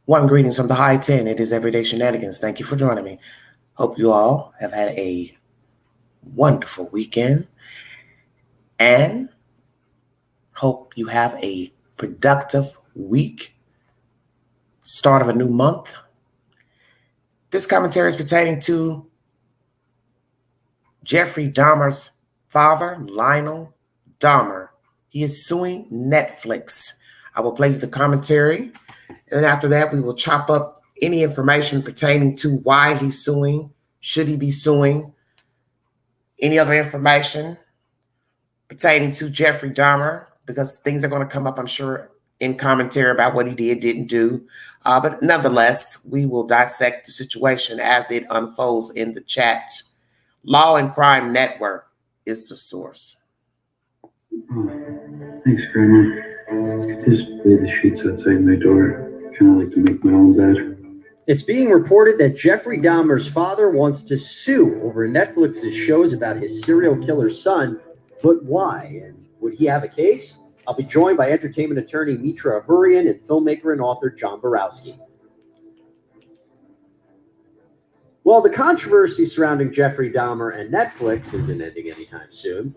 One, greetings from the high 10. It is Everyday Shenanigans. Thank you for joining me. Hope you all have had a wonderful weekend and hope you have a productive week, start of a new month. This commentary is pertaining to Jeffrey Dahmer's father, Lionel Dahmer. He is suing Netflix. I will play you the commentary, and after that, we will chop up any information pertaining to why he's suing, should he be suing, any other information pertaining to Jeffrey Dahmer, because things are going to come up, I'm sure, in commentary about what he did, didn't do. But nonetheless, we will dissect the situation as it unfolds in the chat. Law and Crime Network is the source. Thanks, Grandma. I just lay the sheets outside my door. Kind of like to make my own bed. It's being reported that Jeffrey Dahmer's father wants to sue over Netflix's shows about his serial killer son, but why? And would he have a case? I'll be joined by entertainment attorney Mitra Ahurian and filmmaker and author John Borowski. Well, the controversy surrounding Jeffrey Dahmer and Netflix isn't ending anytime soon.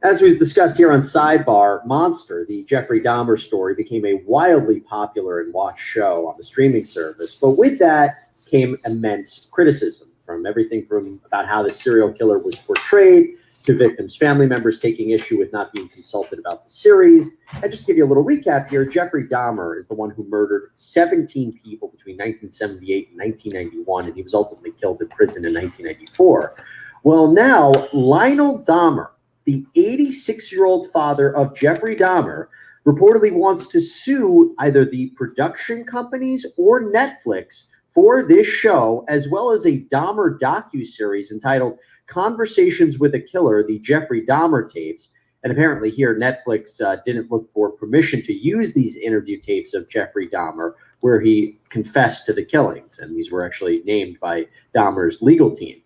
As we've discussed here on Sidebar, Monster, the Jeffrey Dahmer story, became a wildly popular and watched show on the streaming service. But with that came immense criticism from everything from about how the serial killer was portrayed to victims' family members taking issue with not being consulted about the series. And just to give you a little recap here, Jeffrey Dahmer is the one who murdered 17 people between 1978 and 1991, and he was ultimately killed in prison in 1994. Well, now Lionel Dahmer, the 86-year-old father of Jeffrey Dahmer, reportedly wants to sue either the production companies or Netflix for this show, as well as a Dahmer docuseries entitled Conversations with a Killer, the Jeffrey Dahmer tapes. And apparently here, Netflix didn't look for permission to use these interview tapes of Jeffrey Dahmer, where he confessed to the killings. And these were actually named by Dahmer's legal team.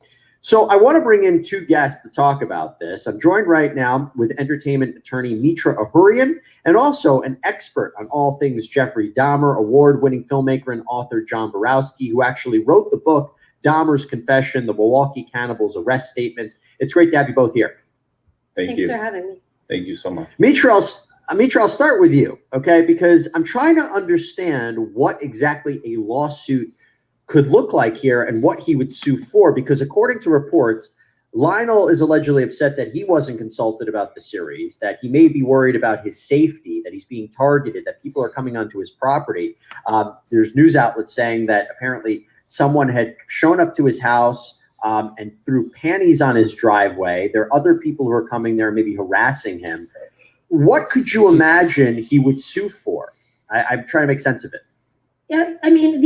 So I want to bring in two guests to talk about this. I'm joined right now with entertainment attorney Mitra Ahurian and also an expert on all things Jeffrey Dahmer, award-winning filmmaker and author John Borowski, who actually wrote the book Dahmer's Confession, the Milwaukee Cannibals Arrest Statements. It's great to have you both here. Thanks for having me. Thank you so much. Mitra, I'll start with you, okay? Because I'm trying to understand what exactly a lawsuit could look like here and what he would sue for, because according to reports, Lionel is allegedly upset that he wasn't consulted about the series, that he may be worried about his safety, that he's being targeted, that people are coming onto his property. There's news outlets saying that apparently someone had shown up to his house and threw panties on his driveway. There are other people who are coming there, maybe harassing him. What could you imagine he would sue for? I'm trying to make sense of it. Yeah, I mean,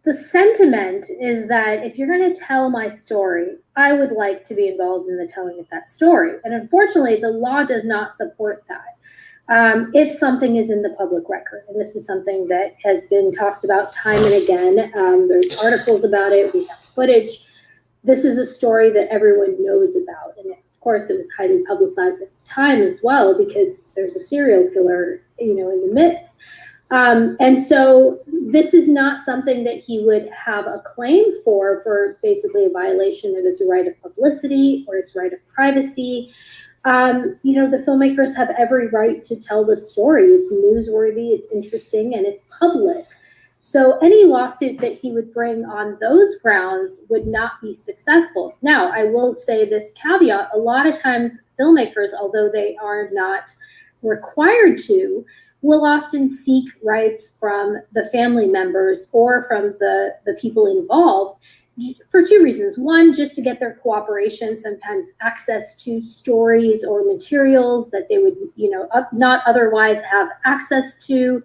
the sentiment is that if you're going to tell my story, I would like to be involved in the telling of that story. And unfortunately, the law does not support that. If something is in the public record, and this is something that has been talked about time and again, there's articles about it, we have footage. This is a story that everyone knows about. And of course, it was highly publicized at the time as well, because there's a serial killer, in the midst. And so this is not something that he would have a claim for basically a violation of his right of publicity or his right of privacy. The filmmakers have every right to tell the story. It's newsworthy, it's interesting, and it's public. So any lawsuit that he would bring on those grounds would not be successful. Now, I will say this caveat. A lot of times filmmakers, although they are not required to, will often seek rights from the family members or from the people involved for two reasons. One, just to get their cooperation, sometimes access to stories or materials that they would, not otherwise have access to,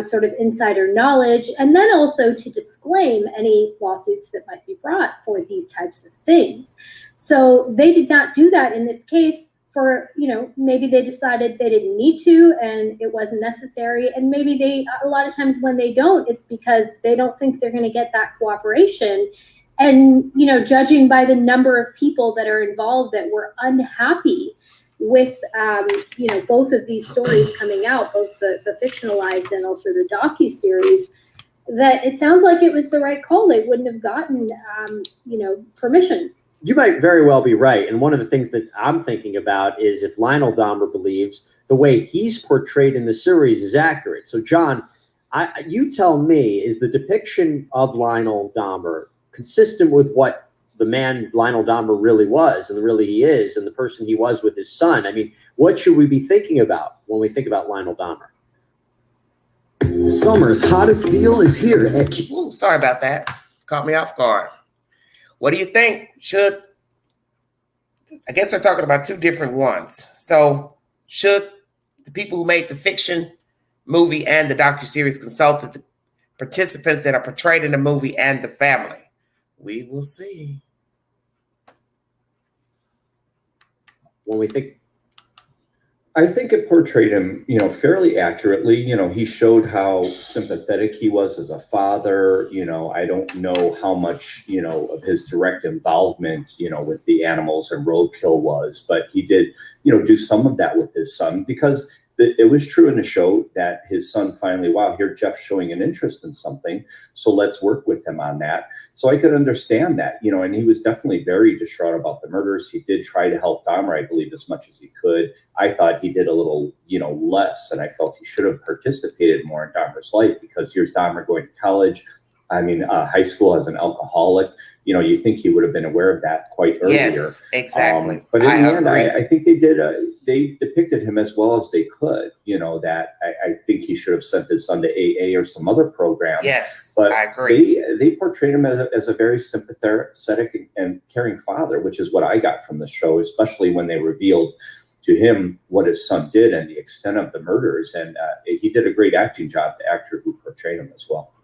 sort of insider knowledge, and then also to disclaim any lawsuits that might be brought for these types of things. So they did not do that in this case. For, maybe they decided they didn't need to and it wasn't necessary. And maybe a lot of times when they don't, it's because they don't think they're going to get that cooperation. And, judging by the number of people that are involved that were unhappy with, both of these stories coming out, both the fictionalized and also the docuseries, that it sounds like it was the right call. They wouldn't have gotten, permission. You might very well be right. And one of the things that I'm thinking about is if Lionel Dahmer believes the way he's portrayed in the series is accurate. So, John, you tell me, is the depiction of Lionel Dahmer consistent with what the man Lionel Dahmer really was and really he is and the person he was with his son? I mean, what should we be thinking about when we think about Lionel Dahmer? Summer's hottest deal is here at... Ooh, sorry about that. Caught me off guard. What do you think? I guess they're talking about two different ones. So should the people who made the fiction movie and the docuseries consult the participants that are portrayed in the movie and the family? We will see. When we think, I think it portrayed him, fairly accurately. He showed how sympathetic he was as a father. I don't know how much, of his direct involvement, with the animals and roadkill was, but he did, do some of that with his son because it was true in the show that his son finally, wow, here Jeff's showing an interest in something, so let's work with him on that. So I could understand that, and he was definitely very distraught about the murders. He did try to help Dahmer, I believe, as much as he could. I thought he did a little, less, and I felt he should have participated more in Dahmer's life because here's Dahmer going to college. High school as an alcoholic. You think he would have been aware of that quite earlier. Yes, exactly. But in the end, I think they depicted him as well as they could. That I think he should have sent his son to AA or some other program. Yes, but I agree. They portrayed him as a very sympathetic and caring father, which is what I got from the show, especially when they revealed to him what his son did and the extent of the murders. And he did a great acting job, the actor who portrayed him as well.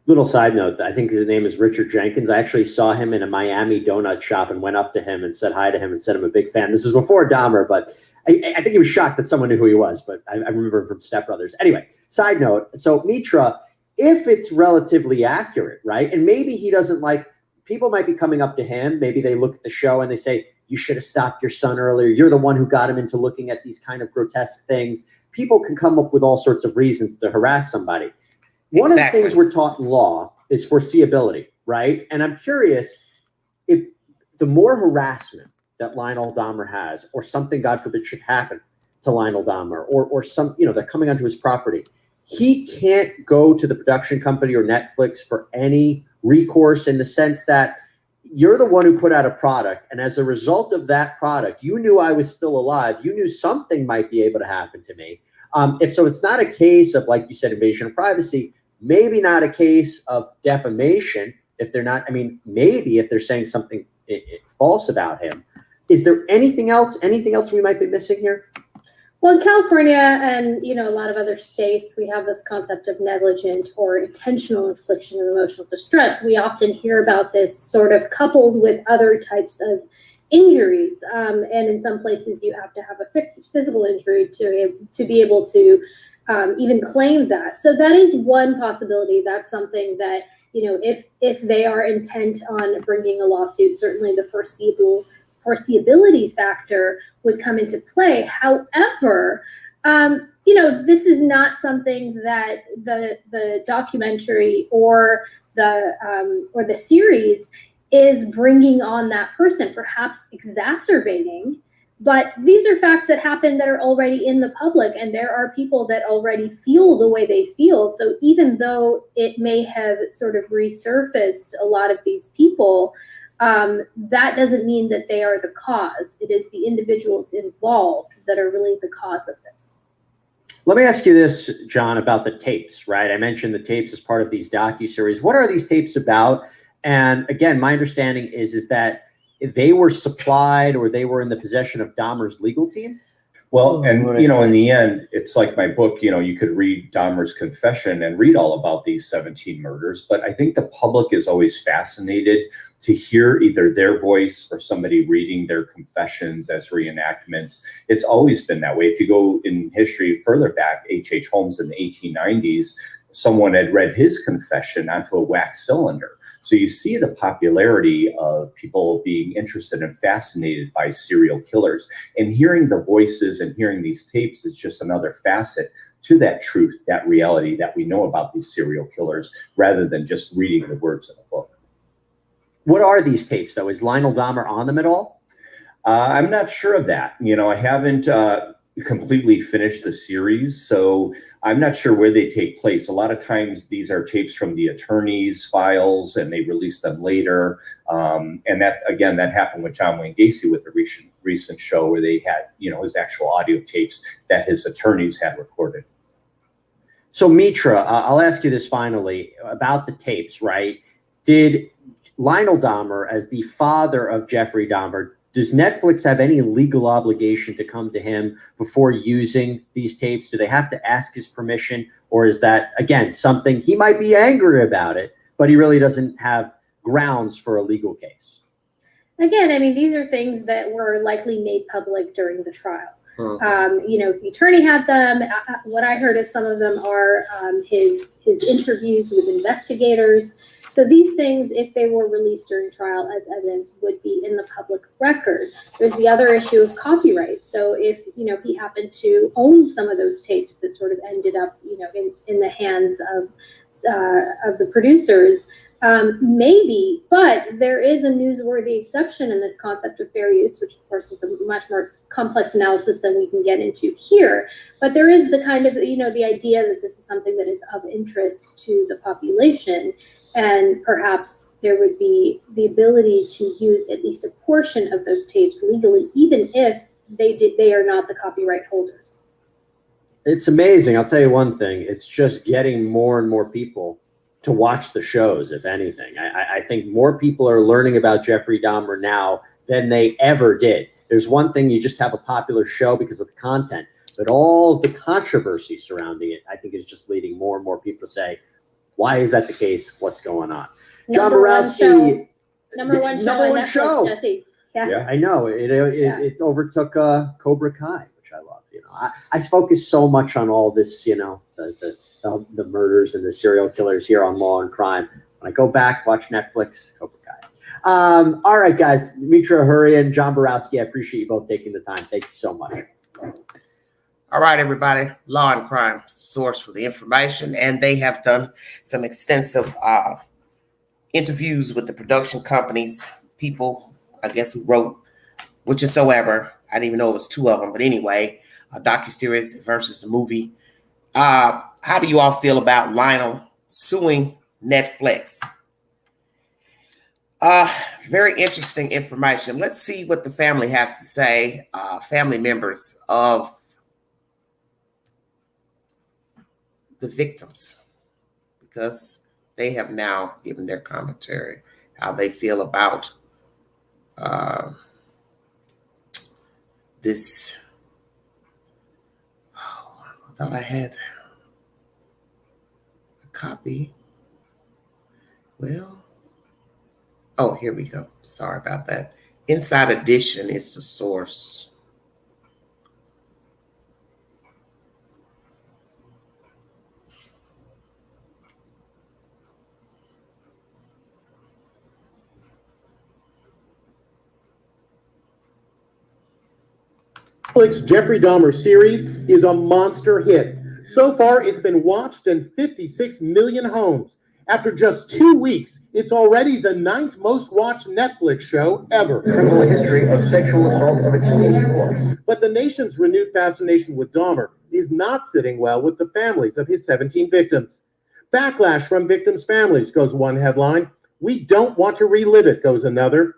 Little side note, I think his name is Richard Jenkins. I actually saw him in a Miami donut shop and went up to him and said hi to him and said I'm a big fan. This is before Dahmer, but I think he was shocked that someone knew who he was, but I remember him from Step Brothers. Anyway, side note, so Mitra, if it's relatively accurate, right, and maybe he doesn't people might be coming up to him, maybe they look at the show and they say, you should have stopped your son earlier. You're the one who got him into looking at these kind of grotesque things. People can come up with all sorts of reasons to harass somebody. One of the things we're taught in law is foreseeability, right? And I'm curious if the more harassment that Lionel Dahmer has, or something, God forbid, should happen to Lionel Dahmer, or some, they're coming onto his property, he can't go to the production company or Netflix for any recourse in the sense that you're the one who put out a product, and as a result of that product, you knew I was still alive. You knew something might be able to happen to me. If so, it's not a case of, like you said, invasion of privacy, maybe not a case of defamation if they're not, maybe if they're saying something false about him. Is there anything else we might be missing here? Well, in California and, a lot of other states, we have this concept of negligent or intentional infliction of emotional distress. We often hear about this sort of coupled with other types of injuries. And in some places you have to have a physical injury to be able to even claim that. So that is one possibility. That's something that, if they are intent on bringing a lawsuit, certainly the foreseeability factor would come into play. However, this is not something that the documentary or the series is bringing on that person, perhaps exacerbating. But these are facts that happen that are already in the public, and there are people that already feel the way they feel. So even though it may have sort of resurfaced a lot of these people, that doesn't mean that they are the cause. It is the individuals involved that are really the cause of this. Let me ask you this, John, about the tapes, right? I mentioned the tapes as part of these docuseries. What are these tapes about? And again, my understanding is that they were supplied or they were in the possession of Dahmer's legal team? Well, and, in the end, it's like my book, you could read Dahmer's confession and read all about these 17 murders. But I think the public is always fascinated to hear either their voice or somebody reading their confessions as reenactments. It's always been that way. If you go in history further back, H.H. Holmes in the 1890s, someone had read his confession onto a wax cylinder. So you see the popularity of people being interested and fascinated by serial killers, and hearing the voices and hearing these tapes is just another facet to that truth, that reality that we know about these serial killers, rather than just reading the words in a book. What are these tapes, though? Is Lionel Dahmer on them at all? I'm not sure of that. I haven't completely finished the series, so I'm not sure where they take place. A lot of times these are tapes from the attorney's files and they release them later. And that happened with John Wayne Gacy with the recent show where they had, his actual audio tapes that his attorneys had recorded. So Mitra, I'll ask you this finally about the tapes, right? Did Lionel Dahmer, as the father of Jeffrey Dahmer, does Netflix have any legal obligation to come to him before using these tapes? Do they have to ask his permission? Or is that, again, something he might be angry about it, but he really doesn't have grounds for a legal case? Again, I mean, these are things that were likely made public during the trial. Mm-hmm. The attorney had them. What I heard is some of them are his interviews with investigators. So these things, if they were released during trial as evidence, would be in the public record. There's the other issue of copyright. So if, he happened to own some of those tapes that sort of ended up, in the hands of the producers, maybe, but there is a newsworthy exception in this concept of fair use, which of course is a much more complex analysis than we can get into here. But there is the kind of, the idea that this is something that is of interest to the population. And perhaps there would be the ability to use at least a portion of those tapes legally, even if they are not the copyright holders. It's amazing. I'll tell you one thing. It's just getting more and more people to watch the shows, if anything. I think more people are learning about Jeffrey Dahmer now than they ever did. There's one thing, you just have a popular show because of the content, but all of the controversy surrounding it, I think, is just leading more and more people to say, why is that the case? What's going on? John Borowski. Number one show. Jesse. Yeah, I know. It overtook Cobra Kai, which I love. I focus so much on all this, the murders and the serial killers here on Law and Crime. When I go back, watch Netflix, Cobra Kai. All right, guys. Mitra Hurian, John Borowski, I appreciate you both taking the time. Thank you so much. All right, everybody. Law and Crime is the source for the information, and they have done some extensive interviews with the production companies, people, I guess, who wrote whichsoever. I didn't even know it was two of them, but anyway, a docuseries versus the movie. How do you all feel about Lionel suing Netflix? Very interesting information. Let's see what the family has to say. Family members of the victims, because they have now given their commentary, how they feel about this. Oh, I thought I had a copy. Well, oh, here we go. Sorry about that. Inside Edition is the source. Netflix Jeffrey Dahmer series is a monster hit. So far, it's been watched in 56 million homes. After just 2 weeks, it's already the 9th most watched Netflix show ever. Criminal history of sexual assault of a teenage boy. But the nation's renewed fascination with Dahmer is not sitting well with the families of his 17 victims. Backlash from victims' families, goes one headline. We don't want to relive it, goes another.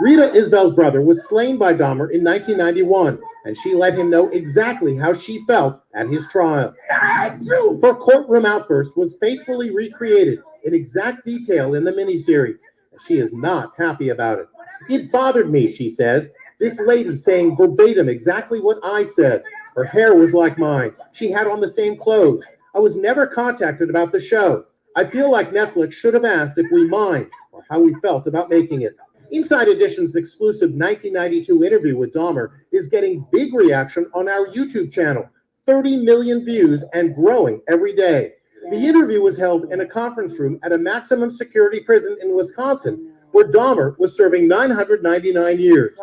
Rita Isbell's brother was slain by Dahmer in 1991, and she let him know exactly how she felt at his trial. Her courtroom outburst was faithfully recreated in exact detail in the miniseries, and she is not happy about it. It bothered me, she says. This lady saying verbatim exactly what I said. Her hair was like mine. She had on the same clothes. I was never contacted about the show. I feel like Netflix should have asked if we mind or how we felt about making it. Inside Edition's exclusive 1992 interview with Dahmer is getting big reaction on our YouTube channel, 30 million views and growing every day. The interview was held in a conference room at a maximum security prison in Wisconsin, where Dahmer was serving 999 years.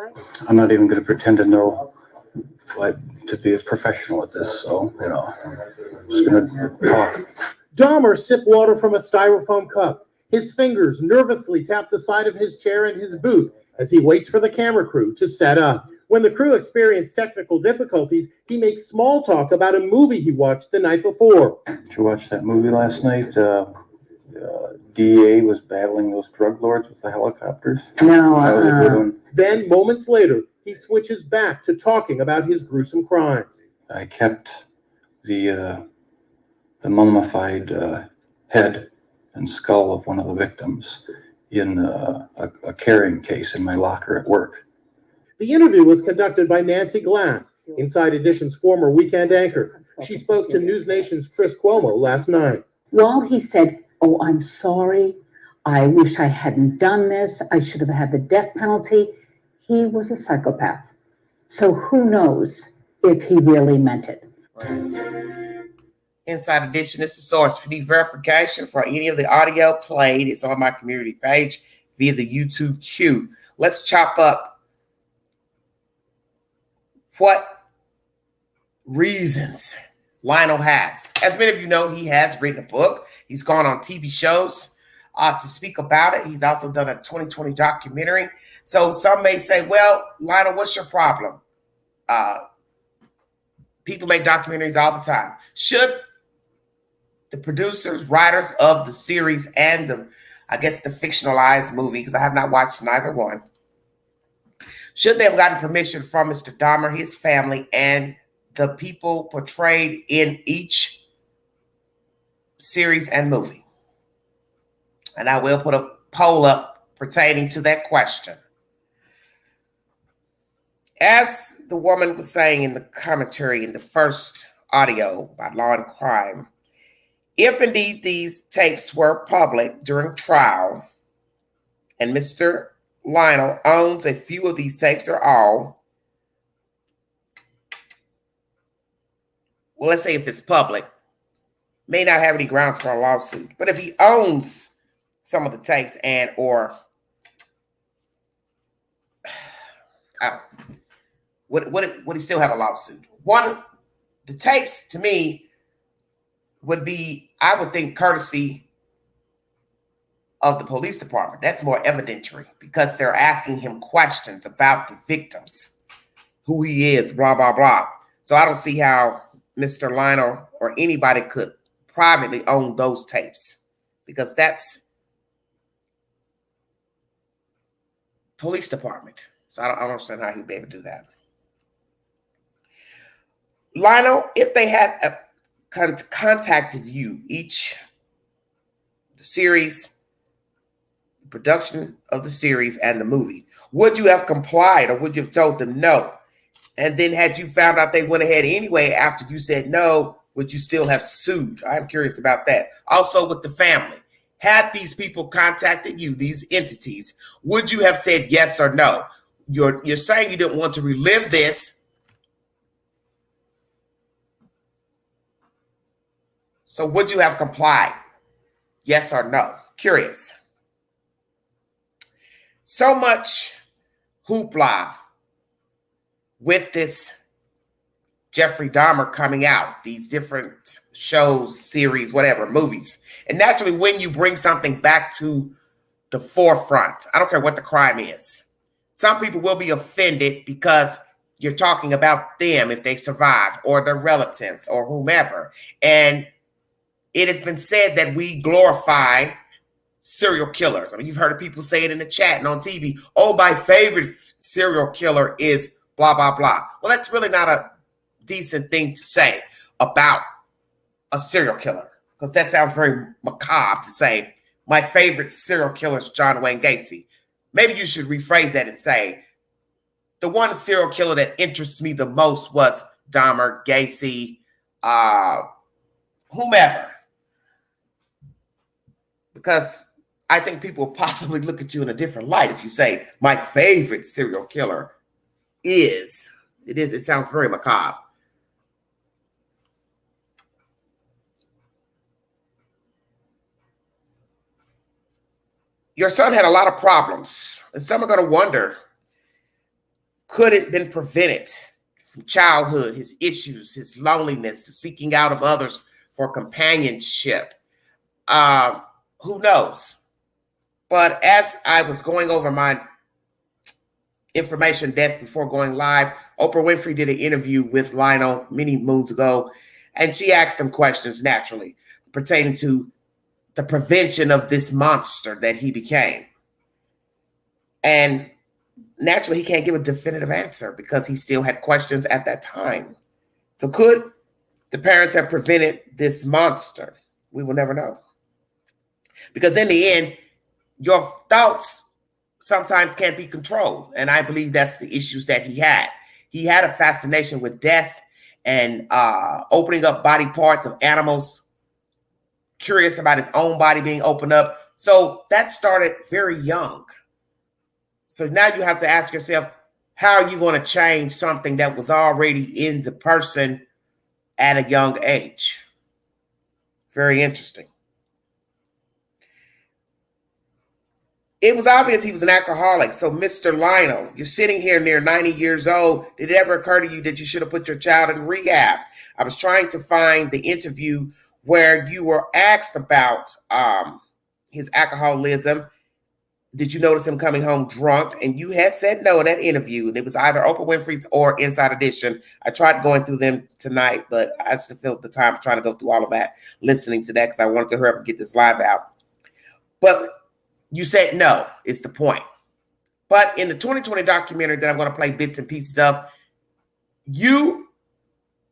I'm not even going to pretend to know like to be a professional at this, so, you know, I'm just gonna talk. Dahmer sipped water from a styrofoam cup. His fingers nervously tap the side of his chair in his boot as he waits for the camera crew to set up. When the crew experience technical difficulties, he makes small talk about a movie he watched the night before. Did you watch that movie last night? DEA was battling those drug lords with the helicopters. No, That was a good one. Then, moments later, he switches back to talking about his gruesome crimes. I kept the mummified head and skull of one of the victims in a carrying case in my locker at work. The interview was conducted by Nancy Glass, Inside Edition's former weekend anchor. She spoke to News Nation's Chris Cuomo last night. While he said, "Oh, I'm sorry. I wish I hadn't done this. I should have had the death penalty," he was a psychopath. So who knows if he really meant it. Inside Edition is the source. If you need verification for any of the audio played, it's on my community page via the YouTube queue. Let's chop up what reasons Lionel has. As many of you know, he has written a book. He's gone on TV shows to speak about it. He's also done a 2020 documentary. So some may say, well, Lionel, what's your problem? People make documentaries all the time. Should the producers, writers of the series and the fictionalized movie, because I have not watched neither one, should they have gotten permission from Mr. Dahmer, his family, and the people portrayed in each series and movie? And I will put a poll up pertaining to that question. As the woman was saying in the commentary in the first audio about Law and Crime, if indeed these tapes were public during trial, and Mr. Lionel owns a few of these tapes or all, well, let's say if it's public, may not have any grounds for a lawsuit. But if he owns some of the tapes and or would he still have a lawsuit? One, the tapes to me would be, I would think, courtesy of the police department. That's more evidentiary because they're asking him questions about the victims, who he is, blah, blah, blah. So I don't see how Mr. Lionel or anybody could privately own those tapes because that's police department. So I don't understand how he'd be able to do that. Lionel, if they had contacted you, each series, production of the series and the movie, would you have complied or would you have told them no? And then had you found out they went ahead anyway after you said no, would you still have sued? I'm curious about that. Also with the family, had these people contacted you, these entities, would you have said yes or no? You're saying you didn't want to relive this. So would you have complied? Yes or no? Curious. So much hoopla with this Jeffrey Dahmer coming out, these different shows, series, whatever, movies. And naturally, when you bring something back to the forefront, I don't care what the crime is, some people will be offended because you're talking about them if they survive or their relatives or whomever. And it has been said that we glorify serial killers. I mean, you've heard of people say it in the chat and on TV, oh, my favorite serial killer is blah, blah, blah. Well, that's really not a decent thing to say about a serial killer, because that sounds very macabre to say, my favorite serial killer is John Wayne Gacy. Maybe you should rephrase that and say, the one serial killer that interests me the most was Dahmer, Gacy, whomever. Because I think people will possibly look at you in a different light if you say, my favorite serial killer is. It sounds very macabre. Your son had a lot of problems, and some are going to wonder, could it have been prevented from childhood, his issues, his loneliness, the seeking out of others for companionship. Who knows? But as I was going over my information desk before going live, Oprah Winfrey did an interview with Lionel many moons ago, and she asked him questions naturally pertaining to the prevention of this monster that he became. And naturally, he can't give a definitive answer because he still had questions at that time. So could the parents have prevented this monster? We will never know. Because in the end, your thoughts sometimes can't be controlled. And I believe that's the issues that he had. He had a fascination with death and opening up body parts of animals, curious about his own body being opened up. So that started very young. So now you have to ask yourself, how are you going to change something that was already in the person at a young age? Very interesting. It was obvious he was an alcoholic. So, Mr. Lionel, you're sitting here near 90 years old. Did it ever occur to you that you should have put your child in rehab? I was trying to find the interview where you were asked about his alcoholism. Did you notice him coming home drunk? And you had said no in that interview. It was either Oprah Winfrey's or Inside Edition. I tried going through them tonight, but I just felt the time trying to go through all of that, listening to that, because I wanted to hurry up and get this live out. But you said no, is the point. But in the 2020 documentary that I'm going to play bits and pieces of, you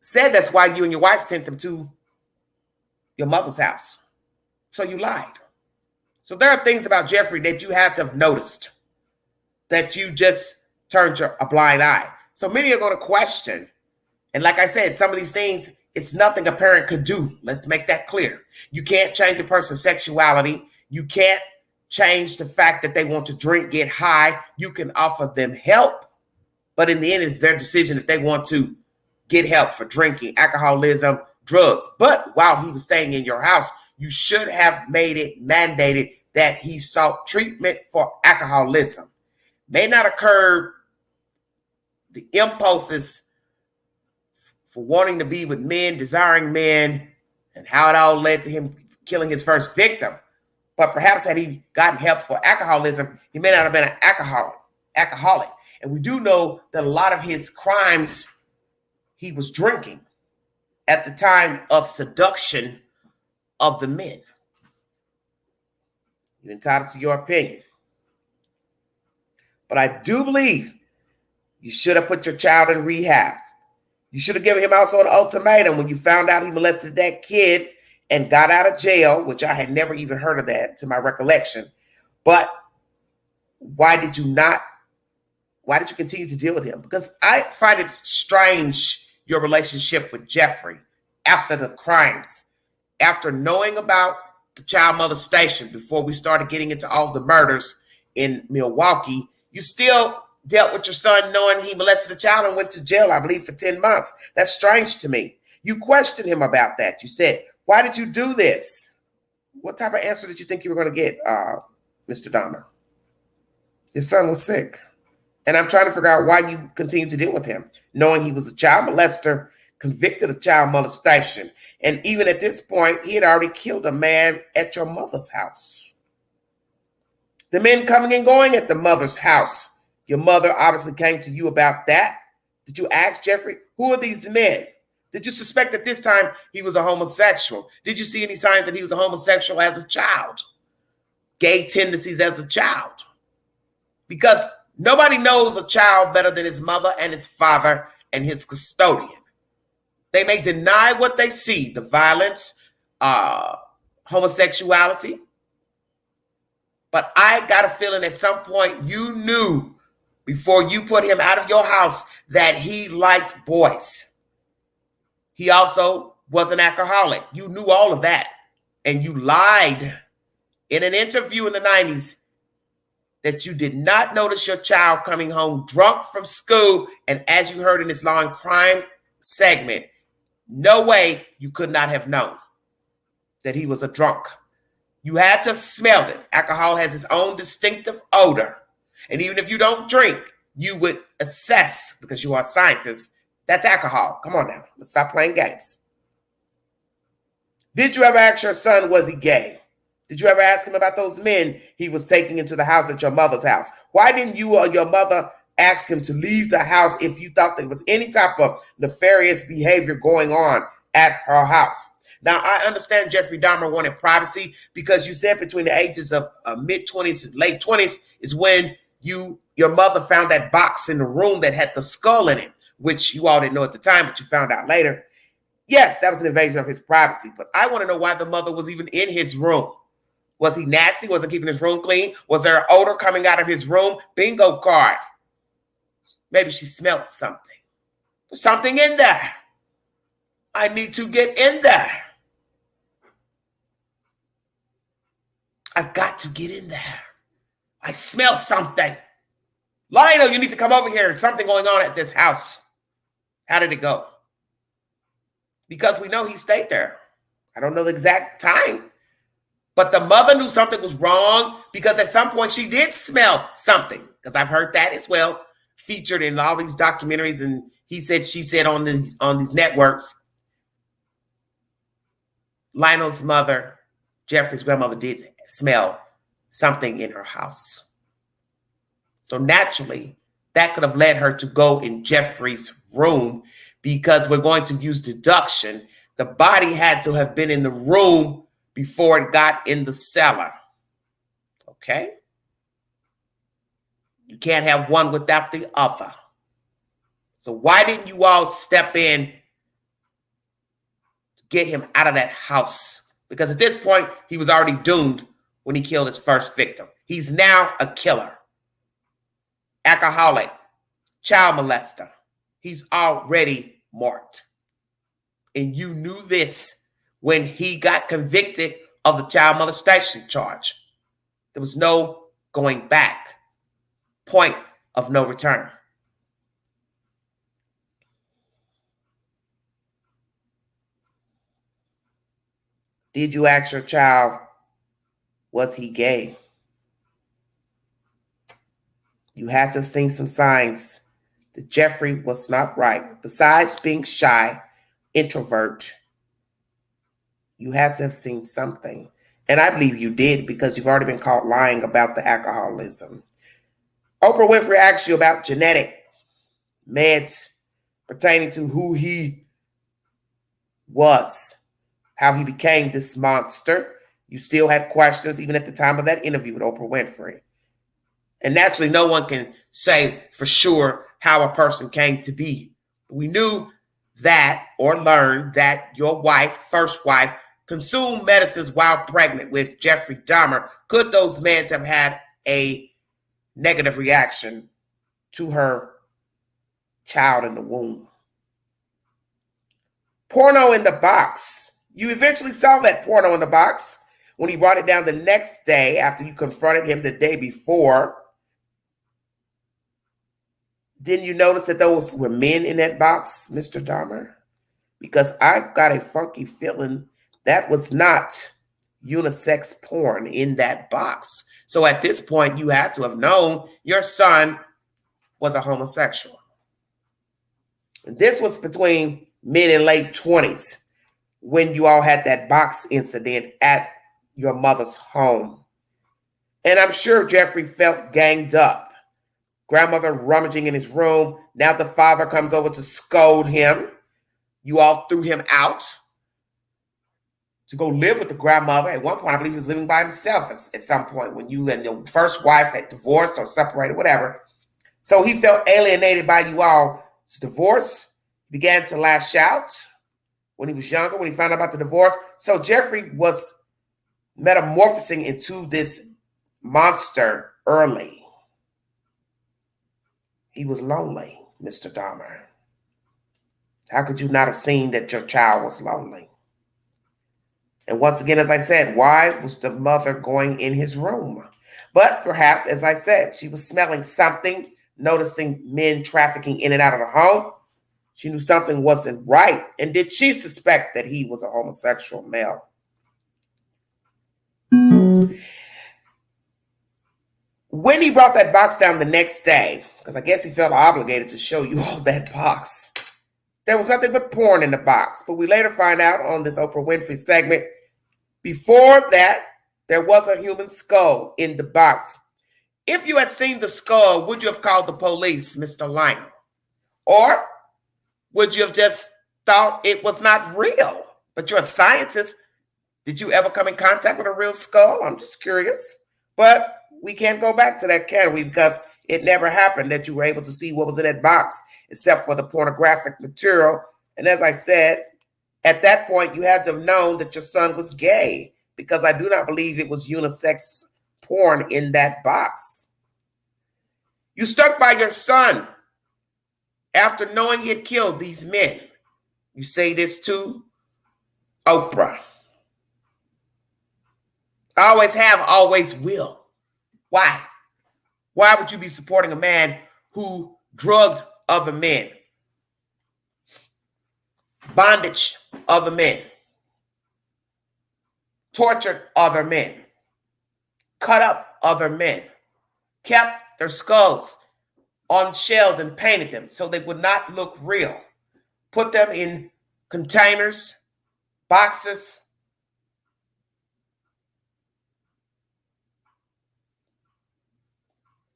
said that's why you and your wife sent them to your mother's house. So you lied. So there are things about Jeffrey that you have to have noticed, that you just turned a blind eye. So many are going to question. And like I said, some of these things, it's nothing a parent could do. Let's make that clear. You can't change a person's sexuality. You can't change the fact that they want to drink, get high. You can offer them help, but in the end, it's their decision if they want to get help for drinking, alcoholism, drugs. But while he was staying in your house, you should have made it mandated that he sought treatment for alcoholism. May not occur the impulses for wanting to be with men, desiring men, and how it all led to him killing his first victim. But perhaps had he gotten help for alcoholism, he may not have been an alcoholic. And we do know that a lot of his crimes, he was drinking at the time of seduction of the men. You're entitled to your opinion. But I do believe you should have put your child in rehab. You should have given him also an ultimatum when you found out he molested that kid and got out of jail, which I had never even heard of that to my recollection. But why did you continue to deal with him? Because I find it strange, your relationship with Jeffrey after the crimes, after knowing about the child molestation, before we started getting into all the murders in Milwaukee, you still dealt with your son knowing he molested a child and went to jail, I believe, for 10 months. That's strange to me. You questioned him about that. You said, why did you do this? What type of answer did you think you were going to get, Mr. Dahmer? Your son was sick. And I'm trying to figure out why you continued to deal with him, knowing he was a child molester, convicted of child molestation. And even at this point, he had already killed a man at your mother's house. The men coming and going at the mother's house. Your mother obviously came to you about that. Did you ask Jeffrey, who are these men? Did you suspect at this time he was a homosexual? Did you see any signs that he was a homosexual as a child? Gay tendencies as a child? Because nobody knows a child better than his mother and his father and his custodian. They may deny what they see, the violence, homosexuality. But I got a feeling at some point you knew before you put him out of your house that he liked boys. He also was an alcoholic. You knew all of that. And you lied in an interview in the 90s that you did not notice your child coming home drunk from school. And as you heard in this law and crime segment, no way you could not have known that he was a drunk. You had to smell it. Alcohol has its own distinctive odor. And even if you don't drink, you would assess, because you are a scientist, That's alcohol. Come on now. Let's stop playing games. Did you ever ask your son, was he gay? Did you ever ask him about those men he was taking into the house at your mother's house? Why didn't you or your mother ask him to leave the house if you thought there was any type of nefarious behavior going on at her house? Now, I understand Jeffrey Dahmer wanted privacy because you said between the ages of mid-20s and late 20s is when your mother found that box in the room that had the skull in it, which you all didn't know at the time, but you found out later. Yes, that was an invasion of his privacy, but I want to know why the mother was even in his room. Was he nasty? Was he keeping his room clean? Was there an odor coming out of his room? Bingo card. Maybe she smelled something. There's something in there. I need to get in there. I've got to get in there. I smell something. Lionel, you need to come over here. There's something going on at this house. How did it go? Because we know he stayed there. I don't know the exact time. But the mother knew something was wrong because at some point she did smell something. Because I've heard that as well, featured in all these documentaries and he said, she said on these networks. Lionel's mother, Jeffrey's grandmother, did smell something in her house. So naturally, that could have led her to go in Jeffrey's room because we're going to use deduction. The body had to have been in the room before it got in the cellar. Okay? You can't have one without the other. So why didn't you all step in to get him out of that house? Because at this point, he was already doomed when he killed his first victim. He's now a killer, alcoholic, child molester. He's already marked. And you knew this when he got convicted of the child molestation charge. There was no going back. Point of no return. Did you ask your child, was he gay? You had to have seen some signs that Jeffrey was not right. Besides being shy, introvert, you had to have seen something. And I believe you did because you've already been caught lying about the alcoholism. Oprah Winfrey asked you about genetic meds pertaining to who he was, how he became this monster. You still had questions even at the time of that interview with Oprah Winfrey. And naturally, no one can say for sure how a person came to be. We knew that or learned that your wife, first wife, consumed medicines while pregnant with Jeffrey Dahmer. Could those meds have had a negative reaction to her child in the womb? Porno in the box. You eventually saw that porno in the box when he brought it down the next day after you confronted him the day before. Didn't you notice that those were men in that box, Mr. Dahmer? Because I've got a funky feeling that was not unisex porn in that box. So at this point, you had to have known your son was a homosexual. And this was between mid and late 20s when you all had that box incident at your mother's home. And I'm sure Jeffrey felt ganged up. Grandmother rummaging in his room. Now the father comes over to scold him. You all threw him out to go live with the grandmother. At one point, I believe he was living by himself at some point when you and your first wife had divorced or separated, whatever. So he felt alienated by you all. His divorce, began to lash out when he was younger, when he found out about the divorce. So Jeffrey was metamorphosing into this monster early. He was lonely, Mr. Dahmer. How could you not have seen that your child was lonely? And once again, as I said, why was the mother going in his room? But perhaps, as I said, she was smelling something, noticing men trafficking in and out of the home. She knew something wasn't right. And did she suspect that he was a homosexual male? When he brought that box down the next day, because I guess he felt obligated to show you all that box, there was nothing but porn in the box. But we later find out on this Oprah Winfrey segment, before that, there was a human skull in the box. If you had seen the skull, would you have called the police, Mr. Lionel? Or would you have just thought it was not real? But you're a scientist. Did you ever come in contact with a real skull? I'm just curious. But we can't go back to that, can we? Because it never happened that you were able to see what was in that box, except for the pornographic material. And as I said, at that point, you had to have known that your son was gay, because I do not believe it was unisex porn in that box. You stuck by your son after knowing he had killed these men. You say this to Oprah. Always have, always will. Why? Why would you be supporting a man who drugged other men, bondage other men, tortured other men, cut up other men, kept their skulls on shelves and painted them so they would not look real, put them in containers, boxes,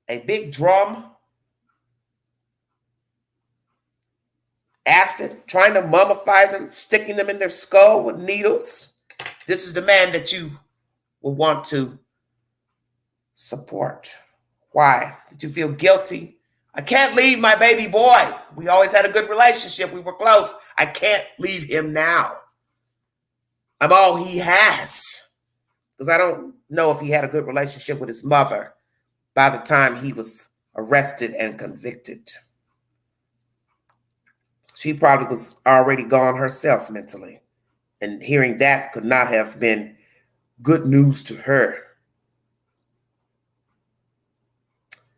a big drum, acid, trying to mummify them, sticking them in their skull with needles. This is the man that you will want to support. Why? Did you feel guilty? I can't leave my baby boy. We always had a good relationship. We were close. I can't leave him now. I'm all he has. Because I don't know if he had a good relationship with his mother by the time he was arrested and convicted. She probably was already gone herself mentally. And hearing that could not have been good news to her.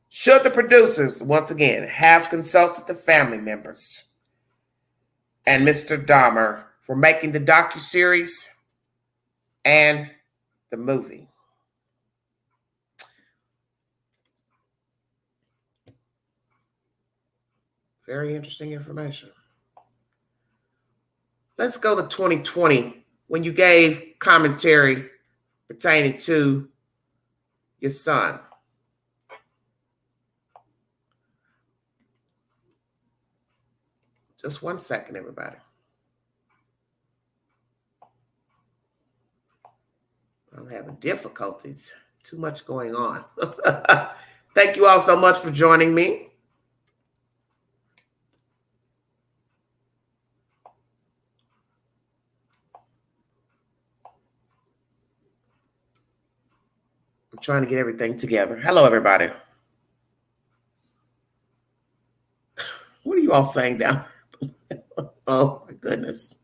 Should the producers, once again, have consulted the family members and Mr. Dahmer for making the docuseries and the movie? Very interesting information. Let's go to 2020, when you gave commentary pertaining to your son. Just 1 second, everybody. I'm having difficulties. Too much going on. Thank you all so much for joining me. I'm trying to get everything together. Hello, everybody. What are you all saying down? Oh, my goodness.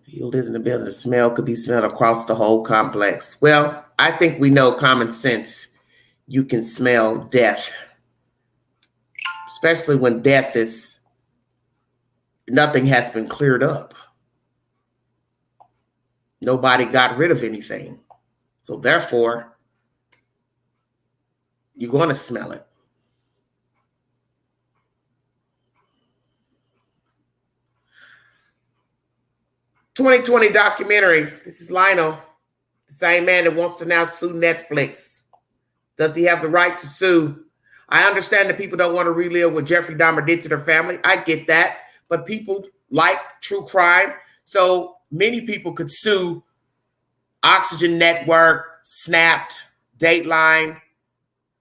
You live in the building, the smell could be smelled across the whole complex. Well, I think we know common sense. You can smell death, especially when death is, nothing has been cleared up. Nobody got rid of anything. So therefore, you're going to smell it. '2020 documentary. This is Lionel, the same man that wants to now sue Netflix. Does he have the right to sue? I understand that people don't want to relive what Jeffrey Dahmer did to their family. I get that. But people like true crime. So many people could sue Oxygen Network, Snapped, Dateline,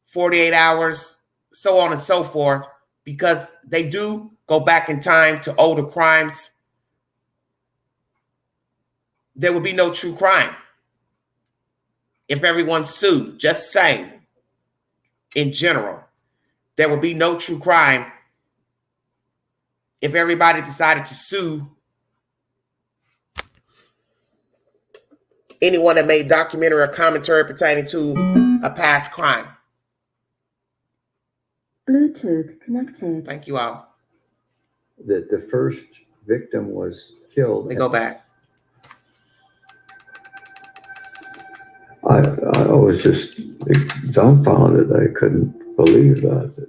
48 Hours, so on and so forth, because they do go back in time to older crimes. There would be no true crime if everyone sued. Just saying, in general, there would be no true crime if everybody decided to sue anyone that made documentary or commentary pertaining to a past crime. Bluetooth connected. Thank you all. That the first victim was killed. Let me go back. I was just dumbfounded. I couldn't believe that.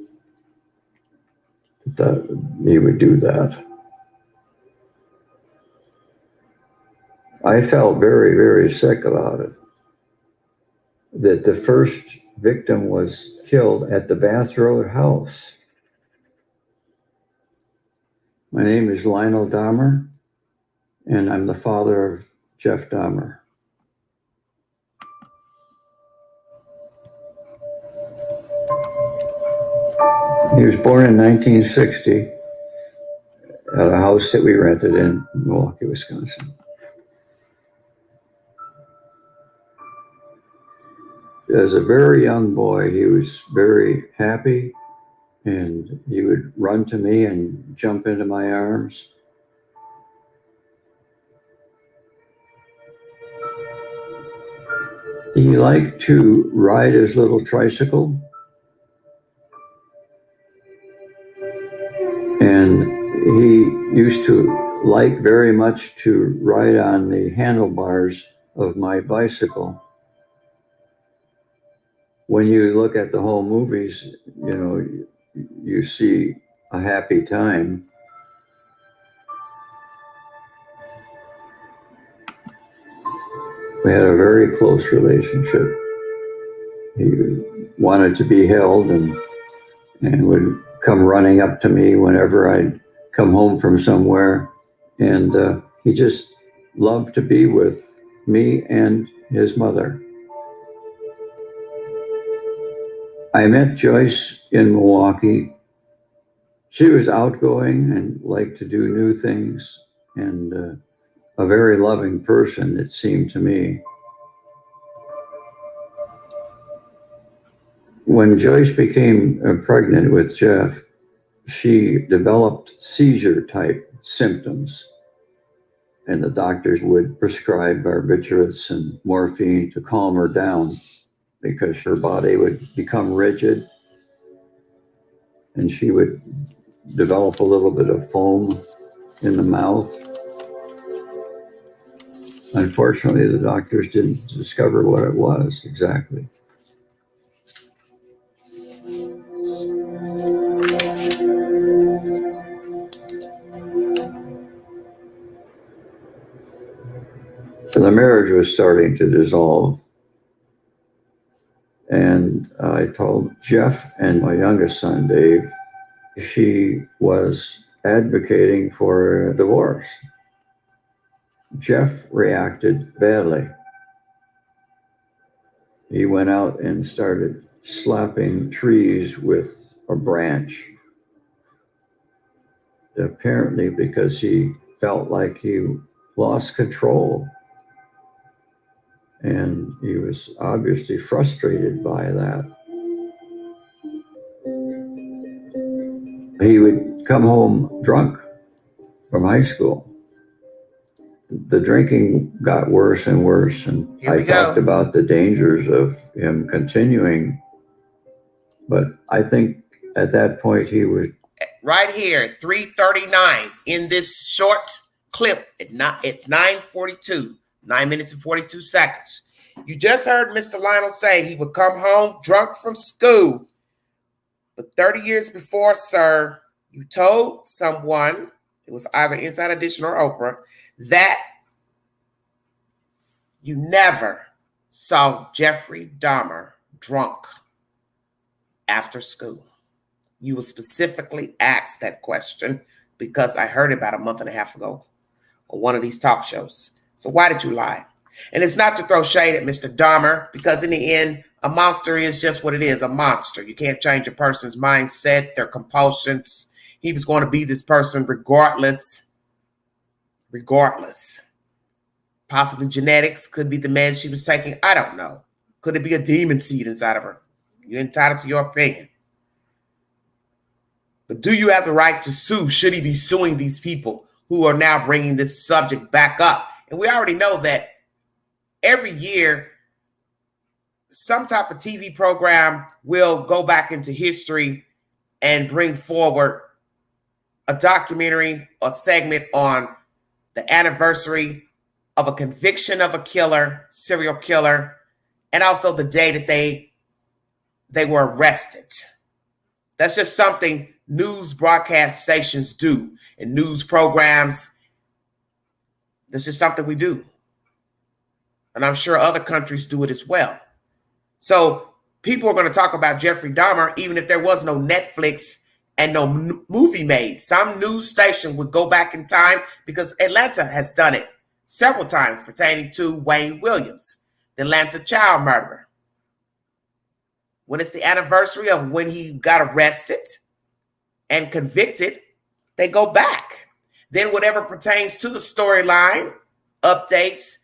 that he would do that. I felt very, very sick about it. That the first victim was killed at the Bath Road house. My name is Lionel Dahmer, and I'm the father of Jeff Dahmer. He was born in 1960 at a house that we rented in Milwaukee, Wisconsin. As a very young boy, he was very happy, and he would run to me and jump into my arms. He liked to ride his little tricycle, and he used to like very much to ride on the handlebars of my bicycle. When you look at the whole movies, you know, you see a happy time. We had a very close relationship. He wanted to be held and would come running up to me whenever I'd come home from somewhere. And he just loved to be with me and his mother. I met Joyce in Milwaukee. She was outgoing and liked to do new things, and a very loving person, it seemed to me. When Joyce became pregnant with Jeff, she developed seizure-type symptoms, and the doctors would prescribe barbiturates and morphine to calm her down, because her body would become rigid and she would develop a little bit of foam in the mouth. Unfortunately, the doctors didn't discover what it was exactly. So the marriage was starting to dissolve. And I told Jeff and my youngest son, Dave, she was advocating for a divorce. Jeff reacted badly. He went out and started slapping trees with a branch, apparently because he felt like he lost control. And he was obviously frustrated by that. He would come home drunk from high school. The drinking got worse and worse, and I talked about the dangers of him continuing. But I think at that point he was right here at 3:39 in this short clip. It's 9:42. 9 minutes and 42 seconds. You just heard Mr. Lionel say he would come home drunk from school. But 30 years before, sir, you told someone, it was either Inside Edition or Oprah, that you never saw Jeffrey Dahmer drunk after school. You were specifically asked that question because I heard it about a month and a half ago on one of these talk shows. So why did you lie? And it's not to throw shade at Mr. Dahmer, because in the end, a monster is just what it is, a monster. You can't change a person's mindset, their compulsions. He was going to be this person regardless. Possibly genetics, could be the man she was taking. I don't know. Could it be a demon seed inside of her? You're entitled to your opinion. But do you have the right to sue? Should he be suing these people who are now bringing this subject back up? And we already know that every year, some type of TV program will go back into history and bring forward a documentary or segment on the anniversary of a conviction of a killer, serial killer, and also the day that they were arrested. That's just something news broadcast stations do and news programs. This is something we do. And I'm sure other countries do it as well. So people are going to talk about Jeffrey Dahmer even if there was no Netflix and no movie made. Some news station would go back in time because Atlanta has done it several times pertaining to Wayne Williams, the Atlanta child murderer. When it's the anniversary of when he got arrested and convicted, they go back. Then whatever pertains to the storyline, updates,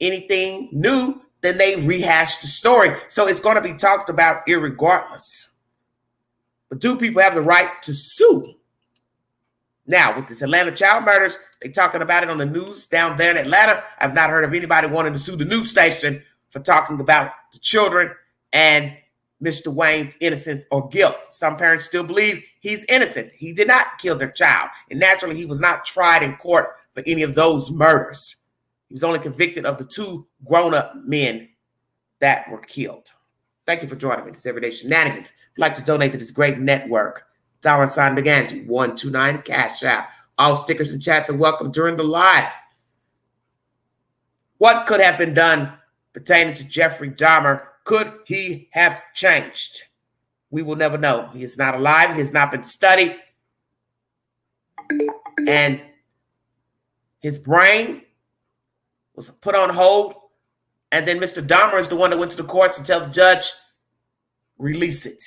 anything new, then they rehash the story. So it's going to be talked about irregardless. But do people have the right to sue? Now, with this Atlanta child murders, they're talking about it on the news down there in Atlanta. I've not heard of anybody wanting to sue the news station for talking about the children and Mr. Wayne's innocence or guilt. Some parents still believe he's innocent. He did not kill their child. And naturally, he was not tried in court for any of those murders. He was only convicted of the 2 grown-up men that were killed. Thank you for joining me. This is Everyday Shenanigans. If you'd like to donate to this great network, $sign McAngie, 129 Cash App. All stickers and chats are welcome during the live. What could have been done pertaining to Jeffrey Dahmer? Could he have changed? We will never know. He is not alive. He has not been studied. And his brain was put on hold. And then Mr. Dahmer is the one that went to the courts to tell the judge, release it.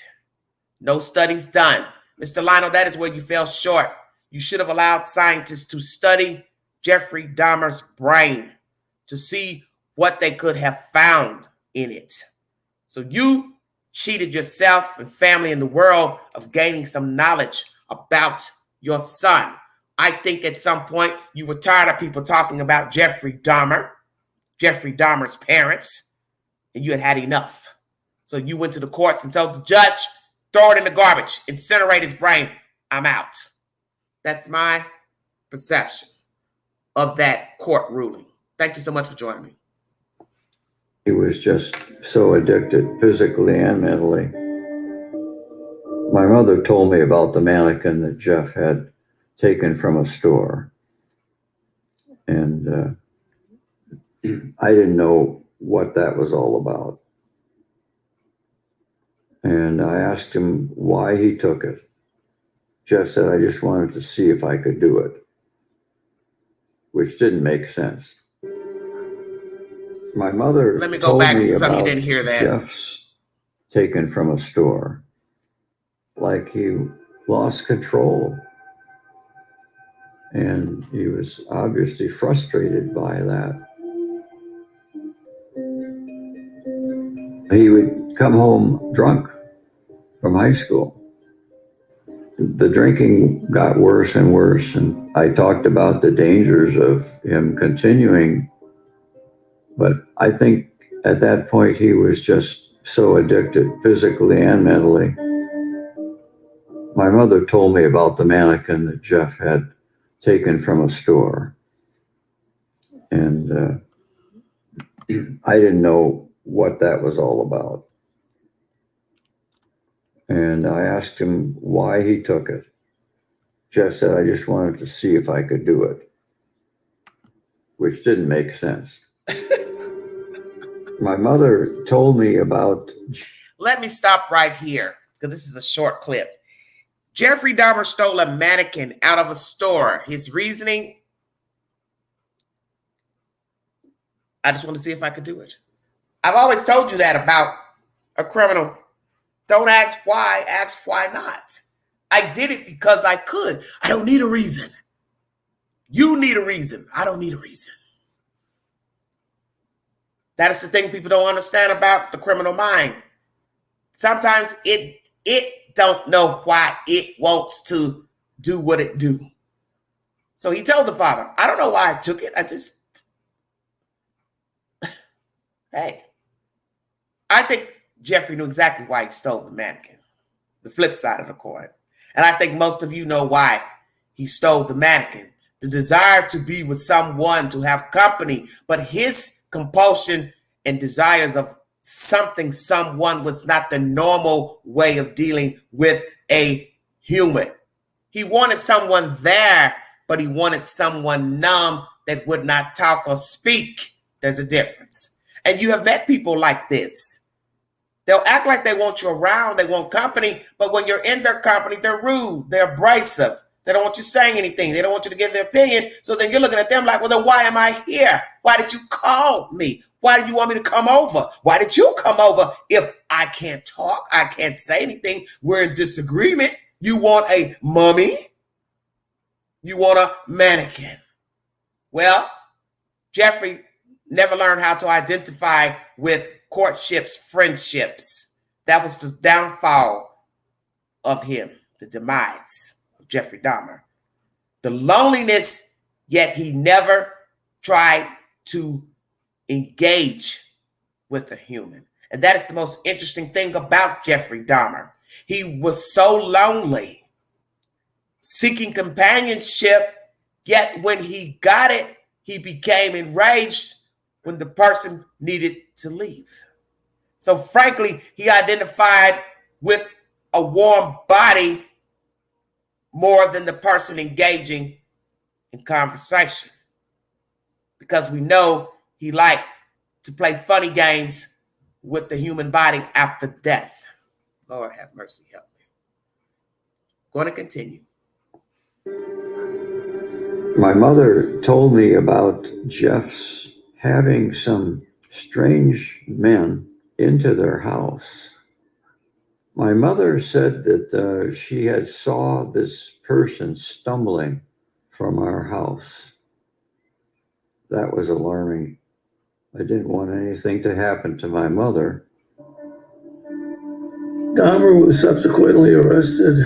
No studies done. Mr. Lionel, that is where you fell short. You should have allowed scientists to study Jeffrey Dahmer's brain to see what they could have found in it. So you cheated yourself and family in the world of gaining some knowledge about your son. I think at some point you were tired of people talking about Jeffrey Dahmer, Jeffrey Dahmer's parents, and you had had enough. So you went to the courts and told the judge, throw it in the garbage, incinerate his brain, I'm out. That's my perception of that court ruling. Thank you so much for joining me. He was just so addicted physically and mentally. My mother told me about the mannequin that Jeff had taken from a store. And I didn't know what that was all about. And I asked him why he took it. Jeff said, I just wanted to see if I could do it, which didn't make sense. My mother Let me go told back me to something about you didn't hear that. Jeff's taken from a store, like he lost control. And he was obviously frustrated by that. He would come home drunk from high school. The drinking got worse and worse, and I talked about the dangers of him continuing. But I think at that point he was just so addicted physically and mentally. My mother told me about the mannequin that Jeff had taken from a store. And I didn't know what that was all about. And I asked him why he took it. Jeff said, I just wanted to see if I could do it, which didn't make sense. My mother told me about... Let me stop right here because this is a short clip. Jeffrey Dahmer stole a mannequin out of a store. His reasoning, I just want to see if I could do it. I've always told you that about a criminal. Don't ask why, ask why not. I did it because I could. I don't need a reason. You need a reason. I don't need a reason. That is the thing people don't understand about the criminal mind. Sometimes it don't know why it wants to do what it do. So he told the father, I don't know why I took it. I just, hey. I think Jeffrey knew exactly why he stole the mannequin. The flip side of the coin. And I think most of you know why he stole the mannequin. The desire to be with someone, to have company, but his compulsion and desires of something, someone was not the normal way of dealing with a human. He wanted someone there, but he wanted someone numb that would not talk or speak. There's a difference. And you have met people like this. They'll act like they want you around, they want company, but when you're in their company, they're rude, they're abrasive. They don't want you saying anything. They don't want you to give their opinion. So then you're looking at them like, well, then why am I here? Why did you call me? Why did you want me to come over? Why did you come over if I can't talk? I can't say anything. We're in disagreement. You want a mummy? You want a mannequin? Well, Jeffrey never learned how to identify with courtships, friendships. That was the downfall of him, the demise of Jeffrey Dahmer. The loneliness, yet he never tried to engage with the human. And that is the most interesting thing about Jeffrey Dahmer. He was so lonely, seeking companionship, yet when he got it, he became enraged when the person needed to leave. So frankly, he identified with a warm body more than the person engaging in conversation. Because we know he liked to play funny games with the human body after death. Lord have mercy, help me. Going to continue. My mother told me about Jeff's having some strange men into their house. My mother said that she had saw this person stumbling from our house. That was alarming. I didn't want anything to happen to my mother. Dahmer was subsequently arrested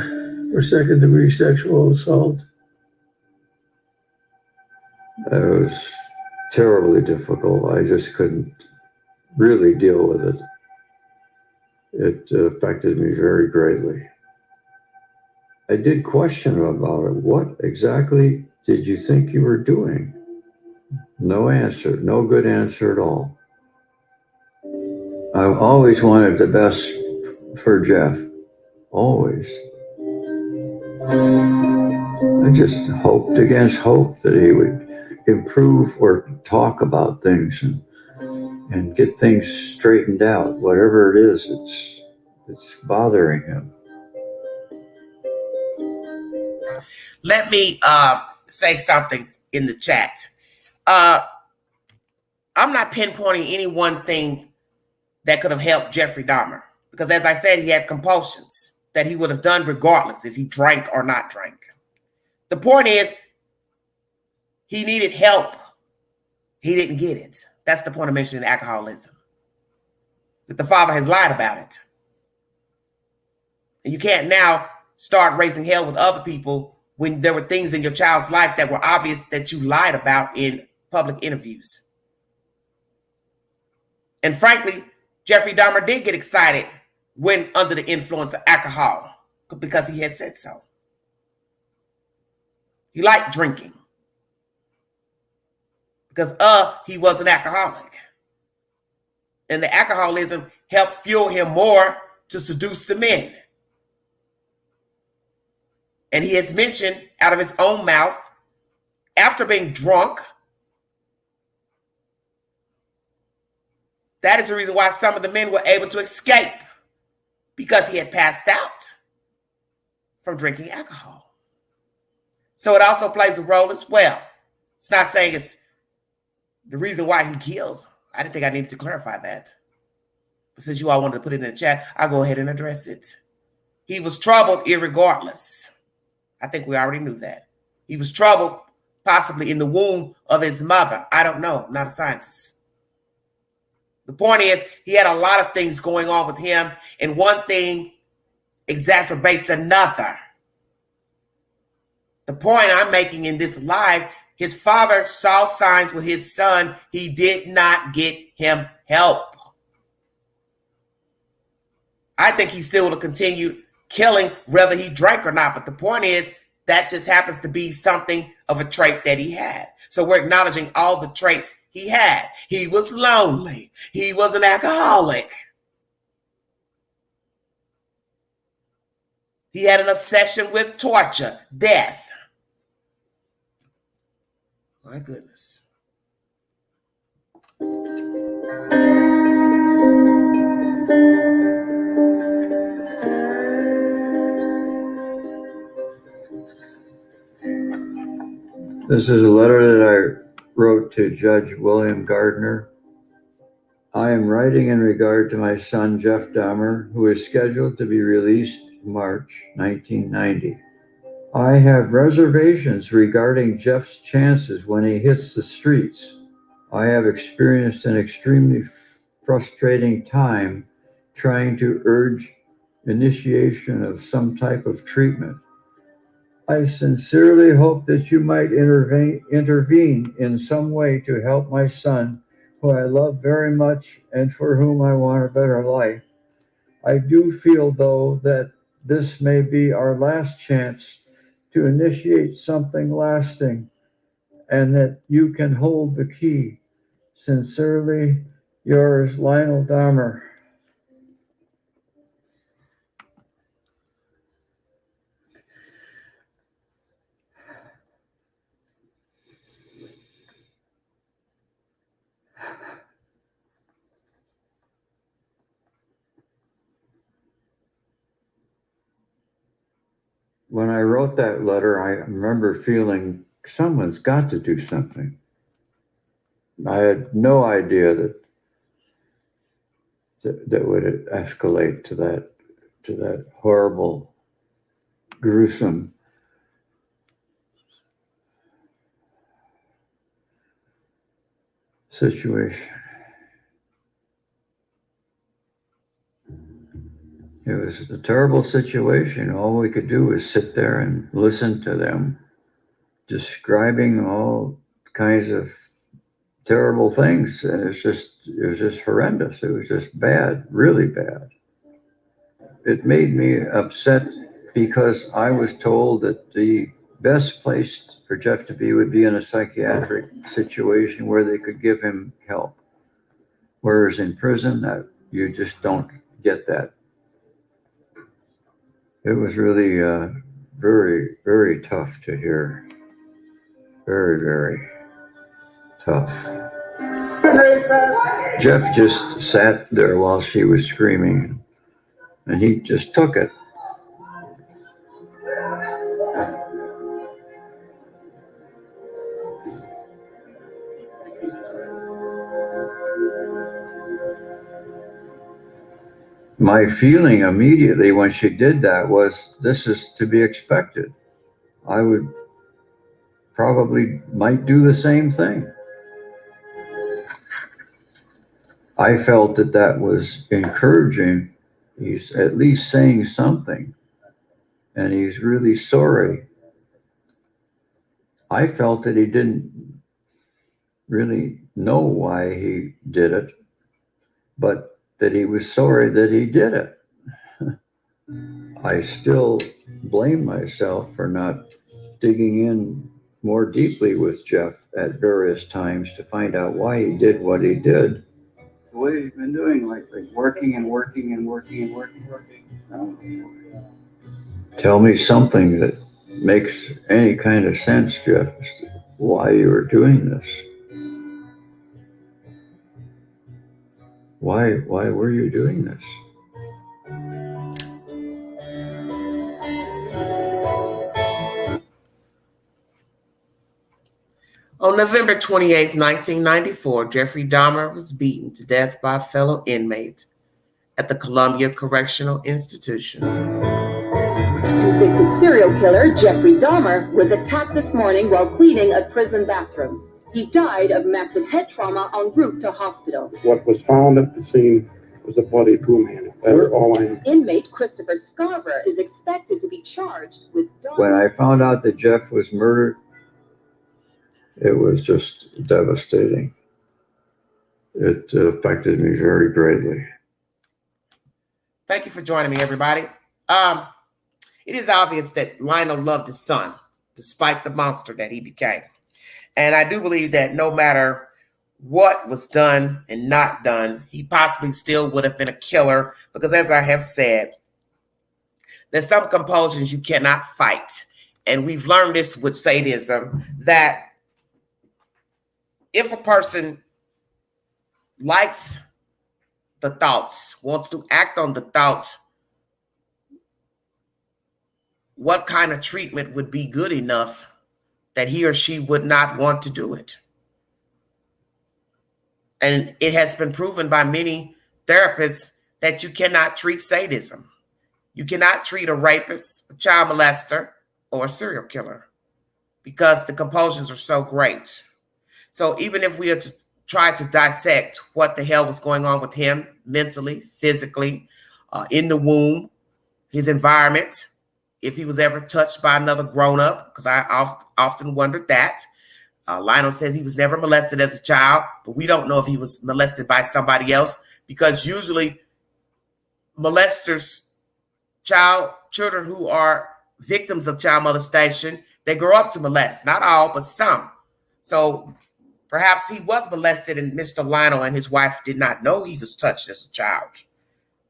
for second-degree sexual assault. It was terribly difficult. I just couldn't really deal with it. It affected me very greatly. I did question him about it. What exactly did you think you were doing? No answer, no good answer at all. I've always wanted the best for Jeff, always. I just hoped against hope that he would improve or talk about things and get things straightened out. Whatever it is, it's bothering him. Let me say something in the chat. I'm not pinpointing any one thing that could have helped Jeffrey Dahmer, because as I said, he had compulsions that he would have done regardless if he drank or not drank. The point is, he needed help. He didn't get it. That's the point of mentioning alcoholism. That the father has lied about it. And you can't now start raising hell with other people when there were things in your child's life that were obvious that you lied about in public interviews. And frankly, Jeffrey Dahmer did get excited when under the influence of alcohol because he had said so. He liked drinking because he was an alcoholic. And the alcoholism helped fuel him more to seduce the men. And he has mentioned out of his own mouth, after being drunk, that is the reason why some of the men were able to escape, because he had passed out from drinking alcohol. So it also plays a role as well. It's not saying it's the reason why he kills. I didn't think I needed to clarify that. But since you all wanted to put it in the chat, I'll go ahead and address it. He was troubled irregardless. I think we already knew that. He was troubled possibly in the womb of his mother. I don't know. I'm not a scientist. The point is, he had a lot of things going on with him, and one thing exacerbates another. The point I'm making in this live, his father saw signs with his son. He did not get him help. I think he still would have continued killing whether he drank or not. But the point is, that just happens to be something of a trait that he had. So we're acknowledging all the traits he had. He was lonely. He was an alcoholic. He had an obsession with torture, death. My goodness. This is a letter that I wrote to Judge William Gardner. I am writing in regard to my son, Jeff Dahmer, who is scheduled to be released March 1990. I have reservations regarding Jeff's chances when he hits the streets. I have experienced an extremely frustrating time trying to urge initiation of some type of treatment. I sincerely hope that you might intervene in some way to help my son, who I love very much and for whom I want a better life. I do feel, though, that this may be our last chance to initiate something lasting, and that you can hold the key. Sincerely, yours, Lionel Dahmer. When I wrote that letter, I remember feeling someone's got to do something. I had no idea that would escalate to that horrible, gruesome situation. It was a terrible situation. All we could do was sit there and listen to them describing all kinds of terrible things. And it was just horrendous. It was just bad, really bad. It made me upset because I was told that the best place for Jeff to be would be in a psychiatric situation where they could give him help. Whereas in prison, you just don't get that. It was really very, very tough to hear. Very, very tough. Jeff just sat there while she was screaming, and he just took it. My feeling immediately when she did that was, this is to be expected. I would might do the same thing. I felt that was encouraging. He's at least saying something, and he's really sorry. I felt that he didn't really know why he did it, but that he was sorry that he did it. I still blame myself for not digging in more deeply with Jeff at various times to find out why he did what he did. The way he's been doing lately, working and working and working and working. Tell me something that makes any kind of sense, Jeff, as to why you were doing this. Why were you doing this? On November 28, 1994, Jeffrey Dahmer was beaten to death by a fellow inmate at the Columbia Correctional Institution. Convicted serial killer Jeffrey Dahmer was attacked this morning while cleaning a prison bathroom. He died of massive head trauma en route to hospital. What was found at the scene was a bloody boom handle. That's all I know. Inmate Christopher Scarver is expected to be charged with Dahmer. When I found out that Jeff was murdered, it was just devastating. It affected me very greatly. Thank you for joining me, everybody. It is obvious that Lionel loved his son, despite the monster that he became. And I do believe that no matter what was done and not done, he possibly still would have been a killer, because as I have said, there's some compulsions you cannot fight. And we've learned this with sadism, that if a person likes the thoughts, wants to act on the thoughts, what kind of treatment would be good enough that he or she would not want to do it? And it has been proven by many therapists that you cannot treat sadism. You cannot treat a rapist, a child molester, or a serial killer because the compulsions are so great. So even if we are to try to dissect what the hell was going on with him mentally, physically, in the womb, his environment, if he was ever touched by another grown-up, because I often wondered that. Lionel says he was never molested as a child, but we don't know if he was molested by somebody else, because usually molesters, children who are victims of child molestation, they grow up to molest. Not all, but some. So perhaps he was molested and Mr. Lionel and his wife did not know he was touched as a child.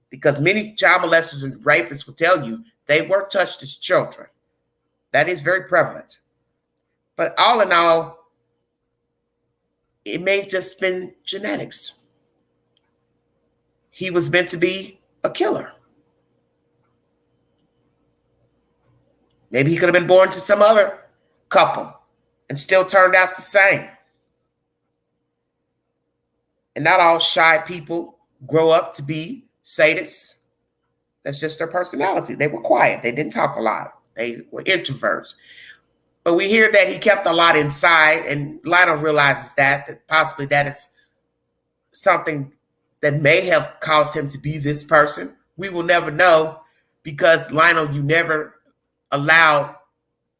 Because many child molesters and rapists will tell you they were touched as children. That is very prevalent. But all in all, it may just been genetics. He was meant to be a killer. Maybe he could have been born to some other couple and still turned out the same. And not all shy people grow up to be sadists. That's just their personality. They were quiet. They didn't talk a lot. They were introverts. But we hear that he kept a lot inside, and Lionel realizes that possibly that is something that may have caused him to be this person. We will never know, because Lionel, you never allowed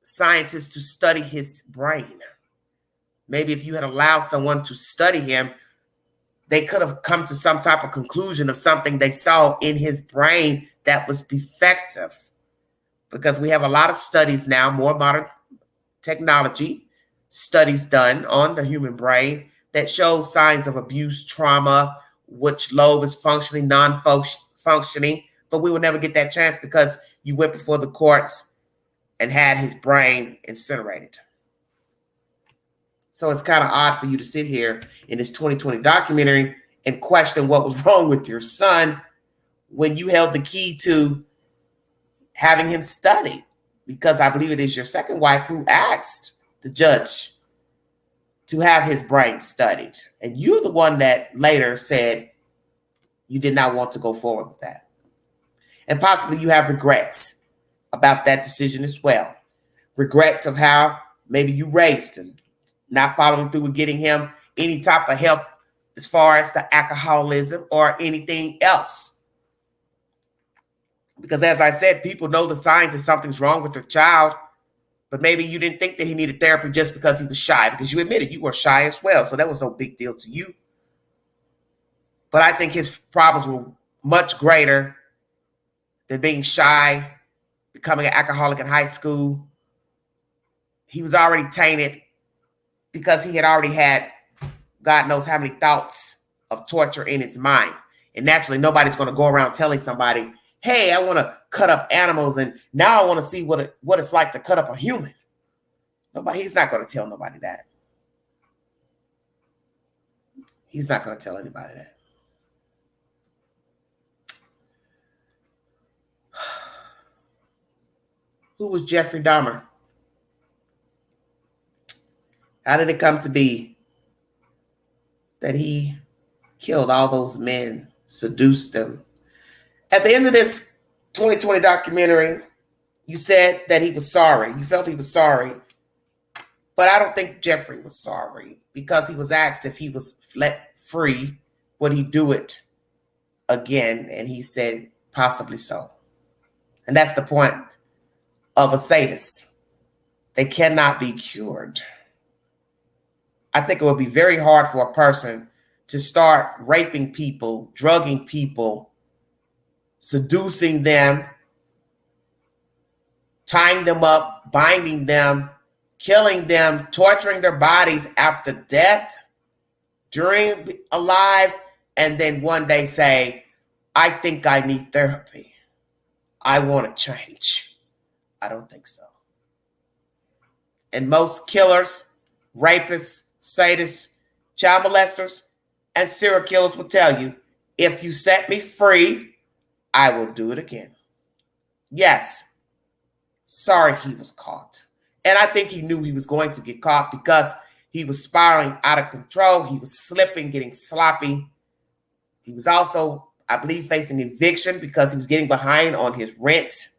scientists to study his brain. Maybe if you had allowed someone to study him, they could have come to some type of conclusion of something they saw in his brain that was defective. Because we have a lot of studies now, more modern technology, studies done on the human brain that shows signs of abuse, trauma, which lobe is functioning, non-functioning, but we will never get that chance because you went before the courts and had his brain incinerated. So it's kind of odd for you to sit here in this 2020 documentary and question what was wrong with your son when you held the key to having him studied. Because I believe it is your second wife who asked the judge to have his brain studied. And you're the one that later said you did not want to go forward with that. And possibly you have regrets about that decision as well. Regrets of how maybe you raised him, not following through with getting him any type of help as far as the alcoholism or anything else. Because as I said, people know the signs that something's wrong with their child, but maybe you didn't think that he needed therapy just because he was shy, because you admitted you were shy as well. So that was no big deal to you. But I think his problems were much greater than being shy, becoming an alcoholic in high school. He was already tainted because he had already had God knows how many thoughts of torture in his mind. And naturally, nobody's going to go around telling somebody, hey, I want to cut up animals, and now I want to see what it's like to cut up a human. He's not going to tell nobody that. He's not going to tell anybody that. Who was Jeffrey Dahmer? How did it come to be that he killed all those men, seduced them? At the end of this 2020 documentary, you said that he was sorry. You felt he was sorry. But I don't think Jeffrey was sorry, because he was asked if he was let free, would he do it again? And he said, possibly so. And that's the point of a sadist. They cannot be cured. I think it would be very hard for a person to start raping people, drugging people, seducing them, tying them up, binding them, killing them, torturing their bodies after death, during alive, and then one day say, I think I need therapy. I want to change. I don't think so. And most killers, rapists, sadists, child molesters, and serial killers will tell you, if you set me free, I will do it again. Yes, sorry he was caught. And I think he knew he was going to get caught because he was spiraling out of control. He was slipping, getting sloppy. He was also, I believe, facing eviction because he was getting behind on his rent.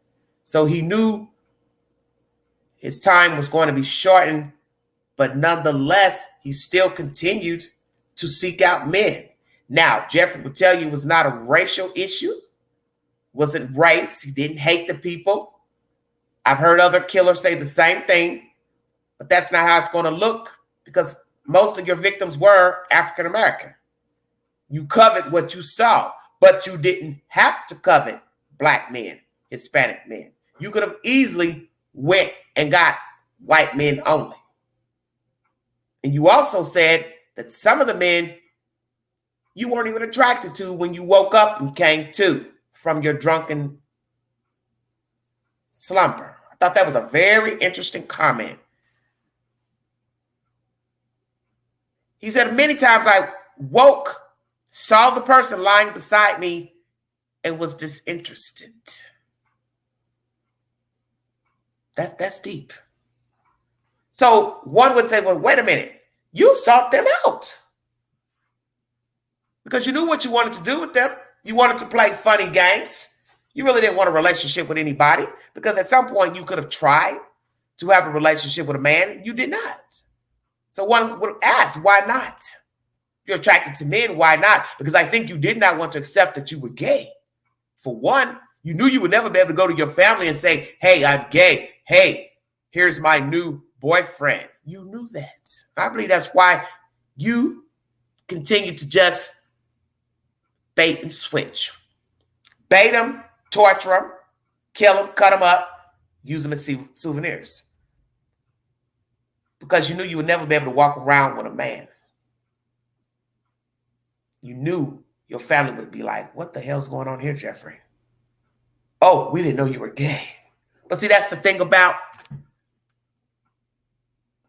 So he knew his time was going to be shortened, but nonetheless, he still continued to seek out men. Now, Jeffrey would tell you it was not a racial issue. It wasn't race. He didn't hate the people. I've heard other killers say the same thing, but that's not how it's going to look because most of your victims were African American. You coveted what you saw, but you didn't have to covet black men, Hispanic men. You could have easily went and got white men only. And you also said that some of the men you weren't even attracted to when you woke up and came to from your drunken slumber. I thought that was a very interesting comment. He said, many times I woke, saw the person lying beside me, and was disinterested. That's deep. So one would say, well, wait a minute. You sought them out because you knew what you wanted to do with them. You wanted to play funny games. You really didn't want a relationship with anybody because at some point you could have tried to have a relationship with a man and you did not. So one would ask, why not? You're attracted to men, why not? Because I think you did not want to accept that you were gay. For one, you knew you would never be able to go to your family and say, hey, I'm gay. Hey, here's my new boyfriend. You knew that. I believe that's why you continue to just bait and switch. Bait them, torture them, kill them, cut them up, use them as souvenirs. Because you knew you would never be able to walk around with a man. You knew your family would be like, what the hell's going on here, Jeffrey? Oh, we didn't know you were gay. But see, that's the thing about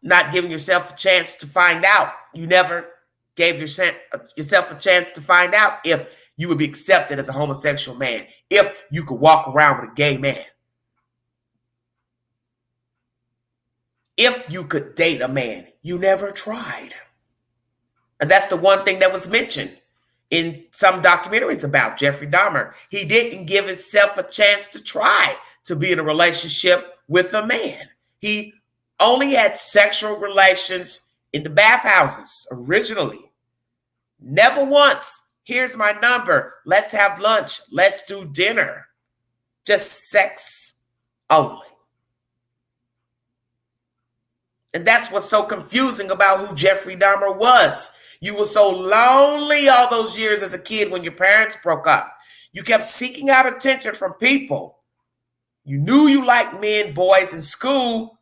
not giving yourself a chance to find out. You never gave yourself a chance to find out if you would be accepted as a homosexual man, if you could walk around with a gay man, if you could date a man. You never tried. And that's the one thing that was mentioned in some documentaries about Jeffrey Dahmer. He didn't give himself a chance to try to be in a relationship with a man. He only had sexual relations in the bathhouses originally. Never once, here's my number, let's have lunch, let's do dinner. Just sex only. And that's what's so confusing about who Jeffrey Dahmer was. You were so lonely all those years as a kid when your parents broke up. You kept seeking out attention from people. You knew you liked men, boys in school.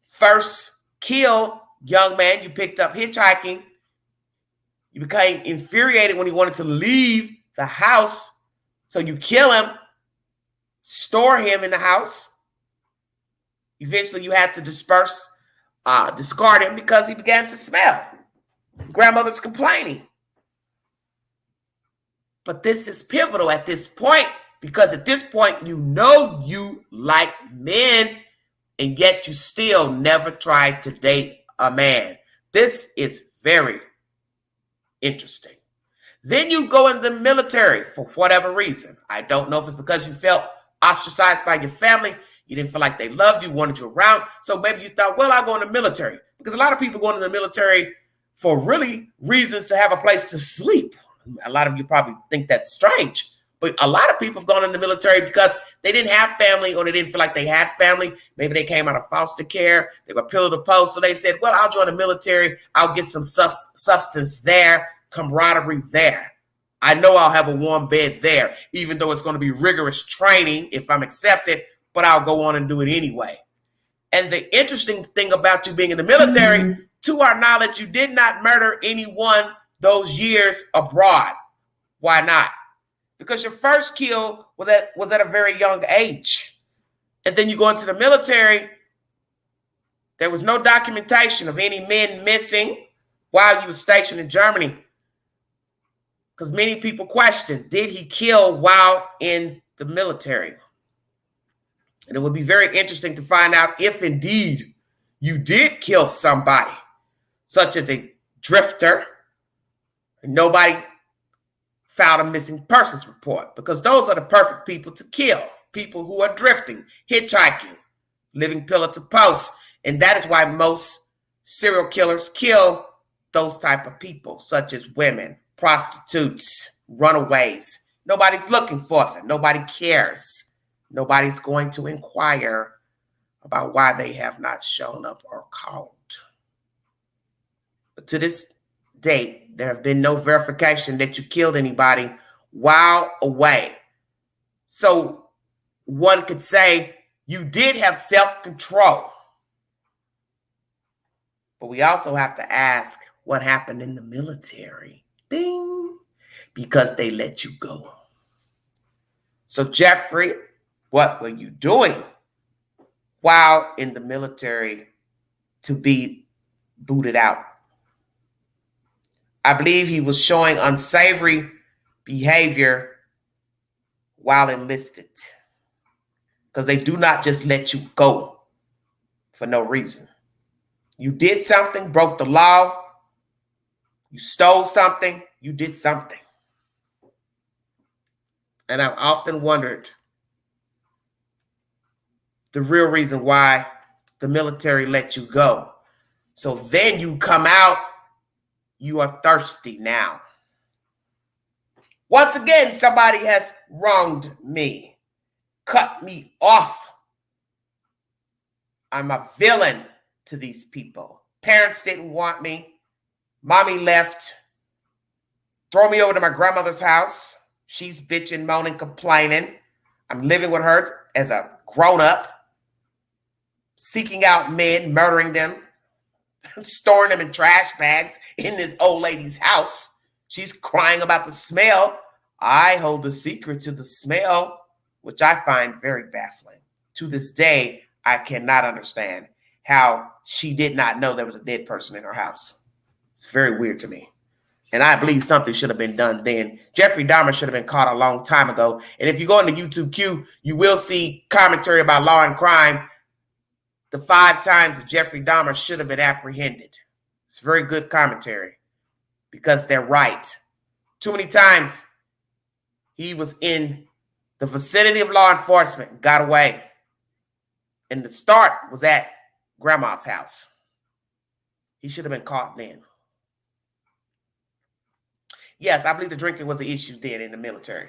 First kill, young man, you picked up hitchhiking. You became infuriated when he wanted to leave the house. So you kill him, store him in the house. Eventually you had to discard him because he began to smell. Grandmother's complaining. But this is pivotal at this point because at this point you know you like men and yet you still never tried to date a man. This is very interesting. Then you go in the military for whatever reason. I don't know if it's because you felt ostracized by your family. You didn't feel like they loved you, wanted you around. So maybe you thought, well, I'll go in the military. Because a lot of people go into the military for really reasons to have a place to sleep. A lot of you probably think that's strange. But a lot of people have gone in the military because they didn't have family or they didn't feel like they had family. Maybe they came out of foster care. They were pillar to post. So they said, well, I'll join the military. I'll get some substance there, camaraderie there. I know I'll have a warm bed there, even though it's going to be rigorous training if I'm accepted, but I'll go on and do it anyway. And the interesting thing about you being in the military, to our knowledge, you did not murder anyone those years abroad. Why not? because your first kill was at a very young age. And then you go into the military, there was no documentation of any men missing while you were stationed in Germany. Because many people question, did he kill while in the military? And it would be very interesting to find out if indeed you did kill somebody, such as a drifter, and nobody filed a missing persons report, because those are the perfect people to kill. People who are drifting, hitchhiking, living pillar to post. And that is why most serial killers kill those type of people, such as women, prostitutes, runaways. Nobody's looking for them. Nobody cares. Nobody's going to inquire about why they have not shown up or called. But to this date, there have been no verification that you killed anybody while away. So one could say you did have self-control. But we also have to ask what happened in the military. Ding! Because they let you go. So Jeffrey, what were you doing while in the military to be booted out? I believe he was showing unsavory behavior while enlisted, because they do not just let you go for no reason. You did something, broke the law, you stole something, you did something. And I've often wondered the real reason why the military let you go. So then you come out, you are thirsty now. Once again, somebody has wronged me, cut me off. I'm a villain to these people. Parents didn't want me. Mommy left. Throw me over to my grandmother's house. She's bitching, moaning, complaining. I'm living with her as a grown-up, seeking out men, murdering them, storing them in trash bags in this old lady's house. She's crying about the smell. I hold the secret to the smell, which I find very baffling. To this day, I cannot understand how she did not know there was a dead person in her house. It's very weird to me. And I believe something should have been done then. Jeffrey Dahmer should have been caught a long time ago. And if you go into YouTube Q, you will see commentary about law and crime. The 5 times that Jeffrey Dahmer should have been apprehended. It's very good commentary because they're right. Too many times he was in the vicinity of law enforcement and got away. And the start was at grandma's house. He should have been caught then. Yes, I believe the drinking was an issue then in the military.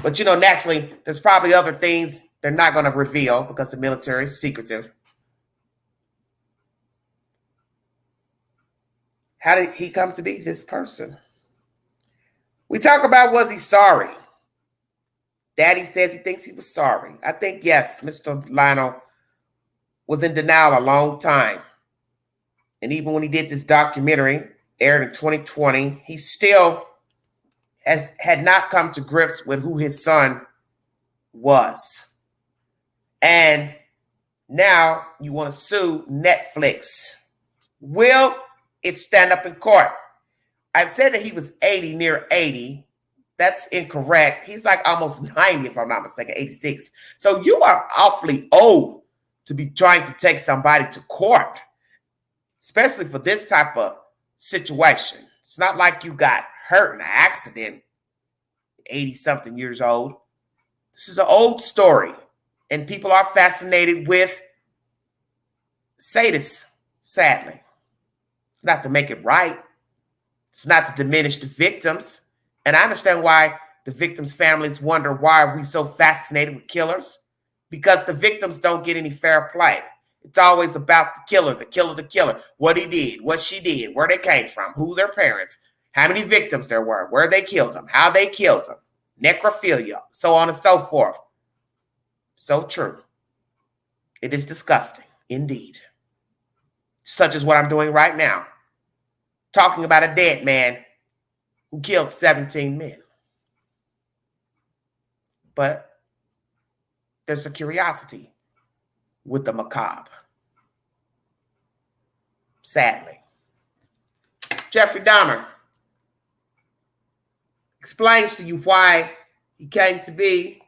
But, naturally, there's probably other things they're not going to reveal because the military is secretive. How did he come to be this person? We talk about, was he sorry? Daddy says he thinks he was sorry. I think, yes, Mr. Lionel was in denial a long time. And even when he did this documentary, aired in 2020, he still had not come to grips with who his son was. And now you want to sue Netflix. Will it stand up in court? I've said that he was 80, near 80. That's incorrect. He's like almost 90, if I'm not mistaken, 86. So you are awfully old to be trying to take somebody to court, especially for this type of situation. It's not like you got hurt in an accident, 80-something years old. This is an old story, and people are fascinated with sadists, sadly. It's not to make it right. It's not to diminish the victims. And I understand why the victims' families wonder, why are we so fascinated with killers? Because the victims don't get any fair play. It's always about the killer, the killer, the killer. What he did, what she did, where they came from, who their parents, how many victims there were, where they killed them, how they killed them, necrophilia, so on and so forth. So true. It is disgusting, indeed. Such as what I'm doing right now. Talking about a dead man who killed 17 men. but there's a curiosity with the macabre. Sadly. Jeffrey Dahmer explains to you why he came to be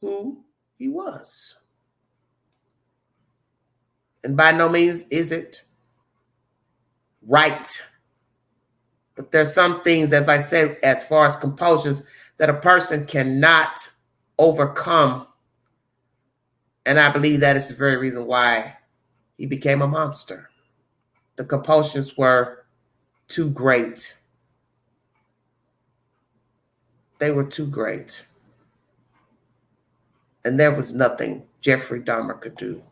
who he was. And by no means is it right. But there's some things, as I said, as far as compulsions, that a person cannot overcome. And I believe that is the very reason why he became a monster. The compulsions were too great. They were too great. And there was nothing Jeffrey Dahmer could do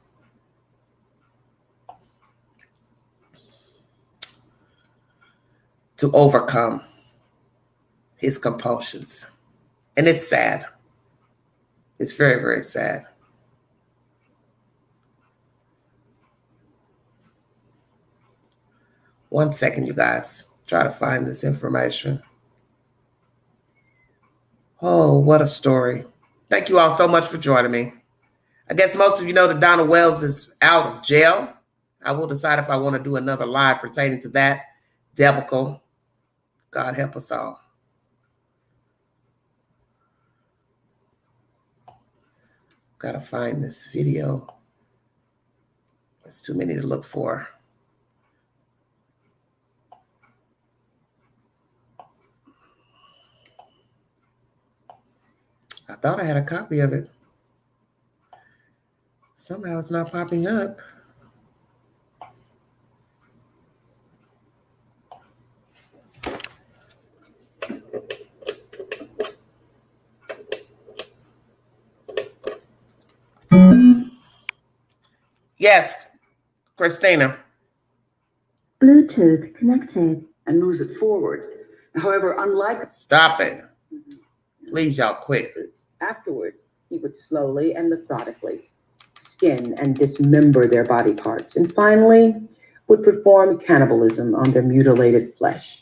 to overcome his compulsions. And it's sad. It's very, very sad. One second, you guys. Try to find this information. Oh, what a story. Thank you all so much for joining me. I guess most of you know that Donna Wells is out of jail. I will decide if I want to do another live pertaining to that debacle. God help us all. Gotta find this video. It's too many to look for. I thought I had a copy of it. Somehow it's not popping up. Yes, Christina. Bluetooth connected. And moves it forward. However, unlike Stop it. Please, y'all, quick. Afterward, he would slowly and methodically skin and dismember their body parts, and finally would perform cannibalism on their mutilated flesh.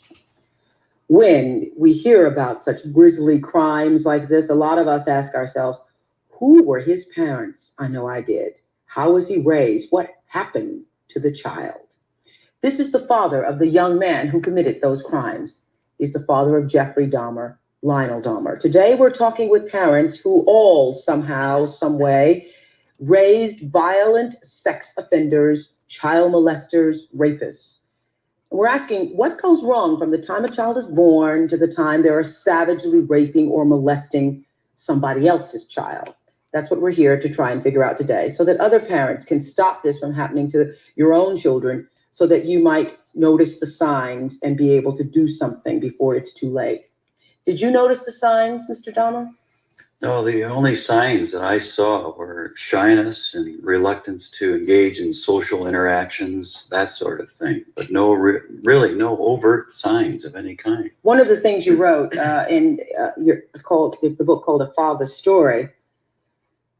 When we hear about such grisly crimes like this, a lot of us ask ourselves, who were his parents? I know I did. How was he raised? What happened to the child? This is the father of the young man who committed those crimes. He's the father of Jeffrey Dahmer, Lionel Dahmer. Today, we're talking with parents who all somehow, some way, raised violent sex offenders, child molesters, rapists. And we're asking, what goes wrong from the time a child is born to the time they're savagely raping or molesting somebody else's child? That's what we're here to try and figure out today, so that other parents can stop this from happening to your own children, so that you might notice the signs and be able to do something before it's too late. Did you notice the signs, Mr. Dahmer? No, the only signs that I saw were shyness and reluctance to engage in social interactions, that sort of thing, but no, really no overt signs of any kind. One of the things you wrote in the book called A Father's Story,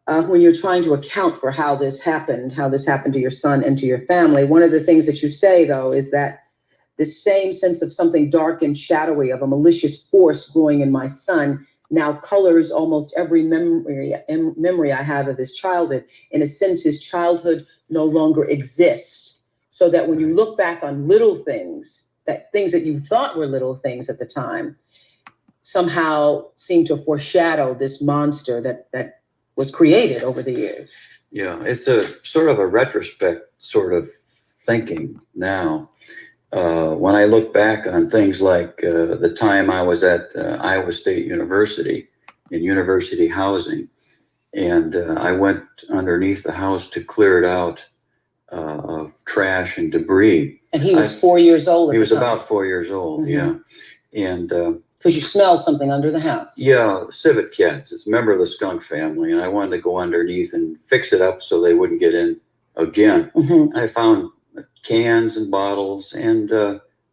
when you're trying to account for how this happened to your son and to your family, one of the things that you say, though, is that the same sense of something dark and shadowy, of a malicious force growing in my son, now colors almost every memory I have of his childhood. In a sense, his childhood no longer exists. So that when you look back on little things, that things that you thought were little things at the time, somehow seem to foreshadow this monster that was created over the years. Yeah, it's a sort of a retrospect sort of thinking now. When I look back on things like the time I was at Iowa State University in university housing, and I went underneath the house to clear it out of trash and debris. And he was 4 years old. He was about 4 years old, yeah. And because you smell something under the house. yeah, civet cats. It's a member of the skunk family, and I wanted to go underneath and fix it up so they wouldn't get in again. I found cans and bottles and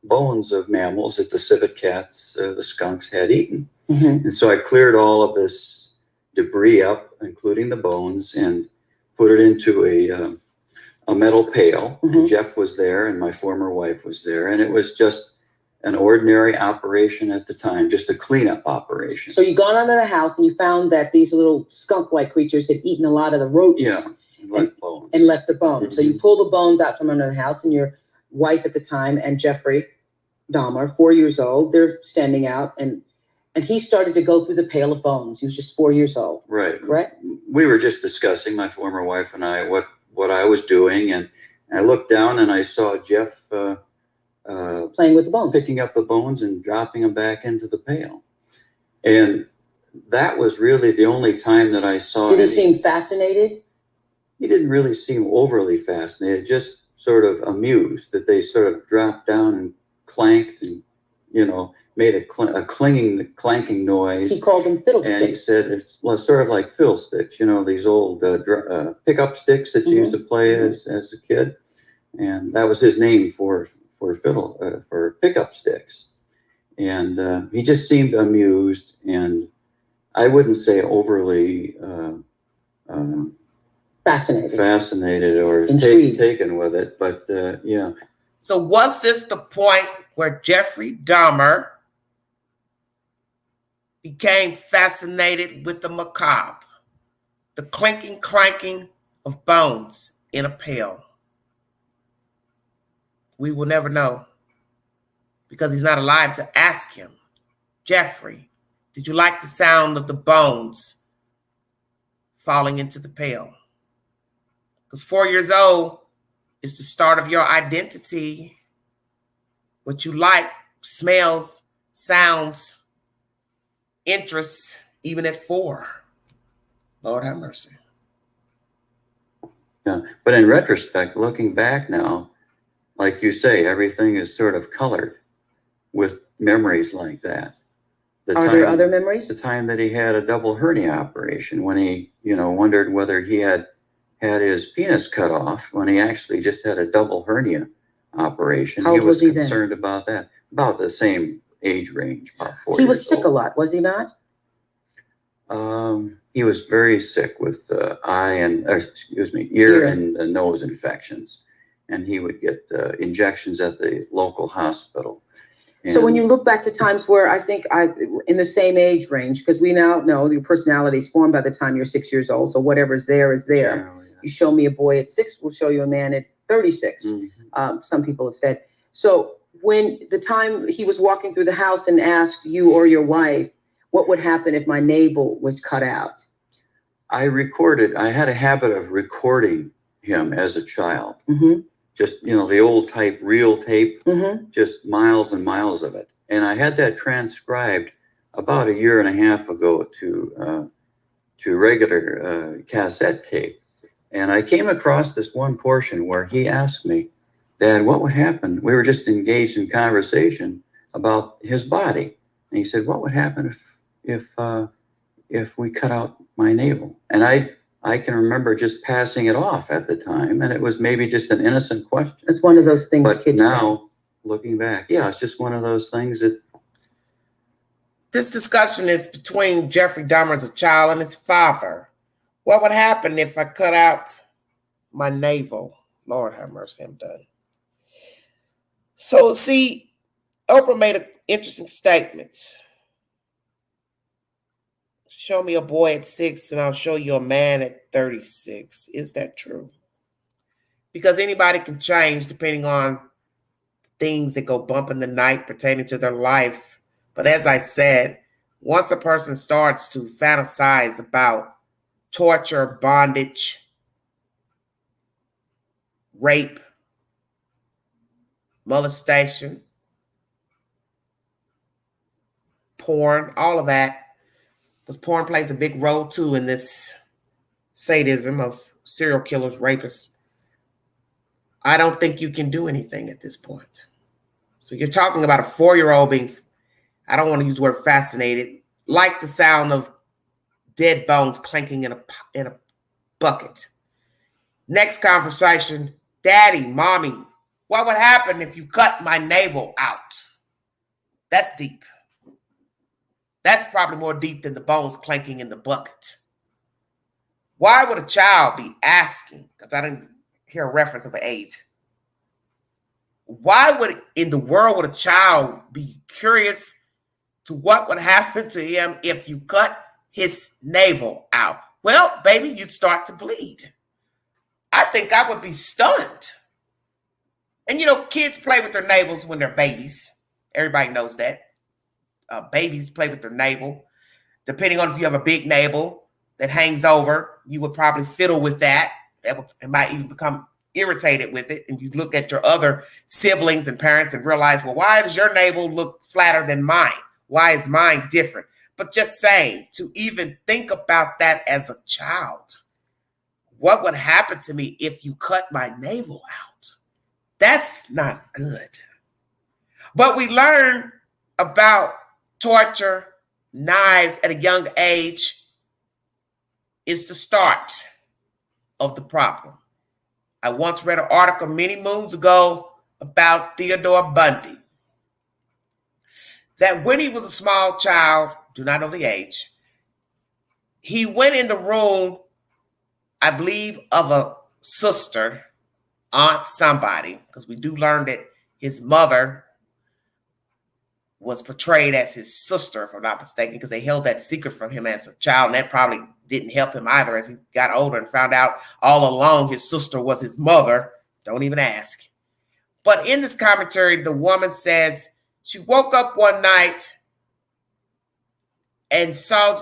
bones of mammals that the civet cats, the skunks, had eaten. And so I cleared all of this debris up, including the bones, and put it into a metal pail. And Jeff was there, and my former wife was there, and it was just an ordinary operation at the time, just a cleanup operation. So you gone under the house and you found that these little skunk-like creatures had eaten a lot of the rodents. Yeah, left bones. And left the bones. So you pull the bones out from under the house, and your wife at the time and Jeffrey Dahmer, 4 years old, they're standing out, and he started to go through the pail of bones. He was just 4 years old. Right. Correct? We were just discussing, my former wife and I, what I was doing, and I looked down and I saw Jeff playing with the bones, picking up the bones and dropping them back into the pail. And that was really the only time that I saw. Did he seem fascinated? He didn't really seem overly fascinated, just sort of amused that they sort of dropped down and clanked and, made a clanking noise. He called them fiddlesticks. And he said it's sort of like fiddlesticks, these old pickup sticks that you used to play as a kid. And that was his name for pickup sticks. And he just seemed amused, and I wouldn't say overly fascinated or taken with it, but yeah. So was this the point where Jeffrey Dahmer became fascinated with the macabre, the clanking of bones in a pail? We will never know, because he's not alive to ask him. Jeffrey, did you like the sound of the bones falling into the pail? Because 4 years old is the start of your identity. What you like, smells, sounds, interests, even at 4. Lord have mercy. Yeah, but in retrospect, looking back now, like you say, everything is sort of colored with memories like that. Are there other memories? The time that he had a double hernia operation, when he, wondered whether he had his penis cut off, when he actually just had a double hernia operation. How old was he then? He was concerned about that. About the same age range, about 4 He years was sick old. a lot, was he not? He was very sick with ear and nose infections, and he would get injections at the local hospital. So when you look back to times where I think in the same age range, because we now know your personality is formed by the time you're 6 years old. So whatever's there is there. Generally, yes. You show me a boy at 6, we'll show you a man at 36. Some people have said. So when the time he was walking through the house and asked you or your wife, what would happen if my navel was cut out? I had a habit of recording him as a child. Just, the old type, reel tape, just miles and miles of it. And I had that transcribed about 1.5 years ago to regular cassette tape. And I came across this one portion where he asked me, Dad, what would happen? We were just engaged in conversation about his body. And he said, what would happen if we cut out my navel? And I can remember just passing it off at the time, and it was maybe just an innocent question. It's one of those things But kids now, looking back, yeah, it's just one of those things that... This discussion is between Jeffrey Dahmer as a child and his father. What would happen if I cut out my navel? Lord have mercy, I'm done. So, see, Oprah made an interesting statement. Show me a boy at 6 and I'll show you a man at 36. Is that true? Because anybody can change depending on things that go bump in the night pertaining to their life. But as I said, once a person starts to fantasize about torture, bondage, rape, molestation, porn, all of that, because porn plays a big role too in this sadism of serial killers, rapists. I don't think you can do anything at this point. So you're talking about a 4-year-old being, I don't want to use the word fascinated, like the sound of dead bones clanking in a bucket. Next conversation, Daddy, Mommy, what would happen if you cut my navel out? That's deep. That's probably more deep than the bones clanking in the bucket. Why would a child be asking, because I didn't hear a reference of an age, Why would in the world would a child be curious to what would happen to him if you cut his navel out? Well, baby, you'd start to bleed. I think I would be stunned. And kids play with their navels when they're babies. Everybody knows that. Babies play with their navel. Depending on if you have a big navel that hangs over, you would probably fiddle with that. It might even become irritated with it. And you look at your other siblings and parents and realize, well, why does your navel look flatter than mine? Why is mine different? But just saying, to even think about that as a child, what would happen to me if you cut my navel out? That's not good. But we learn about torture, knives at a young age is the start of the problem. I once read an article many moons ago about Theodore Bundy, that when he was a small child, do not know the age, he went in the room, I believe, of a sister, aunt, somebody, because we do learn that his mother was portrayed as his sister, if I'm not mistaken, because they held that secret from him as a child, and that probably didn't help him either as he got older and found out all along his sister was his mother. Don't even ask. But in this commentary, the woman says she woke up one night and saw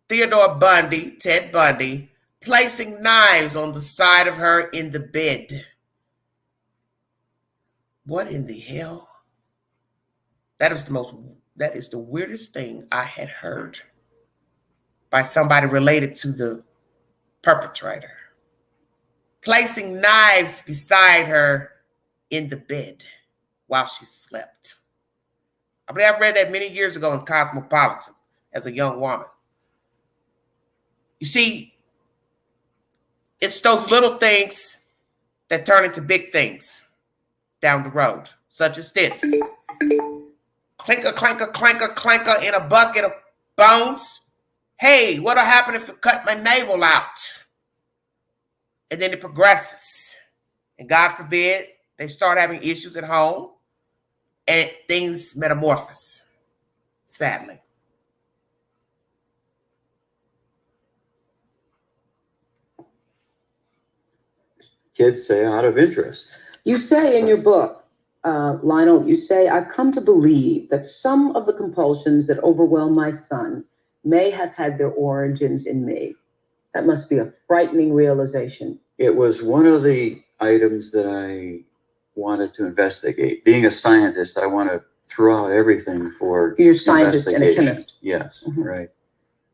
Theodore Bundy, Ted Bundy, placing knives on the side of her in the bed. What in the hell? That is the weirdest thing I had heard by somebody related to the perpetrator. Placing knives beside her in the bed while she slept. I believe I read that many years ago in Cosmopolitan as a young woman. You see, it's those little things that turn into big things down the road, such as this. Clinker, clanker, clanker, clanker in a bucket of bones. Hey, what'll happen if I cut my navel out? And then it progresses. And God forbid, they start having issues at home and things metamorphose, sadly. Kids say out of interest. You say in your book, Lionel, you say, I've come to believe that some of the compulsions that overwhelm my son may have had their origins in me. That must be a frightening realization. It was one of the items that I wanted to investigate. Being a scientist, I want to throw out everything for You're a scientist and a chemist. Yes, right.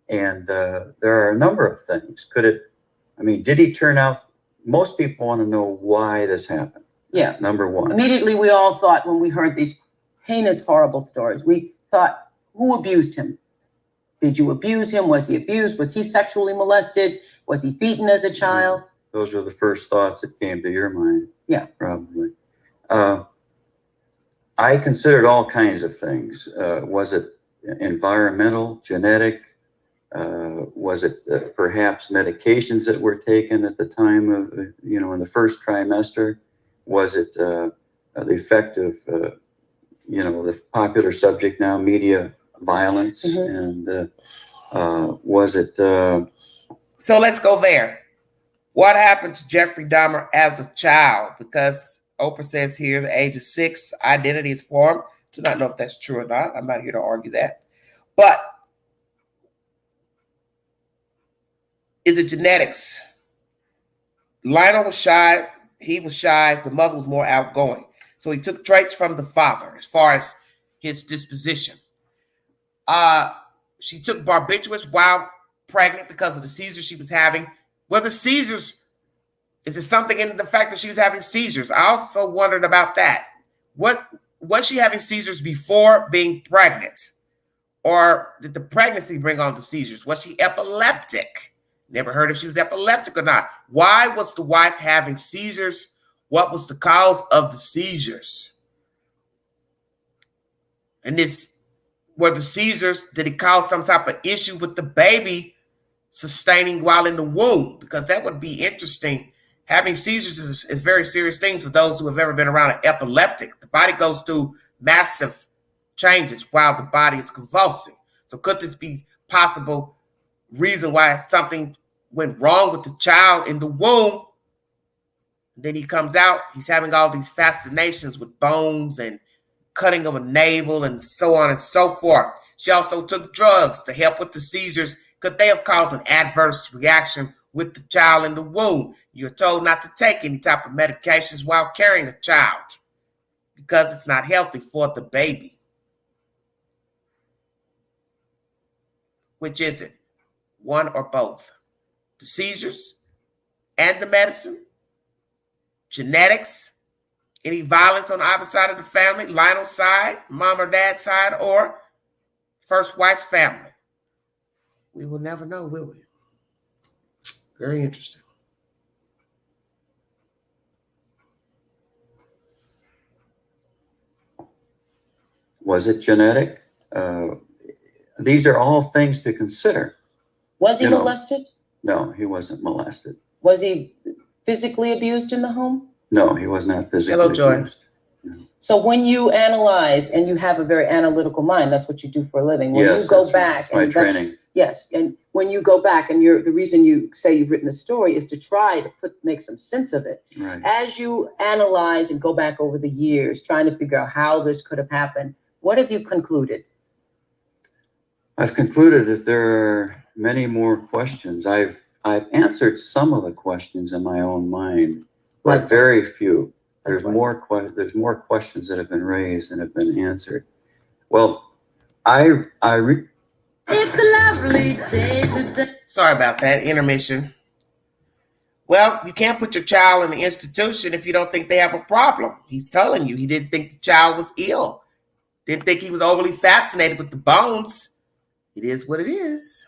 And there are a number of things. Did he turn out? Most people want to know why this happened. Yeah. Number one. Immediately, we all thought when we heard these heinous, horrible stories, we thought, who abused him? Did you abuse him? Was he abused? Was he sexually molested? Was he beaten as a child? Those are the first thoughts that came to your mind. Yeah. Probably. I considered all kinds of things. Was it environmental, genetic? Was it perhaps medications that were taken at the time of, in the first trimester? Was it the effect of, the popular subject now, media violence? Mm-hmm. And was it... So let's go there. What happened to Jeffrey Dahmer as a child? Because Oprah says here, the age of 6, identity is formed. Do not know if that's true or not. I'm not here to argue that. But is it genetics? Lionel was shy. He was shy. The mother was more outgoing. So he took traits from the father as far as his disposition. She took barbiturates while pregnant because of the seizures she was having. Well, the seizures, is it something in the fact that she was having seizures? I also wondered about that. Was she having seizures before being pregnant? Or did the pregnancy bring on the seizures? Was she epileptic? Never heard if she was epileptic or not. Why was the wife having seizures? What was the cause of the seizures? And were the seizures, did it cause some type of issue with the baby sustaining while in the womb? Because that would be interesting Having seizures is very serious things for those who have ever been around an epileptic. The body goes through massive changes while the body is convulsing. So could this be possible reason why something went wrong with the child in the womb? Then he comes out, he's having all these fascinations with bones and cutting of a navel and so on and so forth. She also took drugs to help with the seizures. Could they have caused an adverse reaction with the child in the womb? You're told not to take any type of medications while carrying a child because it's not healthy for the baby. Which is it? One or both? The seizures and the medicine? Genetics? Any violence on either side of the family? Lionel's side, mom or dad's side, or first wife's family? We will never know, will we? Very interesting. Was it genetic? These are all things to consider. Was he molested? No, he wasn't molested. Was he physically abused in the home? No, he was not physically Hello, Joy. abused. No. So when you analyze, and you have a very analytical mind, that's what you do for a living. When you go back, my training. Yes, and when you go back, and the reason you say you've written a story is to try to make some sense of it. Right. As you analyze and go back over the years, trying to figure out how this could have happened, what have you concluded? I've concluded that there are many more questions. I've answered some of the questions in my own mind, but very few. There's more questions that have been raised and have been answered. Well, it's a lovely day today. Sorry about that intermission. Well, you can't put your child in the institution if you don't think they have a problem. He's telling you he didn't think the child was ill. Didn't think he was overly fascinated with the bones. It is what it is.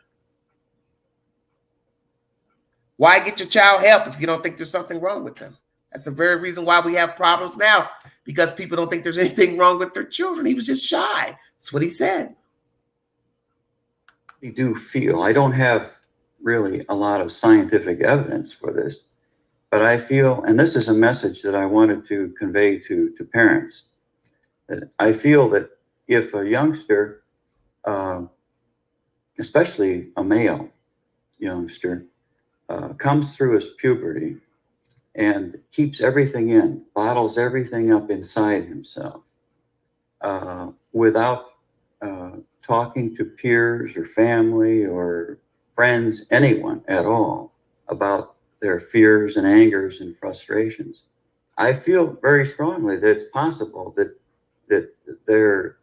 Why get your child help if you don't think there's something wrong with them? That's the very reason why we have problems now, because people don't think there's anything wrong with their children. He was just shy. That's what he said. I do feel, I don't have really a lot of scientific evidence for this, but I feel, and this is a message that I wanted to convey to parents, that I feel that if a youngster, especially a male youngster, comes through his puberty and keeps everything in, bottles everything up inside himself, without talking to peers or family or friends, anyone at all, about their fears and angers and frustrations. I feel very strongly that it's possible that their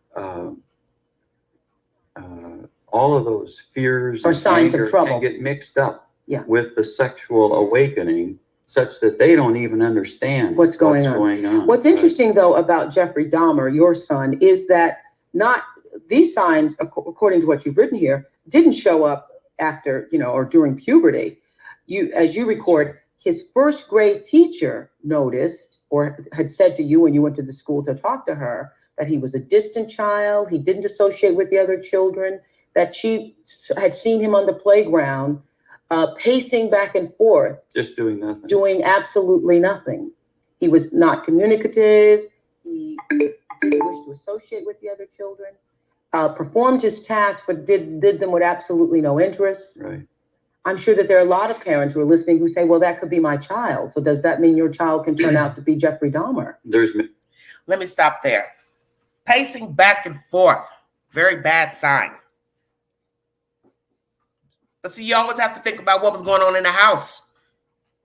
all of those fears or and signs anger of trouble can get mixed up with the sexual awakening, such that they don't even understand what's going on. What's interesting, though, about Jeffrey Dahmer, your son, is that not these signs, according to what you've written here, didn't show up after, or during puberty. As you record, his first grade teacher noticed or had said to you when you went to the school to talk to her that he was a distant child, he didn't associate with the other children, that she had seen him on the playground pacing back and forth. Just doing nothing. Doing absolutely nothing. He was not communicative. He wished to associate with the other children. Performed his tasks, but did them with absolutely no interest. Right. I'm sure that there are a lot of parents who are listening who say, well, that could be my child. So does that mean your child can turn out to be Jeffrey Dahmer? Let me stop there. Pacing back and forth. Very bad sign. But see, you always have to think about what was going on in the house.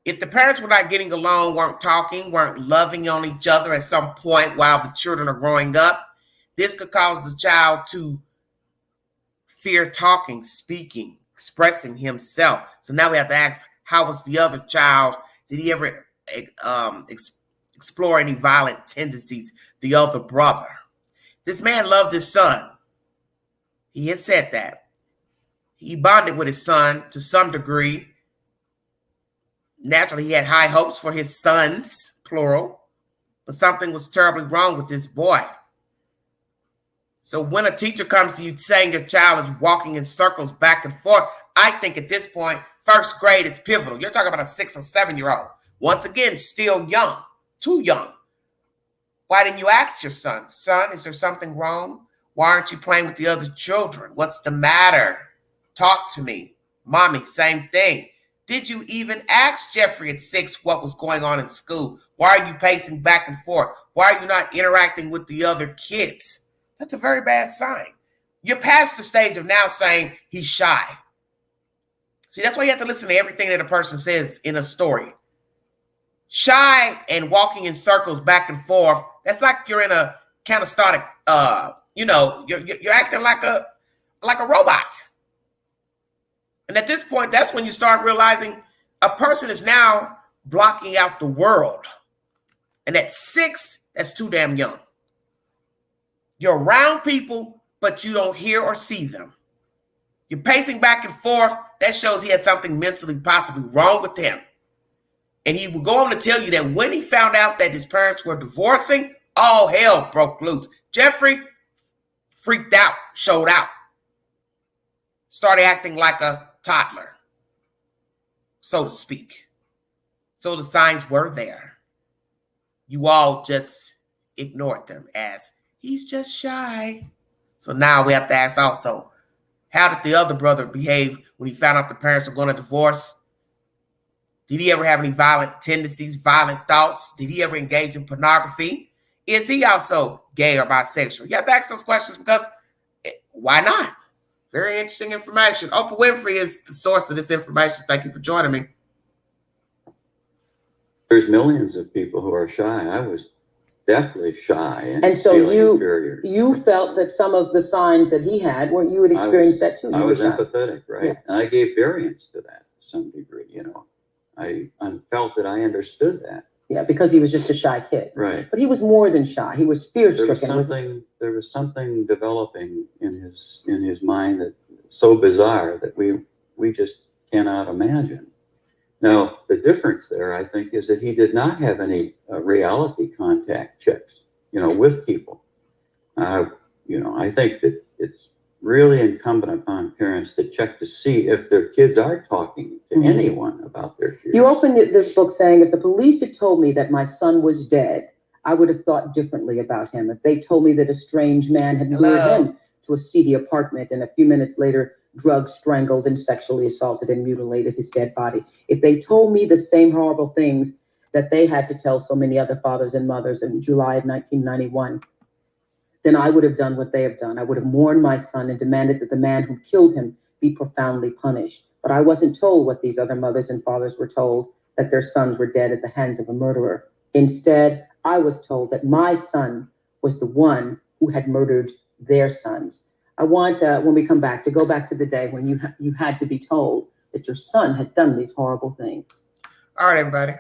If the parents were not getting along, weren't talking, weren't loving on each other at some point while the children are growing up, this could cause the child to fear talking, speaking, expressing himself. So now we have to ask, how was the other child? Did he ever explore any violent tendencies, the other brother? This man loved his son. He has said that. He bonded with his son to some degree. Naturally, he had high hopes for his sons, plural, but something was terribly wrong with this boy. So when a teacher comes to you saying your child is walking in circles back and forth, I think at this point, first grade is pivotal. You're talking about a 6 or 7-year-old. Once again, still young, too young. Why didn't you ask your son, is there something wrong? Why aren't you playing with the other children? What's the matter? Talk to me. Mommy, same thing. Did you even ask Jeffrey at 6 what was going on in school? Why are you pacing back and forth? Why are you not interacting with the other kids? That's a very bad sign. You're past the stage of now saying he's shy. See, that's why you have to listen to everything that a person says in a story. Shy and walking in circles back and forth, that's like you're in a catastatic, you're acting like a robot. And at this point, that's when you start realizing a person is now blocking out the world. And at 6, that's too damn young. You're around people, but you don't hear or see them. You're pacing back and forth. That shows he had something mentally possibly wrong with him. And he will go on to tell you that when he found out that his parents were divorcing, all hell broke loose. Jeffrey freaked out, showed out, started acting like a toddler, so to speak. So the signs were there. You all just ignored them as he's just shy. So now we have to ask also, how did the other brother behave when he found out the parents were going to divorce? Did he ever have any violent tendencies, violent thoughts? Did he ever engage in pornography? Is he also gay or bisexual? You have to ask those questions because why not? Very interesting information. Oprah Winfrey is the source of this information. Thank you for joining me. There's millions of people who are shy. I was definitely shy. And so inferior. you felt that some of the signs that he had, you had experienced that too. I was empathetic, right? Yes. And I gave variance to that to some degree, I felt that I understood that. Yeah, because he was just a shy kid. Right. But he was more than shy. He was fear-stricken. There was something developing in his mind that so bizarre that we just cannot imagine. Now, the difference there, I think, is that he did not have any reality contact checks, with people. I think that it's really incumbent upon parents to check to see if their kids are talking to anyone about their fears. You opened this book saying, if the police had told me that my son was dead, I would have thought differently about him. If they told me that a strange man had lured him to a seedy apartment and a few minutes later drugged, strangled, and sexually assaulted and mutilated his dead body. If they told me the same horrible things that they had to tell so many other fathers and mothers in July of 1991, then I would have done what they have done. I would have mourned my son and demanded that the man who killed him be profoundly punished. But I wasn't told what these other mothers and fathers were told, that their sons were dead at the hands of a murderer. Instead, I was told that my son was the one who had murdered their sons. I want, when we come back, to go back to the day when you had to be told that your son had done these horrible things. All right, everybody.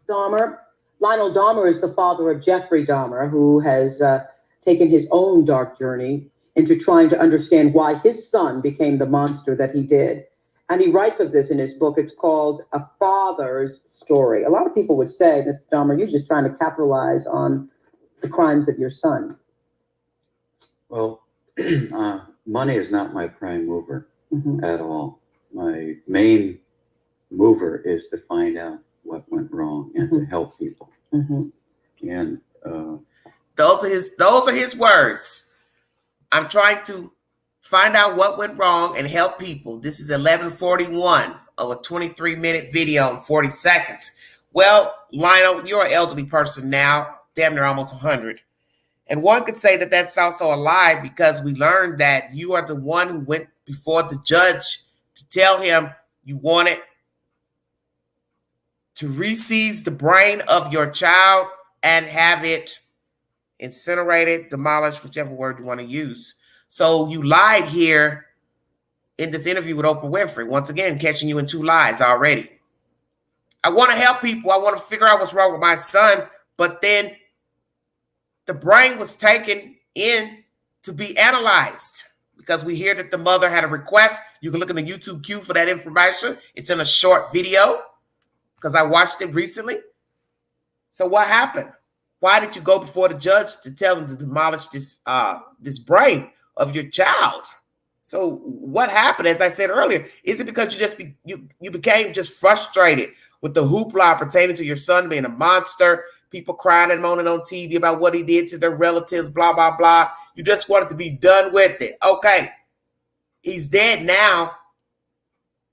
Lionel Dahmer is the father of Jeffrey Dahmer, who has taken his own dark journey into trying to understand why his son became the monster that he did. And he writes of this in his book. It's called A Father's Story. A lot of people would say, Mr. Dahmer, you're just trying to capitalize on the crimes of your son. Well, money is not my prime mover at all. My main mover is to find out what went wrong and to help people. And those are his words. I'm trying to find out what went wrong and help people. This is 11:41 of a 23-minute video in 40 seconds. Well, Lionel, you're an elderly person now, damn near almost 100. And one could say that that's also a lie because we learned that you are the one who went before the judge to tell him you wanted to re-seize the brain of your child and have it incinerated, demolished, whichever word you want to use. So you lied here in this interview with Oprah Winfrey. Once again, catching you in 2 lies already. I want to help people. I want to figure out what's wrong with my son, but then the brain was taken in to be analyzed because we hear that the mother had a request. You can look in the YouTube queue for that information. It's in a short video because I watched it recently. So what happened? Why did you go before the judge to tell him to demolish this brain of your child? So what happened? As I said earlier, is it because you became just frustrated with the hoopla pertaining to your son being a monster, people crying and moaning on TV about what he did to their relatives, blah, blah, blah. You just wanted to be done with it. Okay, he's dead now.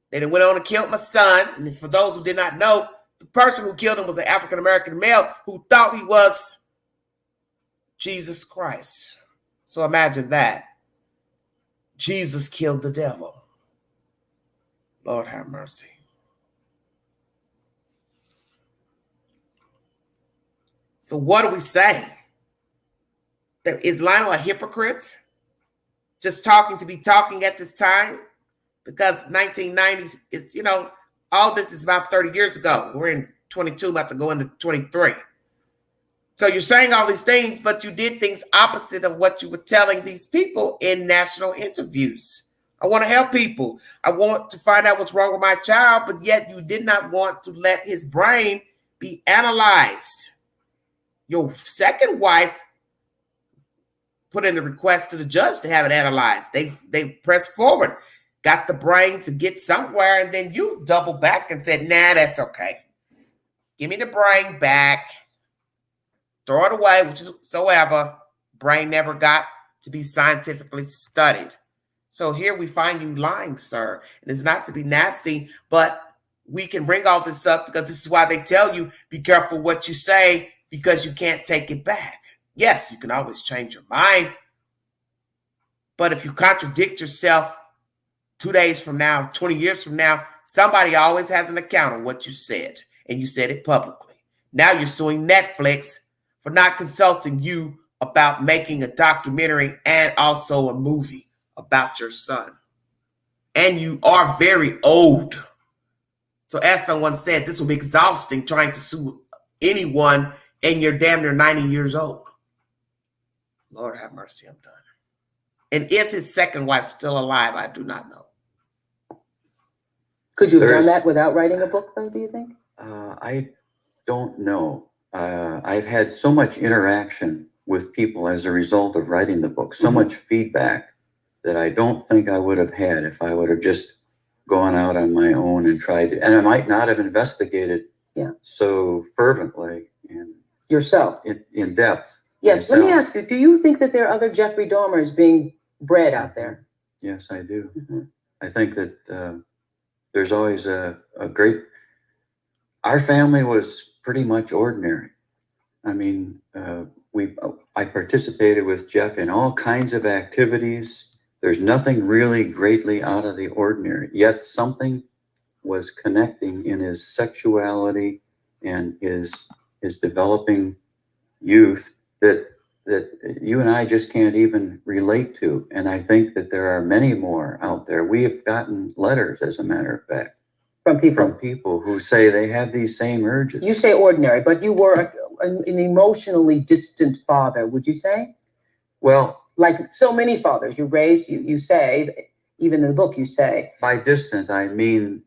Then it went on to kill my son. And for those who did not know, the person who killed him was an African-American male who thought he was Jesus Christ. So imagine that. Jesus killed the devil. Lord have mercy. So what do we say? That is Lionel a hypocrite? Just talking to be talking at this time? Because 1990s is, all this is about 30 years ago. We're in 22, about to go into 23. So you're saying all these things, but you did things opposite of what you were telling these people in national interviews. I want to help people. I want to find out what's wrong with my child, but yet you did not want to let his brain be analyzed. Your second wife put in the request to the judge to have it analyzed. They pressed forward, got the brain to get somewhere, and then you double back and said, nah, that's okay. Give me the brain back. Throw it away, whatsoever. Brain never got to be scientifically studied. So here we find you lying, sir. And it's not to be nasty, but we can bring all this up because this is why they tell you, be careful what you say because you can't take it back. Yes, you can always change your mind. But if you contradict yourself 2 days from now, 20 years from now, somebody always has an account of what you said. And you said it publicly. Now you're suing Netflix for not consulting you about making a documentary and also a movie about your son. And you are very old. So as someone said, this will be exhausting trying to sue anyone and you're damn near 90 years old. Lord have mercy, I'm done. And is his second wife still alive? I do not know. Could you have done that without writing a book, though, do you think? I don't know. I've had so much interaction with people as a result of writing the book, so much feedback that I don't think I would have had if I would have just gone out on my own and tried to, and I might not have investigated so fervently and yourself in depth. Yes, myself. Let me ask you, do you think that there are other Jeffrey Dahmers being bred out there? Yes, I do. I think that there's always a great, our family was pretty much ordinary. I mean, I participated with Jeff in all kinds of activities. There's nothing really greatly out of the ordinary, yet something was connecting in his sexuality and his developing youth that you and I just can't even relate to. And I think that there are many more out there. We have gotten letters, as a matter of fact, from people who say they have these same urges. You say ordinary, but you were an emotionally distant father, would you say? Well, like so many fathers, you say, even in the book, you say. By distant, I mean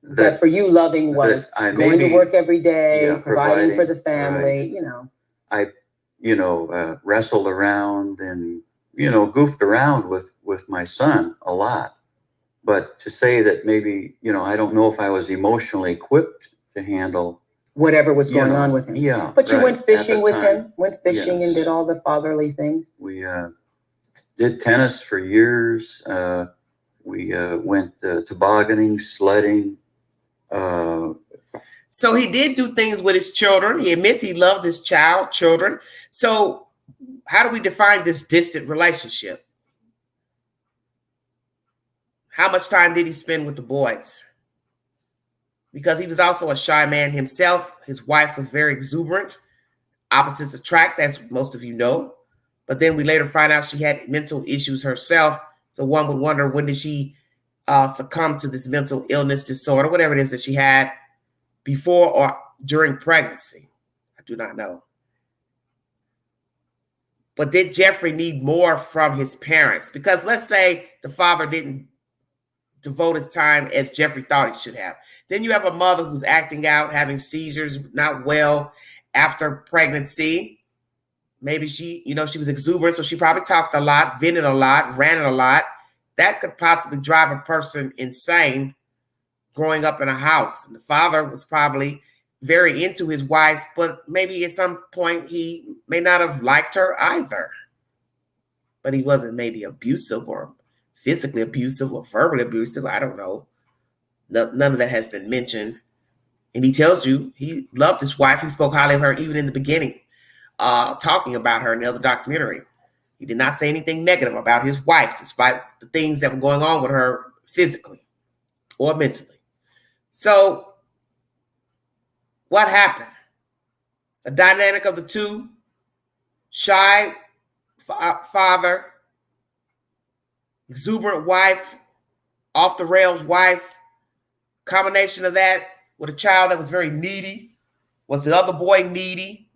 that for you, loving was going to work every day, providing for the family, I wrestled around and, goofed around with my son a lot. But to say that maybe, I don't know if I was emotionally equipped to handle whatever was going on with him. Yeah. But you went fishing with him, and did all the fatherly things. We did tennis for years. We went tobogganing, sledding. So he did do things with his children. He admits he loved his children. So how do we define this distant relationship? How much time did he spend with the boys? Because he was also a shy man himself. His wife was very exuberant. Opposites attract, as most of you know. But then we later find out she had mental issues herself. So one would wonder, when did she succumb to this mental illness disorder, whatever it is that she had, before or during pregnancy? I do not know. But did Jeffrey need more from his parents? Because let's say the father didn't devote his time as Jeffrey thought he should have. Then you have a mother who's acting out, having seizures, not well after pregnancy. Maybe she was exuberant, so she probably talked a lot, vented a lot, ranted a lot. That could possibly drive a person insane. growing up in a house. And the father was probably very into his wife, but maybe at some point he may not have liked her either. But he wasn't maybe abusive or physically abusive or verbally abusive. I don't know. None of that has been mentioned. And he tells you he loved his wife. He spoke highly of her even in the beginning, talking about her in the other documentary. He did not say anything negative about his wife, despite the things that were going on with her physically or mentally. So what happened? The dynamic of the two, shy father, exuberant wife, off the rails wife, combination of that with a child that was very needy. Was the other boy needy?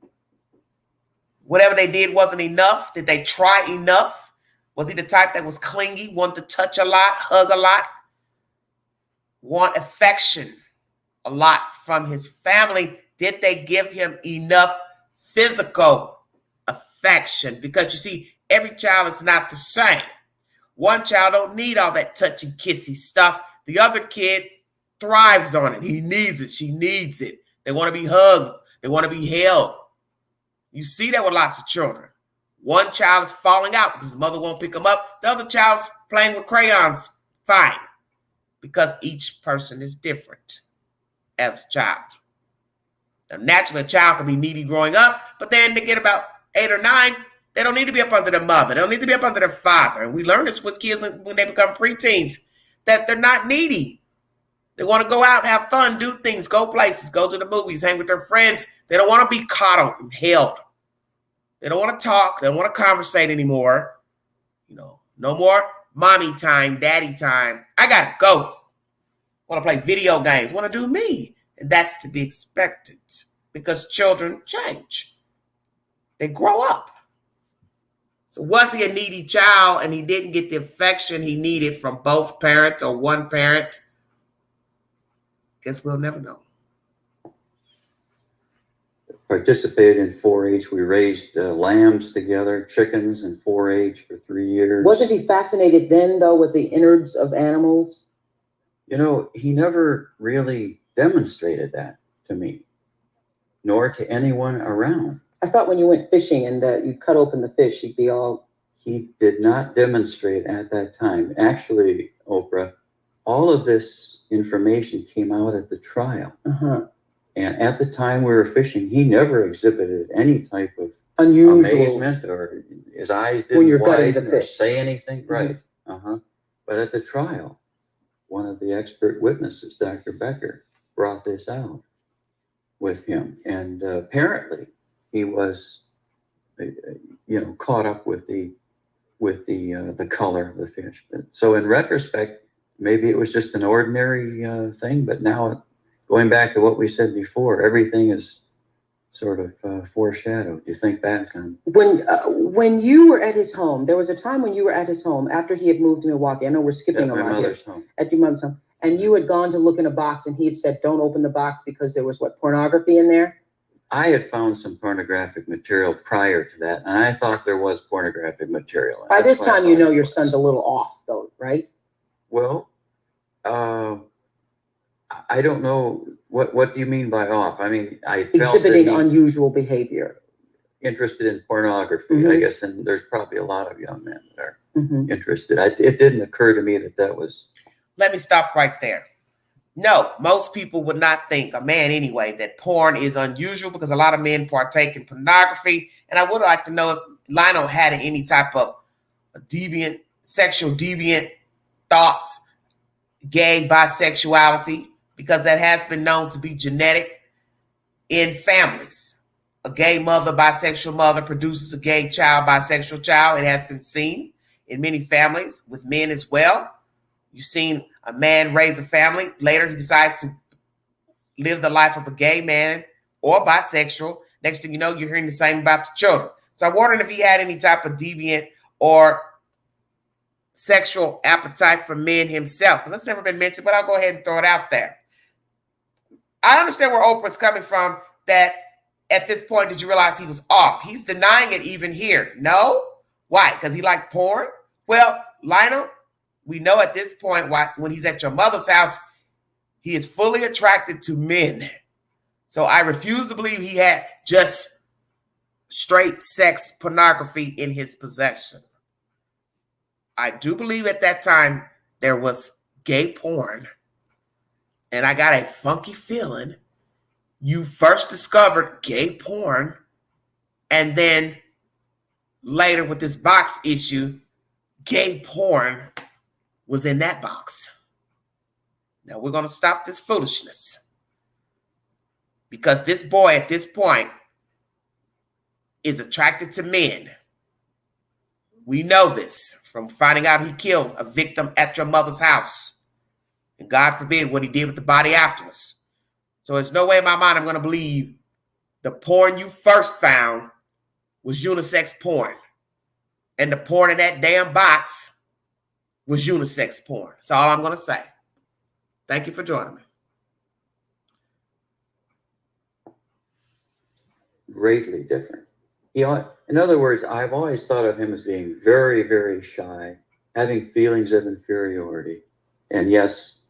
Whatever they did wasn't enough. Did they try enough? Was he the type that was clingy, wanted to touch a lot, hug a lot, want affection a lot from his family? Did they give him enough physical affection? Because you see, every child is not the same. One child don't need all that touchy kissy stuff. The other kid thrives on it. He needs it. She needs it. They want to be hugged. They want to be held. You see that with lots of children. One child is falling out because his mother won't pick him up. The other child's playing with crayons fine, because each person is different as a child. Now, naturally, a child can be needy growing up, but then they get about 8 or 9, they don't need to be up under their mother. They don't need to be up under their father. And we learn this with kids when they become preteens, that they're not needy. They want to go out, have fun, do things, go places, go to the movies, hang with their friends. They don't want to be coddled and held. They don't want to talk. They don't want to conversate anymore. No more mommy time, daddy time. I got to go. Want to play video games, want to do me. And that's to be expected because children change. They grow up. So was he a needy child and he didn't get the affection he needed from both parents or one parent? Guess we'll never know. Participated in 4-H. We raised lambs together, chickens in 4-H for 3 years. Wasn't he fascinated then, though, with the innards of animals? He never really demonstrated that to me, nor to anyone around. I thought when you went fishing and you cut open the fish, he'd be all... He did not demonstrate at that time. Actually, Oprah, all of this information came out at the trial. Uh-huh. And at the time we were fishing, he never exhibited any type of unusual amazement, or his eyes didn't widen or say anything. Mm-hmm. Right. Uh-huh. But at the trial, one of the expert witnesses, Dr. Becker, brought this out with him. And apparently he was, caught up with the color of the fish. So in retrospect, maybe it was just an ordinary thing, but now going back to what we said before, everything is sort of foreshadowed. You think back on when you were at his home. There was a time when you were at his home after he had moved to Milwaukee. I know we're skipping a lot here. At your mother's home, and you had gone to look in a box, and he had said, "Don't open the box because there was pornography in there." I had found some pornographic material prior to that, and I thought there was pornographic material. By this time, your son's a little off, though, right? Well, I don't know. What do you mean by off? I mean, I felt exhibiting unusual behavior. Interested in pornography, I guess, and there's probably a lot of young men that are interested. It didn't occur to me that was... Let me stop right there. No, most people would not think, a man anyway, that porn is unusual because a lot of men partake in pornography. And I would like to know if Lionel had any type of sexual deviant thoughts, gay bisexuality, because that has been known to be genetic in families. A gay mother, bisexual mother produces a gay child, bisexual child. It has been seen in many families with men as well. You've seen a man raise a family. Later, he decides to live the life of a gay man or bisexual. Next thing you know, you're hearing the same about the children. So I'm wondering if he had any type of deviant or sexual appetite for men himself, because that's never been mentioned, but I'll go ahead and throw it out there. I understand where Oprah's coming from, that at this point, did you realize he was off? He's denying it even here. No? Why? Because he liked porn? Well, Lionel, we know at this point why when he's at your mother's house, He is fully attracted to men. So I refuse to believe he had just straight sex pornography in his possession. I do believe at that time there was gay porn. And I got a funky feeling you first discovered gay porn, and then later with this box issue, gay porn was in that box. Now we're going to stop this foolishness, because this boy at this point is attracted to men. We know this from finding out he killed a victim at your mother's house. And God forbid what he did with the body afterwards. So there's no way in my mind I'm going to believe the porn you first found was unisex porn. And the porn in that damn box was unisex porn. That's all I'm going to say. Thank you for joining me. Greatly different. In other words, I've always thought of him as being very, very shy, having feelings of inferiority, and yes,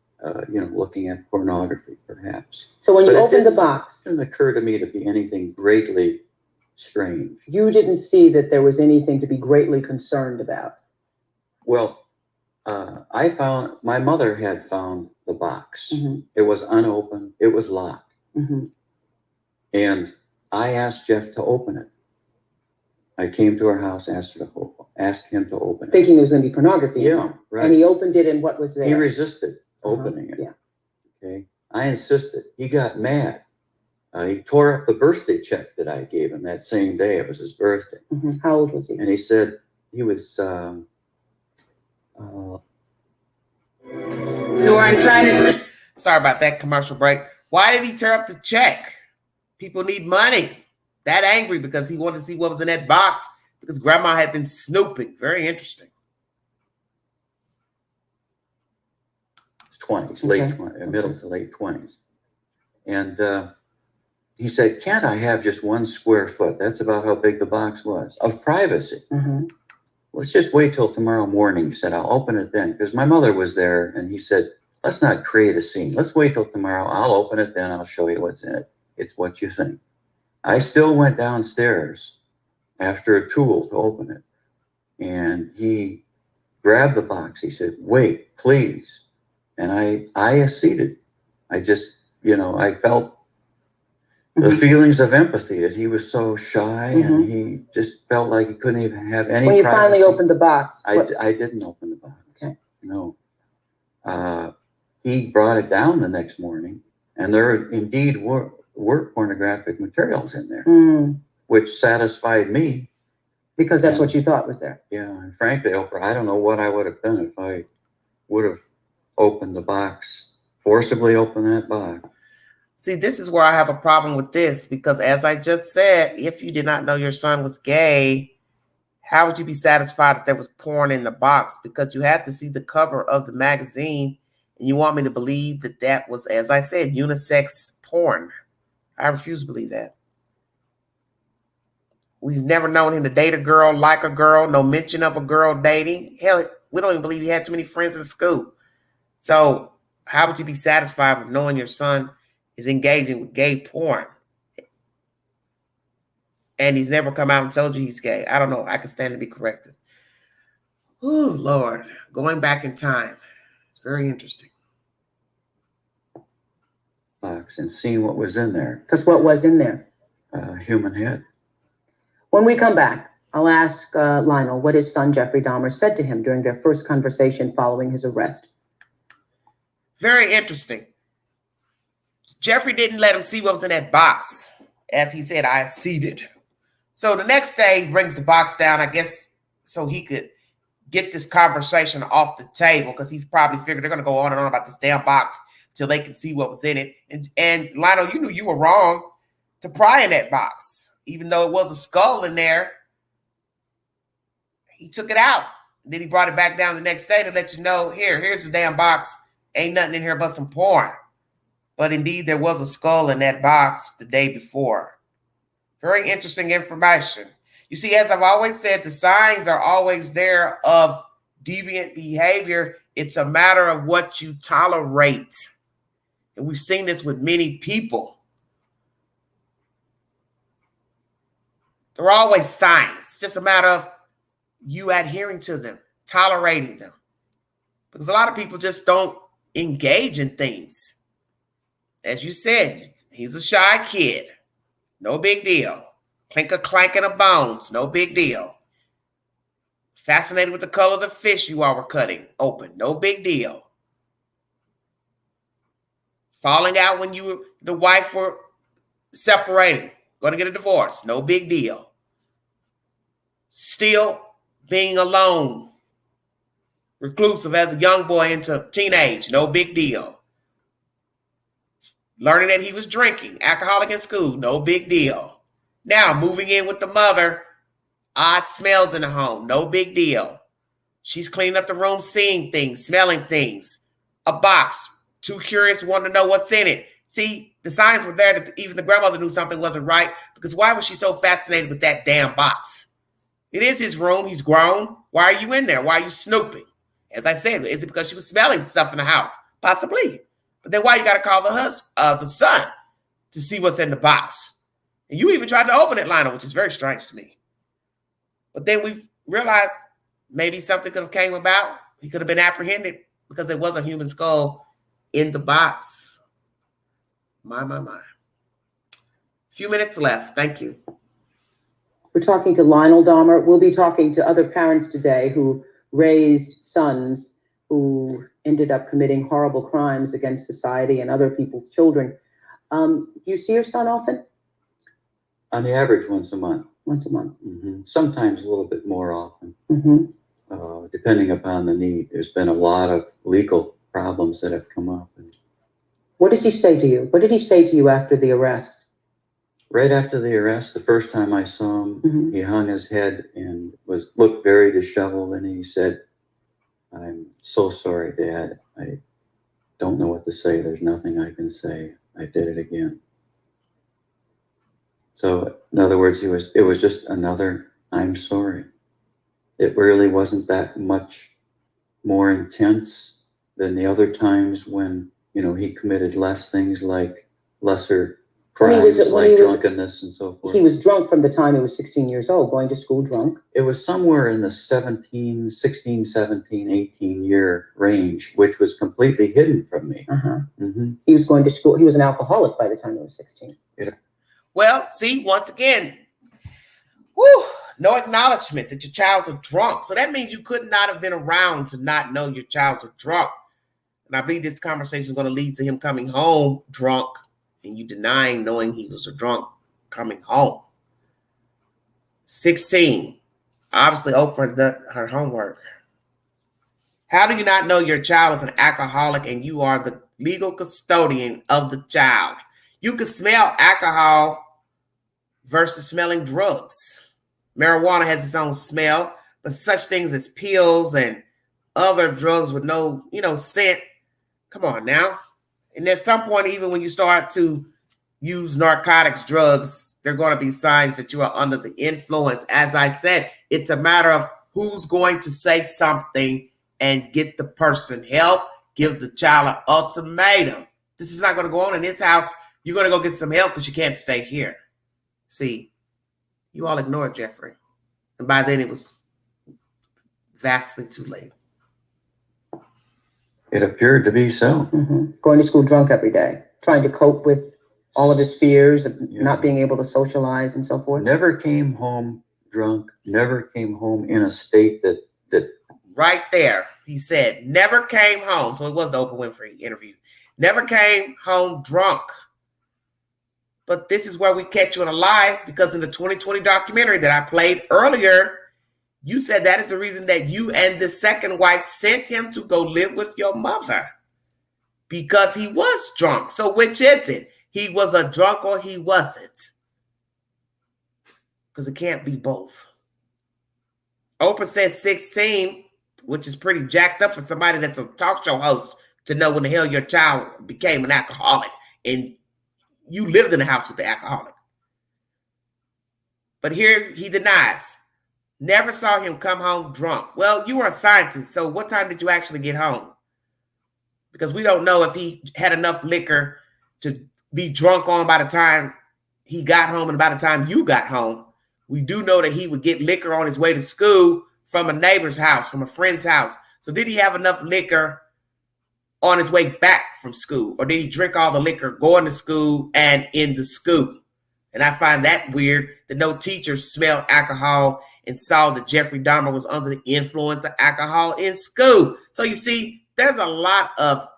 looking at pornography, perhaps. So when you opened the box, it didn't occur to me to be anything greatly strange. you didn't see that there was anything to be greatly concerned about. Well, my mother had found the box. Mhm. It was unopened. It was locked. Mm-hmm. And I asked Jeff to open it. I came to her house, asked him to open it. Thinking there was going to be pornography. in Yeah, there. right. And he opened it, and what was there? He resisted opening it. Yeah. Okay. I insisted. He got mad. He tore up the birthday check that I gave him that same day. It was his birthday. Mhm. How old was he? And he said he was, You weren't trying to. Sorry about that commercial break. Why did he tear up the check? People need money. That angry because he wanted to see what was in that box because grandma had been snooping. Very interesting. 20s, Okay. middle to late 20s. And he said, can't I have just 1 square foot? That's about how big the box was, of privacy. Mm-hmm. Let's just wait till tomorrow morning. He said, I'll open it then. Because my mother was there, and he said, let's not create a scene. Let's wait till tomorrow. I'll open it then. I'll show you what's in it. It's what you think. I still went downstairs after a tool to open it. And he grabbed the box. He said, wait, please. And I acceded. I just, I felt the feelings of empathy as he was so shy and he just felt like he couldn't even have any When you privacy. finally opened the box. I didn't open the box. Okay. No. He brought it down the next morning, and there indeed were pornographic materials in there, which satisfied me. Because that's what you thought was there. Yeah, and frankly, Oprah, I don't know what I would have done if I would have opened the box, forcibly opened that box. See, this is where I have a problem with this, because as I just said, if you did not know your son was gay, how would you be satisfied that there was porn in the box? Because you had to see the cover of the magazine, and you want me to believe that that was, as I said, unisex porn. I refuse to believe that. We've never known him to date a girl, like a girl, no mention of a girl dating. Hell, we don't even believe he had too many friends in school. So how would you be satisfied with knowing your son is engaging with gay porn? And he's never come out and told you he's gay. I don't know. I can stand to be corrected. Oh, Lord. Going back in time. It's very interesting. Box and seeing what was in there. Because what was in there? Human head. When we come back, I'll ask Lionel what his son Jeffrey Dahmer said to him during their first conversation following his arrest. Very interesting. Jeffrey didn't let him see what was in that box. As he said, I acceded. So the next day, he brings the box down, I guess, so he could get this conversation off the table, because he probably figured they're going to go on and on about this damn box till they can see what was in it. And Lionel, you knew you were wrong to pry in that box. Even though it was a skull in there, he took it out. Then he brought it back down the next day to let you know, here's the damn box. Ain't nothing in here but some porn. But indeed, there was a skull in that box the day before. Very interesting information. You see, as I've always said, the signs are always there of deviant behavior. It's a matter of what you tolerate. And we've seen this with many people. There are always signs. It's just a matter of you adhering to them, tolerating them. Because a lot of people just don't engage in things. As you said, he's a shy kid. No big deal. Clink a clanking of bones. No big deal. Fascinated with the color of the fish you all were cutting open. No big deal. Falling out when the wife were separating. Going to get a divorce. No big deal. Still being alone. Reclusive as a young boy into teenage. No big deal. Learning that he was drinking. Alcoholic in school. No big deal. Now moving in with the mother. Odd smells in the home. No big deal. She's cleaning up the room, seeing things, smelling things. A box. Too curious, wanting to know what's in it. See, the signs were there that even the grandmother knew something wasn't right, because why was she so fascinated with that damn box? It is his room. He's grown. Why are you in there? Why are you snooping? As I said, is it because she was smelling stuff in the house? Possibly. But then why you got to call the son to see what's in the box? And you even tried to open it, Lionel, which is very strange to me. But then we've realized maybe something could have came about. He could have been apprehended because there was a human skull in the box. My. A few minutes left. Thank you. We're talking to Lionel Dahmer. We'll be talking to other parents today who raised sons who ended up committing horrible crimes against society and other people's children. Do you see your son often? On the average, once a month. Once a month. Mm-hmm. Sometimes a little bit more often, Mm-hmm. depending upon the need. There's been a lot of legal problems that have come up. And What does he say to you? What did he say to you after the arrest? right after the arrest, the first time I saw him, Mhm. he hung his head and looked very disheveled, and he said, "I'm so sorry, Dad. I don't know what to say. There's nothing I can say. I did it again." So, in other words, it was just another "I'm sorry." It really wasn't that much more intense than the other times when, he committed less things like lesser crimes like drunkenness and so forth. He was drunk from the time he was 16 years old, going to school drunk. It was somewhere in the 16, 17, 18 year range, which was completely hidden from me. Uh-huh. Mm-hmm. He was going to school. He was an alcoholic by the time he was 16. Well, see, once again, no acknowledgement that your child's a drunk. So that means you could not have been around to not know your child's a drunk. And I believe this conversation is going to lead to him coming home drunk and you denying knowing he was a drunk coming home. 16. Obviously, Oprah's done her homework. How do you not know your child is an alcoholic and you are the legal custodian of the child? You can smell alcohol versus smelling drugs. Marijuana has its own smell, but such things as pills and other drugs with no, scent. Come on now. And at some point, even when you start to use narcotics, drugs, there are going to be signs that you are under the influence. As I said, it's a matter of who's going to say something and get the person help, give the child an ultimatum. This is not going to go on in this house. You're going to go get some help because you can't stay here. See, you all ignored Jeffrey. And by then it was vastly too late. It appeared to be so. Mm-hmm. Going to school drunk every day, trying to cope with all of his fears of not being able to socialize and so forth. Never came home drunk, never came home in a state that right there, he said, never came home. So it was the Oprah Winfrey interview. Never came home drunk. But this is where we catch you in a lie, because in the 2020 documentary that I played earlier, you said that is the reason that you and the second wife sent him to go live with your mother, because he was drunk. So which is it? He was a drunk or he wasn't? Because it can't be both. Oprah says 16, which is pretty jacked up for somebody that's a talk show host to know when the hell your child became an alcoholic and you lived in the house with the alcoholic. But here he denies. Never saw him come home drunk. Well, you were a scientist, so what time did you actually get home? because we don't know if he had enough liquor to be drunk on by the time he got home and by the time you got home. We do know that he would get liquor on his way to school from a neighbor's house, from a friend's house. So did he have enough liquor on his way back from school? Or did he drink all the liquor going to school and in the school? And I find that weird that no teacher smelled alcohol and saw that Jeffrey Dahmer was under the influence of alcohol in school. So you see, there's a lot of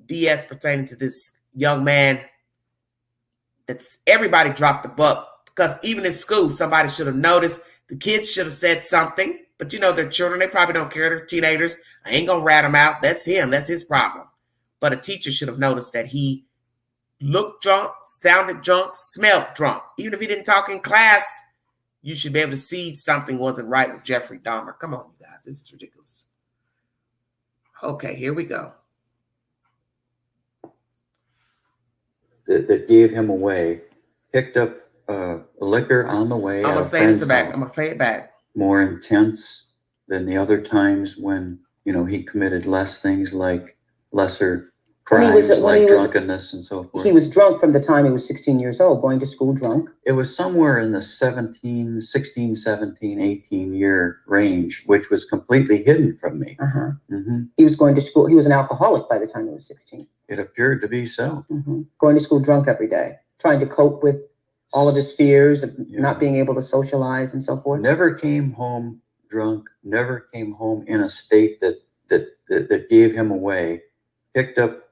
BS pertaining to this young man. That's everybody dropped the buck, because even in school, somebody should have noticed. The kids should have said something, but you know, they're children. They probably don't care. They're teenagers. I ain't gonna rat them out. That's him. That's his problem. But a teacher should have noticed that he looked drunk, sounded drunk, smelled drunk. Even if he didn't talk in class, you should be able to see something wasn't right with Jeffrey Dahmer. Come on, you guys. This is ridiculous. Okay, here we go. That gave him away, picked up liquor on the way. I'm going to say this back. I'm going to play it back. More intense than the other times when, you know, he committed less things like lesser crimes like drunkenness and so forth. He was drunk from the time he was 16 years old, going to school drunk. It was somewhere in the 16, 17, 18 year range, which was completely hidden from me. He was going to school. He was an alcoholic by the time he was 16. It appeared to be so. Going to school drunk every day, trying to cope with all of his fears of not being able to socialize and so forth. Never came home drunk, never came home in a state that gave him away. Picked up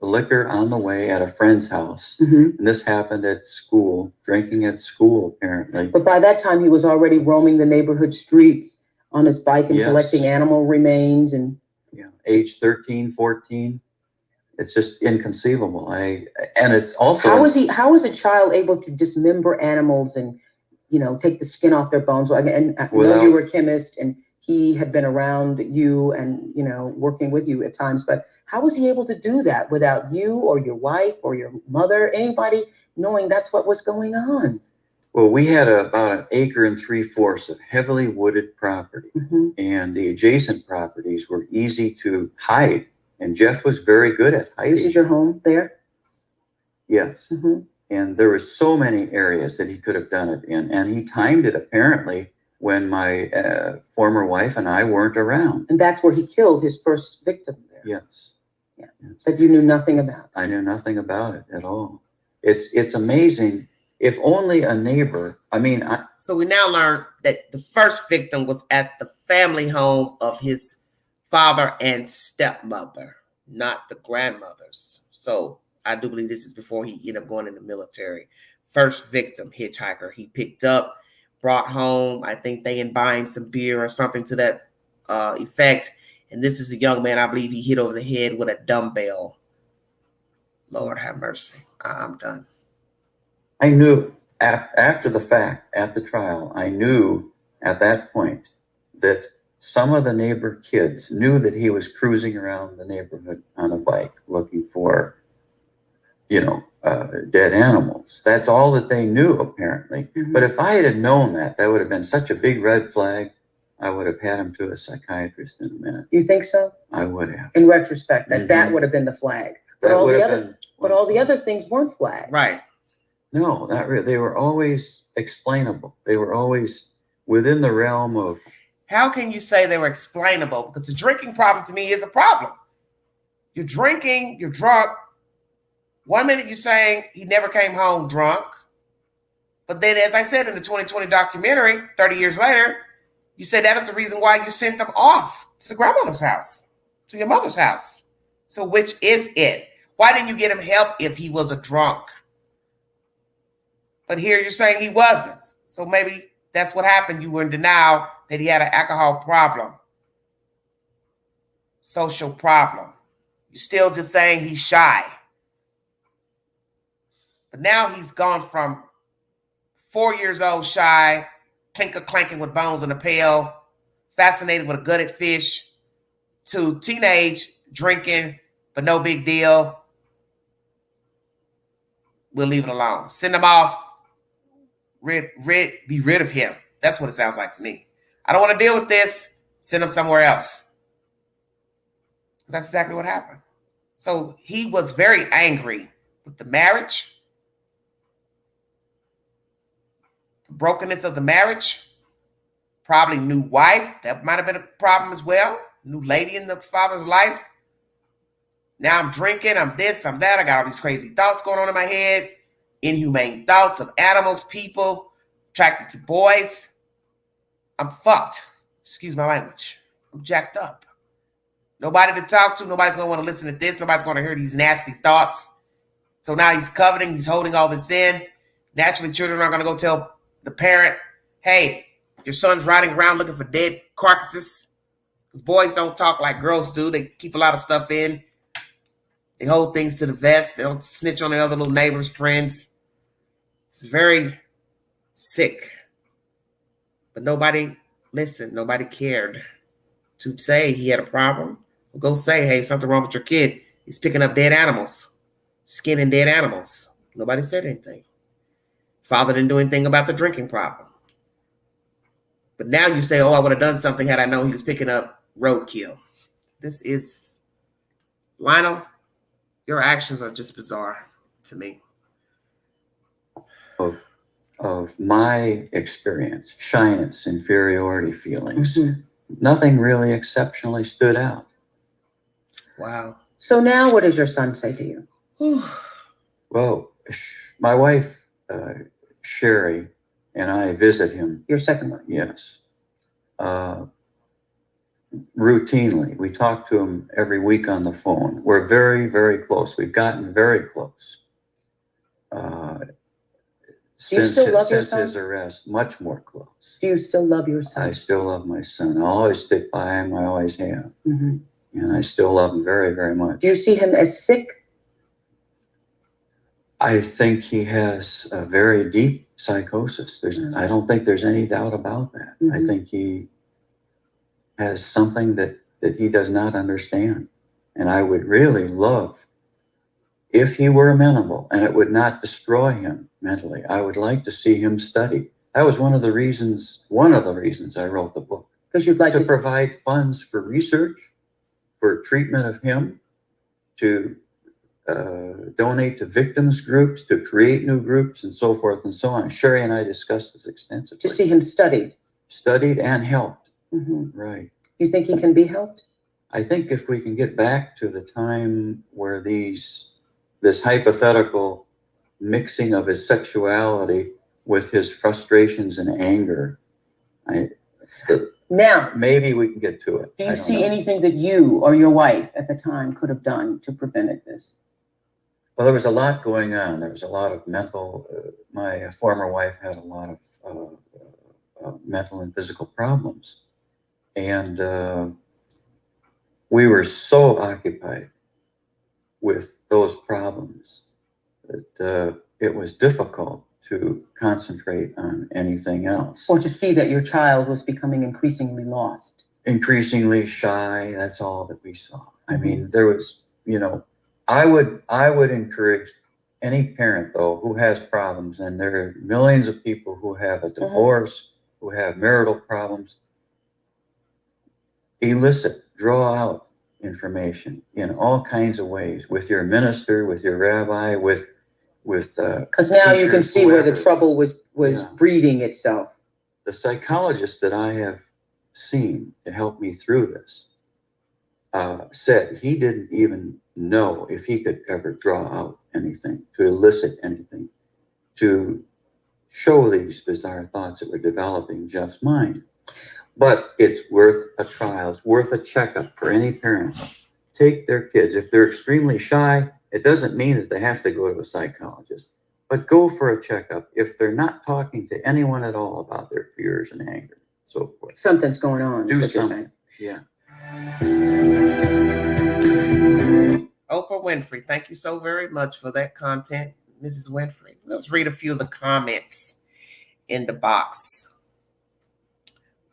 liquor on the way at a friend's house. And this happened at school, drinking at school, apparently. But by that time, he was already roaming the neighborhood streets on his bike and collecting animal remains. And age 13, 14. It's just inconceivable. And it's also how was a child able to dismember animals and, you know, take the skin off their bones? And I know you were a chemist and he had been around you and, you know, working with you at times, but how was he able to do that without you or your wife or your mother, anybody knowing that's what was going on? Well, we had about 1 3/4 acres of heavily wooded property, and the adjacent properties were easy to hide. And Jeff was very good at hiding. This is your home there? Yes. And there were so many areas that he could have done it in. And he timed it apparently when my former wife and I weren't around. And that's where he killed his first victim there. Yes. That you knew nothing about. I knew nothing about it at all. It's amazing. If only a neighbor, So we now learn that the first victim was at the family home of his father and stepmother, not the grandmothers. So I do believe this is before he ended up going in the military. First victim, hitchhiker, he picked up, brought home. I think they imbibed some beer or something to that effect. And this is the young man I believe he hit over the head with a dumbbell. Lord have mercy. I'm done. I knew after the fact, at the trial, I knew at that point that some of the neighbor kids knew that he was cruising around the neighborhood on a bike looking for, dead animals. That's all that they knew, apparently. But if I had known that would have been such a big red flag. I would have had him to a psychiatrist in a minute. You think so? I would have. In retrospect, that would have been the flag. But all the other things weren't flags. Right. No, not really. They were always explainable. They were always within the realm of. How can you say they were explainable? Because the drinking problem to me is a problem. You're drinking, you're drunk. 1 minute you're saying he never came home drunk. But then, as I said in the 2020 documentary, 30 years later, you said that is the reason why you sent them off to the grandmother's house, to your mother's house. So which is it? Why didn't you get him help if he was a drunk? But here you're saying he wasn't. So maybe that's what happened. You were in denial that he had an alcohol problem. Social problem. You're still just saying he's shy. But now he's gone from 4 years old shy, clanking with bones in a pail, fascinated with a gutted fish, to teenage drinking, but no big deal. We'll leave it alone. Send him off. Be rid of him. That's what it sounds like to me. I don't want to deal with this. Send him somewhere else. That's exactly what happened. So he was very angry with the marriage, the brokenness of the marriage, probably new wife. That might have been a problem as well. New lady in the father's life. Now I'm drinking, I'm this, I'm that. I got all these crazy thoughts going on in my head. Inhumane thoughts of animals, people, attracted to boys. I'm fucked. Excuse my language. I'm jacked up. Nobody to talk to. Nobody's going to want to listen to this. Nobody's going to hear these nasty thoughts. So now he's coveting. He's holding all this in. Naturally, children are going to go tell the parent, hey, your son's riding around looking for dead carcasses. Because boys don't talk like girls do. They keep a lot of stuff in. They hold things to the vest. They don't snitch on their other little neighbors, friends. It's very sick. But nobody listened. Nobody cared to say he had a problem. Go say, hey, something wrong with your kid. He's picking up dead animals, skinning dead animals. Nobody said anything. Father didn't do anything about the drinking problem. But now you say, oh, I would have done something had I known he was picking up roadkill. This is, Lionel, your actions are just bizarre to me. Of my experience, shyness, inferiority feelings, nothing really exceptionally stood out. Wow. So now what does your son say to you? Well, my wife, Sherry, and I visit him. Your second one? Yes. Routinely. We talk to him every week on the phone. We're very, very close. We've gotten very close. Since his arrest, much more close. Do you still love your son? I still love my son. I always stick by him. I always have. And I still love him very, very much. Do you see him as sick? I think he has a very deep psychosis. I don't think there's any doubt about that. I think he has something that he does not understand. And I would really love, if he were amenable and it would not destroy him mentally, I would like to see him study. That was one of the reasons I wrote the book. Because you'd like to provide funds for research, for treatment of him, to donate to victims groups, to create new groups, and so forth and so on. Sherry and I discussed this extensively. To see him studied. Studied and helped. Right. You think he can be helped? I think if we can get back to the time where this hypothetical mixing of his sexuality with his frustrations and anger, now maybe we can get to it. Do you see anything that you or your wife at the time could have done to prevent this? Well, there was a lot going on. There was a lot of mental, my former wife had a lot of mental and physical problems. And we were so occupied with those problems that it was difficult to concentrate on anything else. Or to see that your child was becoming increasingly lost. Increasingly shy, that's all that we saw. I mean, there was, I would encourage any parent, though, who has problems, and there are millions of people who have a divorce, who have marital problems, draw out information in all kinds of ways, with your minister, with your rabbi, with because now you can see where the trouble was breeding itself. The psychologists that I have seen to help me through this said he didn't even know if he could ever draw out anything, to elicit anything, to show these bizarre thoughts that were developing Jeff's mind. But it's worth a trial. It's worth a checkup for any parent. Take their kids. If they're extremely shy, it doesn't mean that they have to go to a psychologist, but go for a checkup. If they're not talking to anyone at all about their fears and anger, so forth. Something's going on. Do something. Yeah. Oprah Winfrey, thank you so very much for that content, Mrs. Winfrey. Let's read a few of the comments in the box.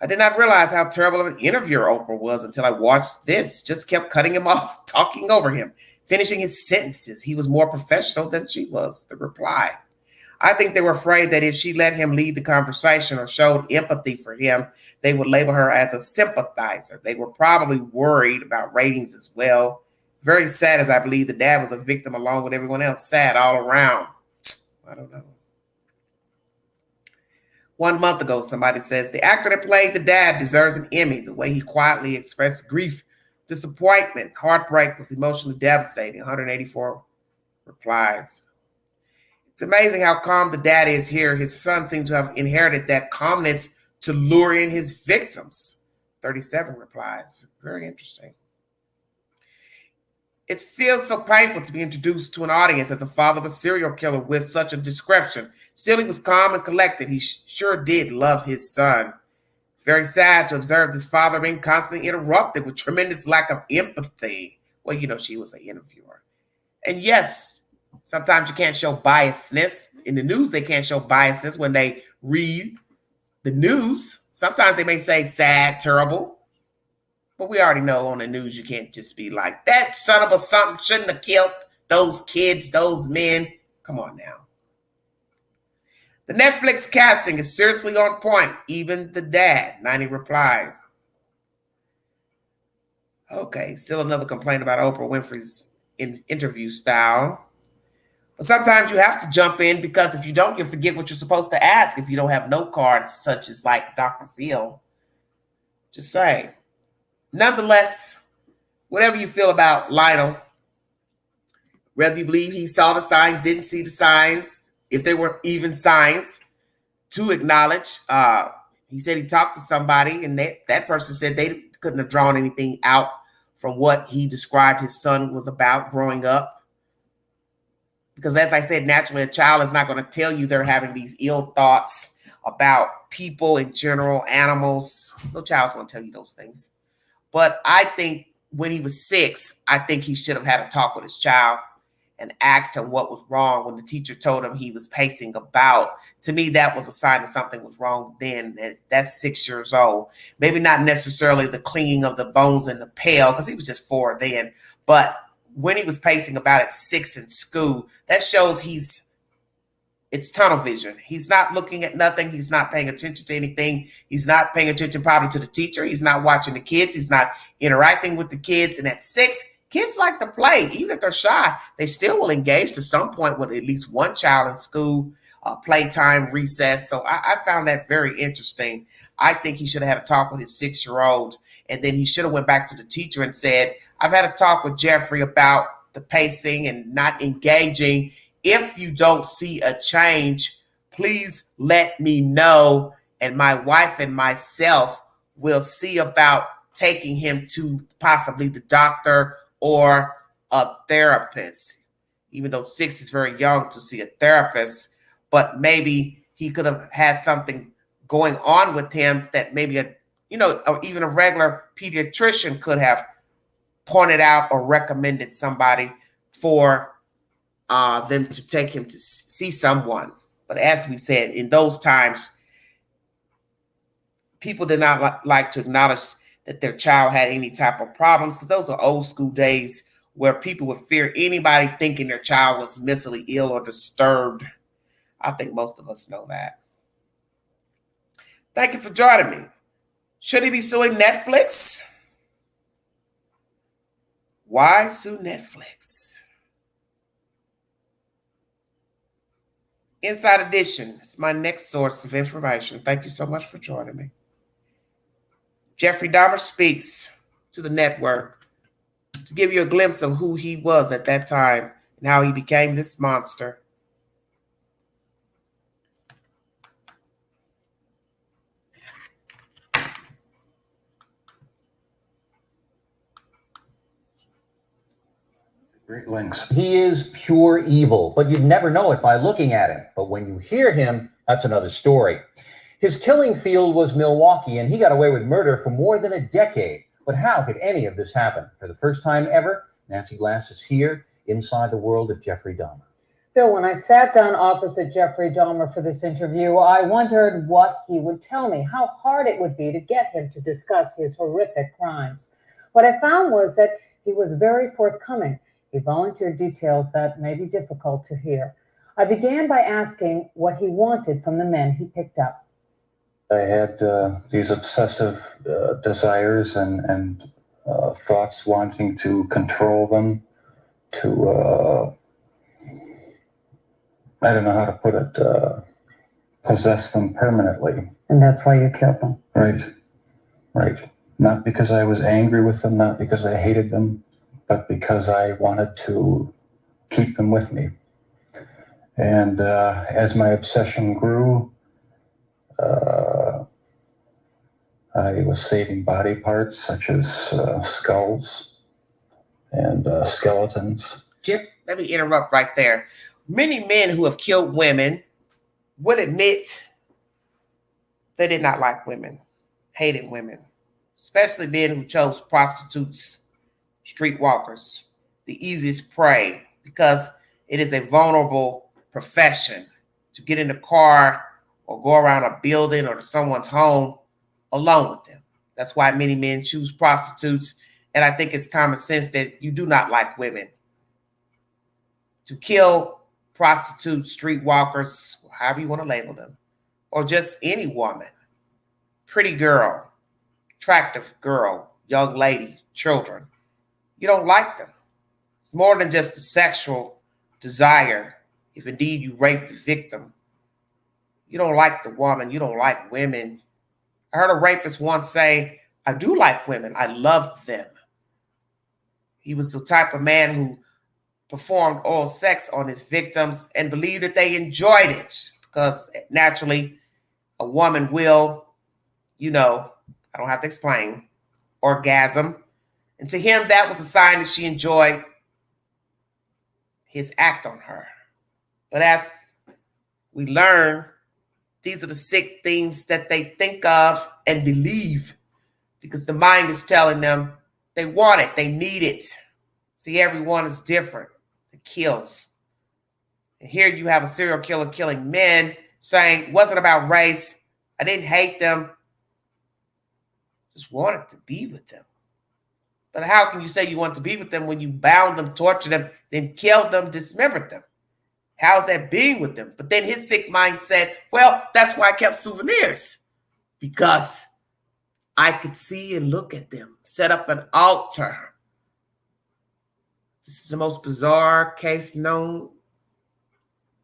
I did not realize how terrible of an interviewer Oprah was until I watched this. Just kept cutting him off, talking over him, finishing his sentences. He was more professional than she was. The reply. I think they were afraid that if she let him lead the conversation or showed empathy for him, they would label her as a sympathizer. They were probably worried about ratings as well. Very sad, as I believe the dad was a victim along with everyone else. Sad all around. I don't know. 1 month ago, somebody says, the actor that played the dad deserves an Emmy. The way he quietly expressed grief, disappointment, heartbreak was emotionally devastating. 184 replies. It's amazing how calm the dad is here. His son seems to have inherited that calmness to lure in his victims. 37 replies. Very interesting. It feels so painful to be introduced to an audience as a father of a serial killer with such a description. Still, he was calm and collected. He sure did love his son. Very sad to observe this father being constantly interrupted with tremendous lack of empathy. Well, she was an interviewer. And yes, sometimes you can't show biasness. In the news, they can't show biasness when they read the news. Sometimes they may say sad, terrible. But we already know on the news you can't just be like, that son of a something shouldn't have killed those kids, those men. Come on now. The Netflix casting is seriously on point. Even the dad. 90 replies. Okay, still another complaint about Oprah Winfrey's interview style. But sometimes you have to jump in because if you don't, you'll forget what you're supposed to ask if you don't have note cards such as like Dr. Phil. Just saying. Nonetheless, whatever you feel about Lionel, whether you believe he saw the signs, didn't see the signs, if they were even signs to acknowledge, he said he talked to somebody and that person said they couldn't have drawn anything out from what he described his son was about growing up. Because as I said, naturally, a child is not going to tell you they're having these ill thoughts about people in general, animals. No child's going to tell you those things. But I think when he was 6, I think he should have had a talk with his child and asked him what was wrong when the teacher told him he was pacing about. To me, that was a sign that something was wrong then. That's 6 years old. Maybe not necessarily the clinging of the bones in the pail, because he was just 4 then. But when he was pacing about at 6 in school, that shows it's tunnel vision. He's not looking at nothing. He's not paying attention to anything. He's not paying attention probably to the teacher. He's not watching the kids. He's not interacting with the kids. And at 6, kids like to play. Even if they're shy, they still will engage to some point with at least one child in school, playtime, recess. So I found that very interesting. I think he should have had a talk with his 6-year-old. And then he should have went back to the teacher and said, I've had a talk with Jeffrey about the pacing and not engaging. If you don't see a change, please let me know. And my wife and myself will see about taking him to possibly the doctor or a therapist. Even though 6 is very young to see a therapist, but maybe he could have had something going on with him that maybe or even a regular pediatrician could have pointed out or recommended somebody for them to take him to see someone. But as we said, in those times, people did not like to acknowledge that their child had any type of problems, because those are old school days where people would fear anybody thinking their child was mentally ill or disturbed. I think most of us know that. Thank you for joining me. Should he be suing Netflix? Why sue Netflix? Inside Edition is my next source of information. Thank you so much for joining me. Jeffrey Dahmer speaks to the network to give you a glimpse of who he was at that time and how he became this monster. Great links. He is pure evil, but you'd never know it by looking at him. But when you hear him, that's another story. His killing field was Milwaukee, and he got away with murder for more than a decade. But how could any of this happen? For the first time ever, Nancy Glass is here inside the world of Jeffrey Dahmer. Bill, when I sat down opposite Jeffrey Dahmer for this interview, I wondered what he would tell me, how hard it would be to get him to discuss his horrific crimes. What I found was that he was very forthcoming. He volunteered details that may be difficult to hear. I began by asking what he wanted from the men he picked up. I had these obsessive desires and thoughts wanting to control them, to, I don't know how to put it, possess them permanently. And that's why you killed them. Right. Not because I was angry with them, not because I hated them, but because I wanted to keep them with me. And as my obsession grew, I was saving body parts such as skulls and skeletons. Jim, let me interrupt right there. Many men who have killed women would admit they did not like women, hated women, especially men who chose prostitutes, streetwalkers, the easiest prey, because it is a vulnerable profession to get in the car or go around a building or to someone's home alone with them. That's why many men choose prostitutes. And I think it's common sense that you do not like women. To kill prostitutes, streetwalkers, however you want to label them, or just any woman, pretty girl, attractive girl, young lady, children, you don't like them. It's more than just a sexual desire. If indeed you rape the victim, you don't like the woman, you don't like women. I heard a rapist once say, I do like women, I love them. He was the type of man who performed oral sex on his victims and believed that they enjoyed it because naturally a woman will, I don't have to explain, orgasm. And to him, that was a sign that she enjoyed his act on her. But as we learn, these are the sick things that they think of and believe because the mind is telling them they want it, they need it. See, everyone is different. It kills. And here you have a serial killer killing men saying it wasn't about race. I didn't hate them. Just wanted to be with them. But how can you say you want to be with them when you bound them, tortured them, then killed them, dismembered them? How's that being with them? But then his sick mind said, well, that's why I kept souvenirs. Because I could see and look at them, set up an altar. This is the most bizarre case known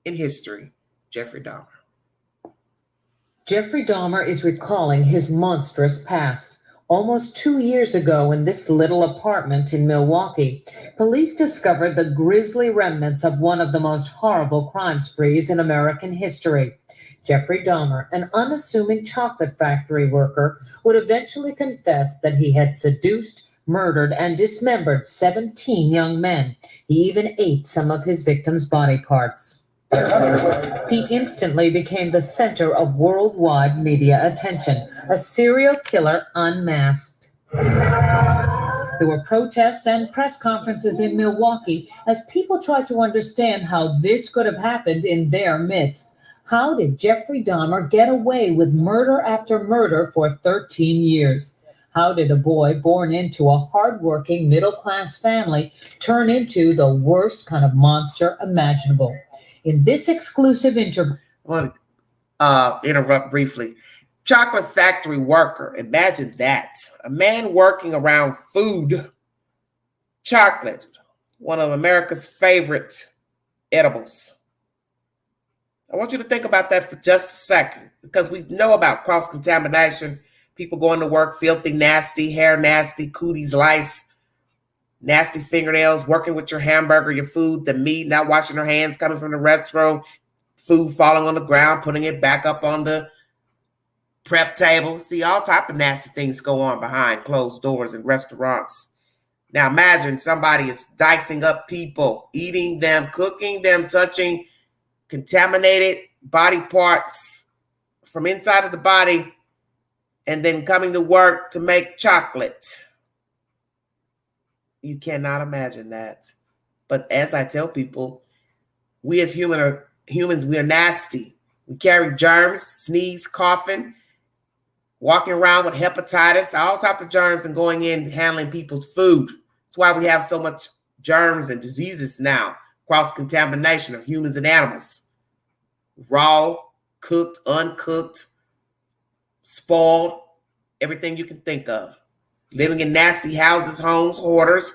in history, Jeffrey Dahmer. Jeffrey Dahmer is recalling his monstrous past. Almost 2 years ago in this little apartment in Milwaukee, police discovered the grisly remnants of one of the most horrible crime sprees in American history. Jeffrey Dahmer, an unassuming chocolate factory worker, would eventually confess that he had seduced, murdered, and dismembered 17 young men. He even ate some of his victims' body parts. He instantly became the center of worldwide media attention, a serial killer unmasked. There were protests and press conferences in Milwaukee as people tried to understand how this could have happened in their midst. How did Jeffrey Dahmer get away with murder after murder for 13 years? How did a boy born into a hardworking middle-class family turn into the worst kind of monster imaginable? In this exclusive interview, I want to interrupt briefly. Chocolate factory worker. Imagine that. A man working around food. Chocolate. One of America's favorite edibles. I want you to think about that for just a second because we know about cross-contamination. People going to work filthy, nasty, hair nasty, cooties, lice, nasty fingernails, working with your hamburger, your food, the meat, not washing their hands, coming from the restroom, food falling on the ground, putting it back up on the prep table. See, all type of nasty things go on behind closed doors in restaurants. Now imagine somebody is dicing up people, eating them, cooking them, touching contaminated body parts from inside of the body, and then coming to work to make chocolate. You cannot imagine that. But as I tell people, we as humans, we are nasty. We carry germs, sneeze, coughing, walking around with hepatitis, all types of germs, and going in handling people's food. That's why we have so much germs and diseases now. cross-contamination of humans and animals. Raw, cooked, uncooked, spoiled, everything you can think of. Living in nasty houses, homes, hoarders,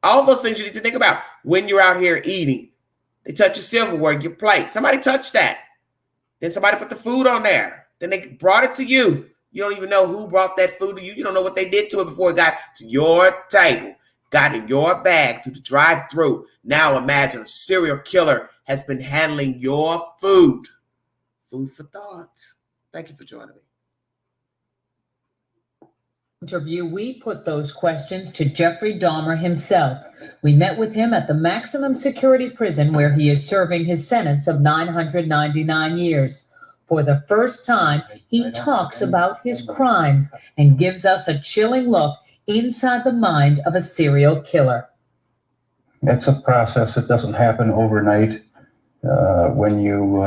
all those things you need to think about when you're out here eating. They touch your silverware, your plate. Somebody touched that. Then somebody put the food on there. Then they brought it to you. You don't even know who brought that food to you. You don't know what they did to it before it got to your table, got in your bag through the drive-thru. Now imagine a serial killer has been handling your food. Food for thought. Thank you for joining me. Interview, we put those questions to Jeffrey Dahmer himself. We met with him at the maximum security prison where he is serving his sentence of 999 years. For the first time, he talks about his crimes and gives us a chilling look inside the mind of a serial killer. It's a process. It doesn't happen overnight. When you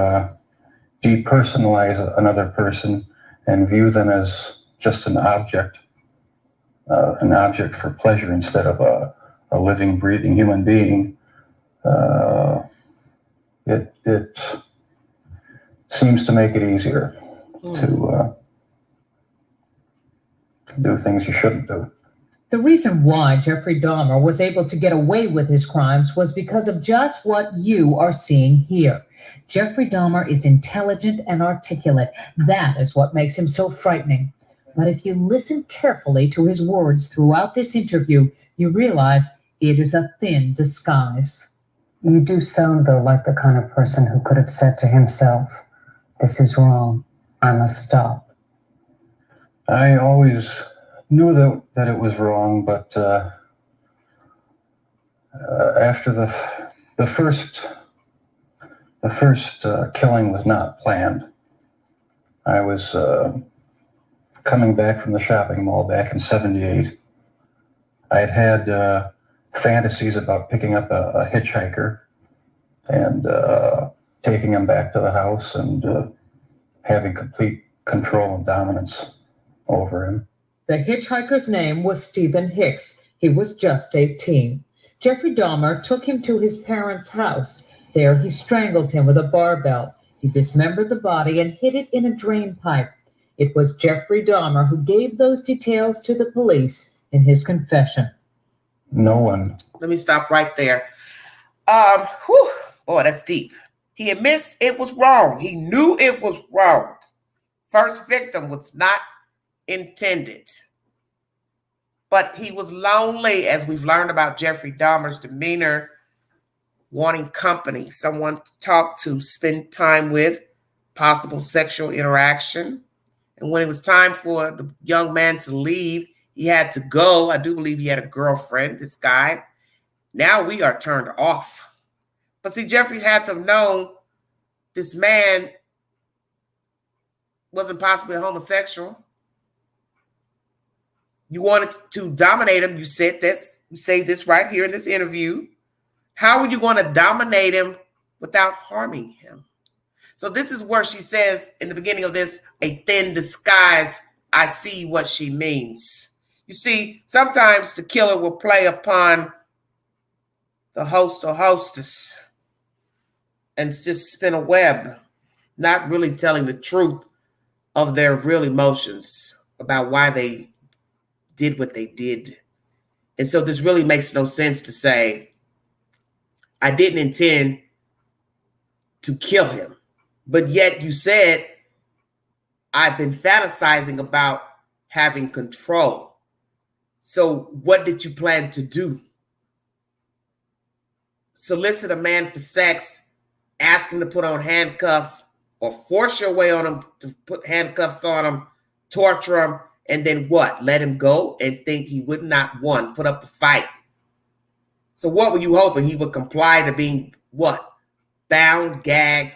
depersonalize another person and view them as just an object for pleasure instead of a living, breathing human being, it seems to make it easier to do things you shouldn't do. The reason why Jeffrey Dahmer was able to get away with his crimes was because of just what you are seeing here. Jeffrey Dahmer is intelligent and articulate. That is what makes him so frightening. But if you listen carefully to his words throughout this interview, you realize it is a thin disguise. You do sound, though, like the kind of person who could have said to himself, "This is wrong. I must stop." I always knew that it was wrong, but after the first killing was not planned. I was coming back from the shopping mall back in '78. I had fantasies about picking up a hitchhiker and taking him back to the house and having complete control and dominance over him. The hitchhiker's name was Stephen Hicks. He was just 18. Jeffrey Dahmer took him to his parents' house. There he strangled him with a barbell. He dismembered the body and hid it in a drain pipe. It was Jeffrey Dahmer who gave those details to the police in his confession. No one. Let me stop right there. Boy, that's deep. He admits it was wrong. He knew it was wrong. First victim was not intended. But he was lonely, as we've learned about Jeffrey Dahmer's demeanor, wanting company, someone to talk to, spend time with, possible sexual interaction. And when it was time for the young man to leave, he had to go. I do believe he had a girlfriend, this guy. Now we are turned off. But see, Jeffrey had to have known this man wasn't possibly a homosexual. You wanted to dominate him. You said this. You say this right here in this interview. How are you going to dominate him without harming him? So this is where she says in the beginning of this, a thin disguise. I see what she means. You see, sometimes the killer will play upon the host or hostess and just spin a web, not really telling the truth of their real emotions about why they did what they did. And so this really makes no sense to say, I didn't intend to kill him. But yet you said, I've been fantasizing about having control. So what did you plan to do? Solicit a man for sex, ask him to put on handcuffs, or force your way on him to put handcuffs on him, torture him, and then what? Let him go and think he would not, one, put up a fight. So what were you hoping? He would comply to being what? Bound, gagged.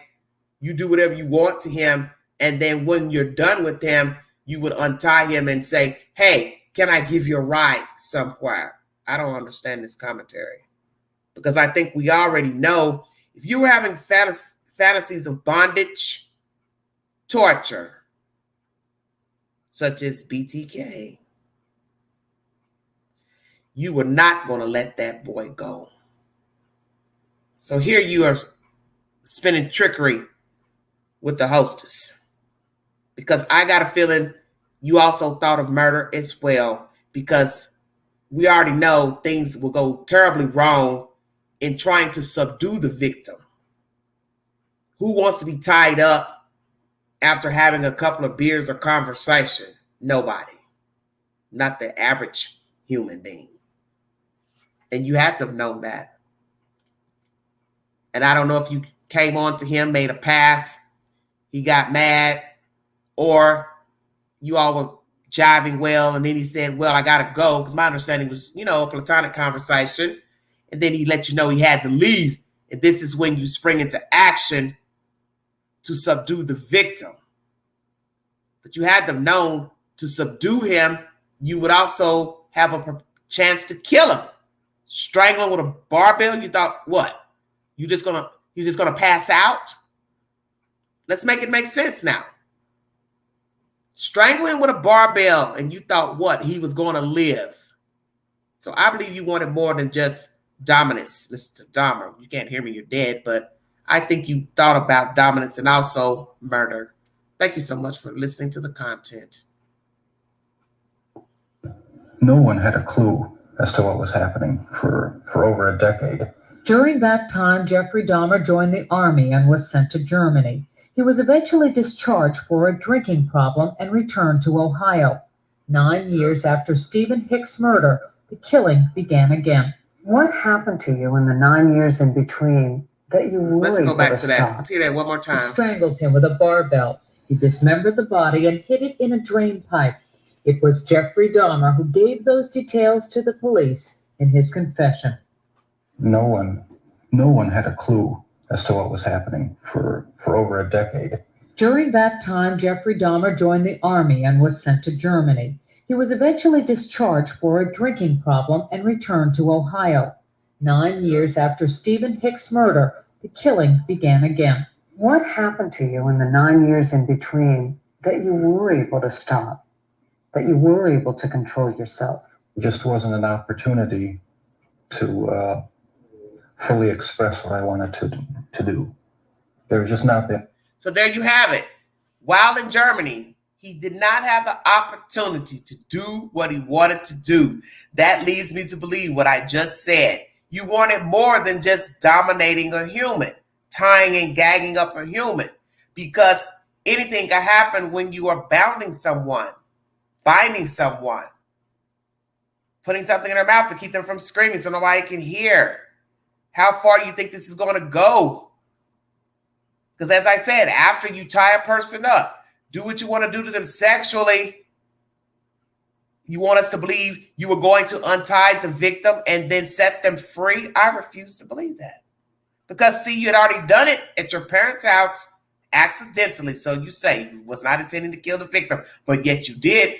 You do whatever you want to him. And then when you're done with him, you would untie him and say, hey, can I give you a ride somewhere? I don't understand this commentary. Because I think we already know if you were having fantasies of bondage, torture, such as BTK, you were not going to let that boy go. So here you are spinning trickery with the hostess. Because I got a feeling you also thought of murder as well, because we already know things will go terribly wrong in trying to subdue the victim. Who wants to be tied up after having a couple of beers or conversation? Nobody. Not the average human being. And you had to have known that. And I don't know if you came on to him, made a pass, he got mad, or you all were jiving well, and then he said, well, I gotta go, because my understanding was, a platonic conversation, and then he let you know he had to leave, and this is when you spring into action to subdue the victim. But you had to have known to subdue him, you would also have a chance to kill him. Strangle him with a barbell, you thought, what? You're just gonna pass out? Let's make it make sense now. Strangling with a barbell, and you thought what? He was going to live. So I believe you wanted more than just dominance, Mr. Dahmer. You can't hear me, you're dead, but I think you thought about dominance and also murder. Thank you so much for listening to the content. No one had a clue as to what was happening for over a decade. During that time, Jeffrey Dahmer joined the army and was sent to Germany. He was eventually discharged for a drinking problem and returned to Ohio. 9 years after Stephen Hicks' murder, the killing began again. What happened to you in the 9 years in between that you were Let's go able back to to that. stop? Let's hear that one more He time. strangled him with a barbell. He dismembered the body and hid it in a drain pipe. It was Jeffrey Dahmer who gave those details to the police in his confession. No one had a clue as to what was happening for over a decade. During that time, Jeffrey Dahmer joined the army and was sent to Germany. He was eventually discharged for a drinking problem and returned to Ohio. 9 years after Stephen Hicks' murder, the killing began again. What happened to you in the 9 years in between that you were able to stop, that you were able to control yourself? It just wasn't an opportunity to fully express what I wanted to do. There was just not that. So there you have it. While in Germany, he did not have the opportunity to do what he wanted to do. That leads me to believe what I just said. You wanted more than just dominating a human, tying and gagging up a human, because anything can happen when you are bounding someone, binding someone, putting something in their mouth to keep them from screaming so nobody can hear. How far do you think this is going to go? Because as I said, after you tie a person up, do what you want to do to them sexually, you want us to believe you were going to untie the victim and then set them free? I refuse to believe that. Because, see, you had already done it at your parents' house accidentally. So you say you was not intending to kill the victim, but yet you did,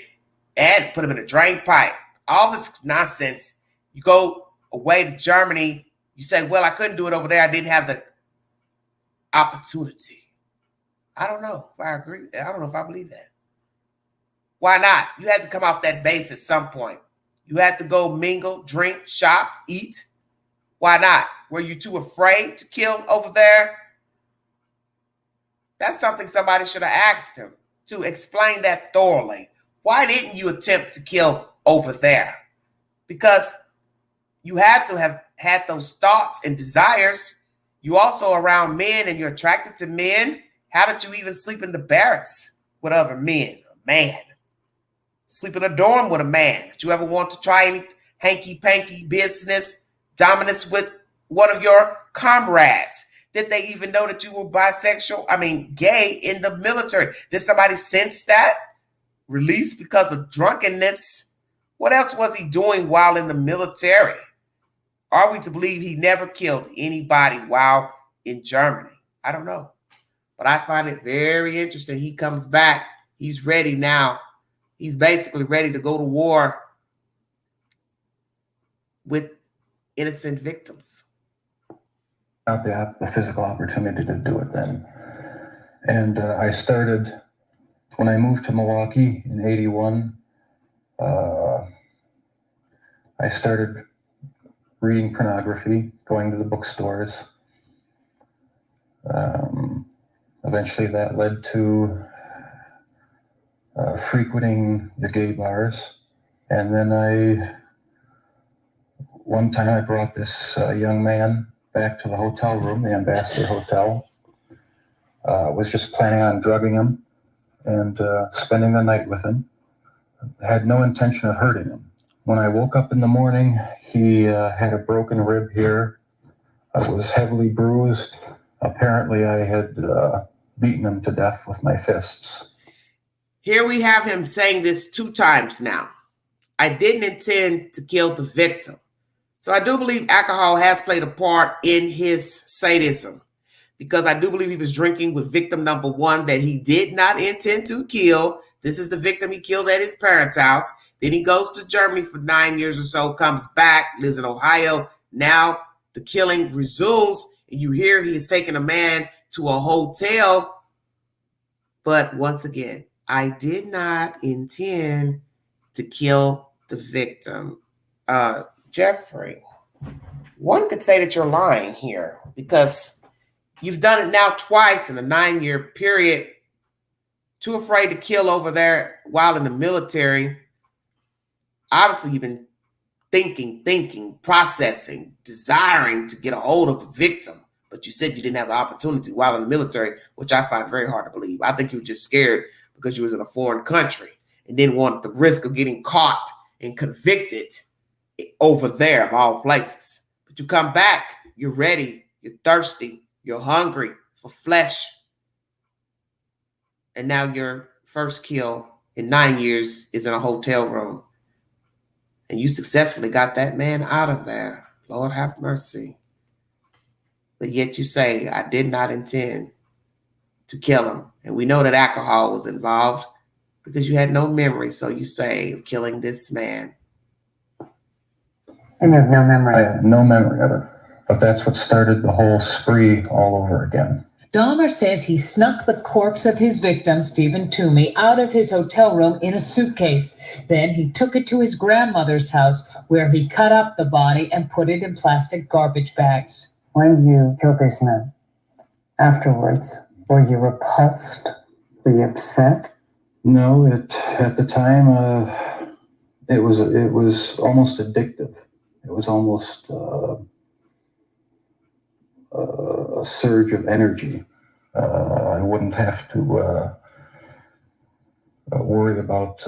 and put him in a drain pipe. All this nonsense. You go away to Germany, you say, well, I couldn't do it over there. I didn't have the opportunity. I don't know if I agree. I don't know if I believe that. Why not? You had to come off that base at some point. You had to go mingle, drink, shop, eat. Why not? Were you too afraid to kill over there? That's something somebody should have asked him, to explain that thoroughly. Why didn't you attempt to kill over there? Because you had to have had those thoughts and desires. You also around men and you're attracted to men. How did you even sleep in the barracks with other men? A man. Sleep in a dorm with a man. Did you ever want to try any hanky-panky business, dominance with one of your comrades? Did they even know that you were gay in the military? Did somebody sense that? Released because of drunkenness? What else was he doing while in the military? Are we to believe he never killed anybody while in Germany? I don't know. But I find it very interesting. He comes back. He's ready now. He's basically ready to go to war with innocent victims. Not the physical opportunity to do it then. And I started, when I moved to Milwaukee in 81, I started reading pornography, going to the bookstores, Eventually that led to frequenting the gay bars. And then one time I brought this young man back to the hotel room, the Ambassador Hotel. Was just planning on drugging him and spending the night with him. I had no intention of hurting him. When I woke up in the morning, he had a broken rib here. I was heavily bruised. Apparently I had beaten him to death with my fists. Here we have him saying this 2 times now. I didn't intend to kill the victim. So I do believe alcohol has played a part in his sadism, because I do believe he was drinking with victim number 1 that he did not intend to kill. This is the victim he killed at his parents' house. Then he goes to Germany for 9 years or so, comes back, lives in Ohio. Now the killing resumes, and you hear he is taking a man to a hotel. But once again, I did not intend to kill the victim. Jeffrey, one could say that you're lying here, because you've done it now twice in a 9-year period. Too afraid to kill over there while in the military. Obviously, you've been thinking, processing, desiring to get a hold of a victim. But you said you didn't have the opportunity while in the military, which I find very hard to believe. I think you were just scared because you was in a foreign country and didn't want the risk of getting caught and convicted over there, of all places. But you come back, you're ready, you're thirsty, you're hungry for flesh. And now your first kill in 9 years is in a hotel room. And you successfully got that man out of there. Lord have mercy. But yet you say, I did not intend to kill him. And we know that alcohol was involved because you had no memory. So you say, of killing this man. And you have no memory. I have no memory of it. But that's what started the whole spree all over again. Dahmer says he snuck the corpse of his victim, Stephen Toomey, out of his hotel room in a suitcase. Then he took it to his grandmother's house, where he cut up the body and put it in plastic garbage bags. When you killed these men, afterwards, were you repulsed? Were you upset? No, at the time, it was almost addictive. It was almost a surge of energy. I wouldn't have to worry about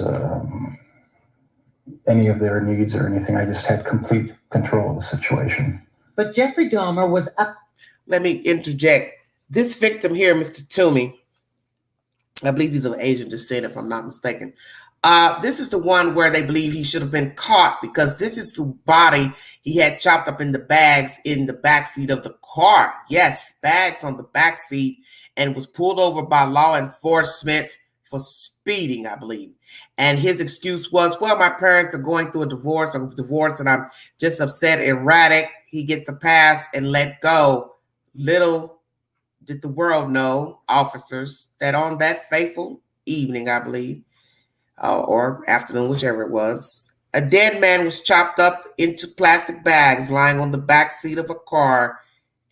any of their needs or anything. I just had complete control of the situation. But Jeffrey Dahmer was up. Let me interject. This victim here, Mr. Toomey, I believe he's of Asian descent, if I'm not mistaken. This is the one where they believe he should have been caught, because this is the body he had chopped up in the bags in the backseat of the car. Yes, bags on the backseat, and was pulled over by law enforcement for speeding, I believe. And his excuse was, well, my parents are going through a divorce, and I'm just upset, erratic. He gets a pass and let go. Little did the world know, officers, that on that fateful evening, I believe, or afternoon, whichever it was, a dead man was chopped up into plastic bags lying on the back seat of a car,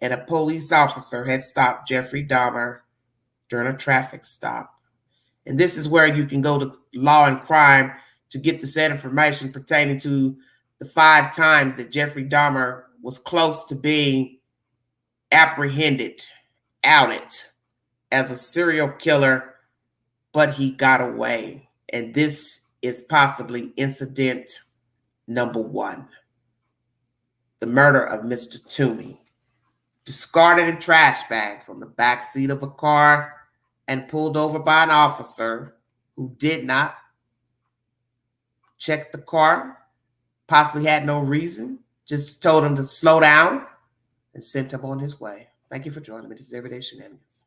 and a police officer had stopped Jeffrey Dahmer during a traffic stop. And this is where you can go to Law and Crime to get the said information pertaining to the 5 times that Jeffrey Dahmer was close to being apprehended, outed as a serial killer, but he got away. And this is possibly incident number 1. The murder of Mr. Toomey. Discarded in trash bags on the back seat of a car and pulled over by an officer who did not check the car, possibly had no reason, just told him to slow down and sent him on his way. Thank you for joining me. This is Everyday Shenanigans.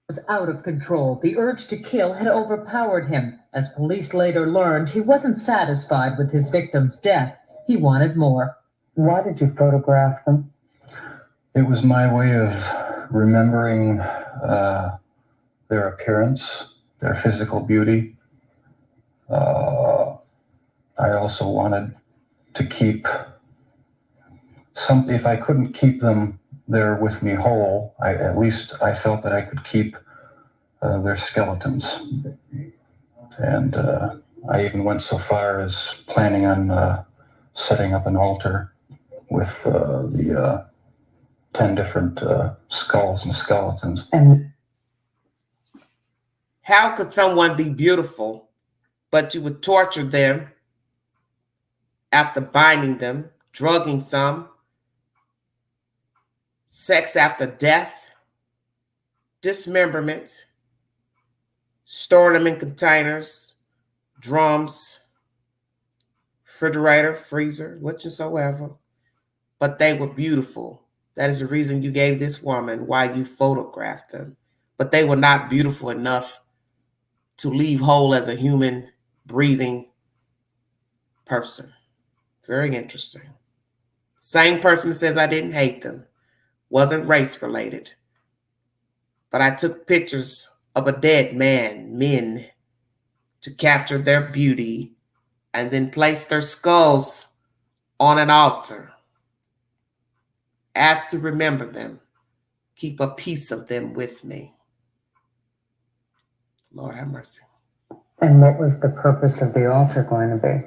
Was out of control. The urge to kill had overpowered him. As police later learned, he wasn't satisfied with his victim's death. He wanted more. Why did you photograph them? It was my way of remembering their appearance, their physical beauty. I also wanted to keep something. If I couldn't keep them there with me whole, at least I felt that I could keep their skeletons. And I even went so far as planning on setting up an altar with the 10 different skulls and skeletons. And how could someone be beautiful, but you would torture them after binding them, drugging some, sex after death, dismemberment, storing them in containers, drums, refrigerator, freezer, whatsoever. But they were beautiful. That is the reason you gave this woman why you photographed them. But they were not beautiful enough to leave whole as a human, breathing person. Very interesting. Same person that says I didn't hate them. Wasn't race related. But I took pictures of a dead men, to capture their beauty and then place their skulls on an altar. Asked to remember them. Keep a piece of them with me. Lord have mercy. And what was the purpose of the altar going to be?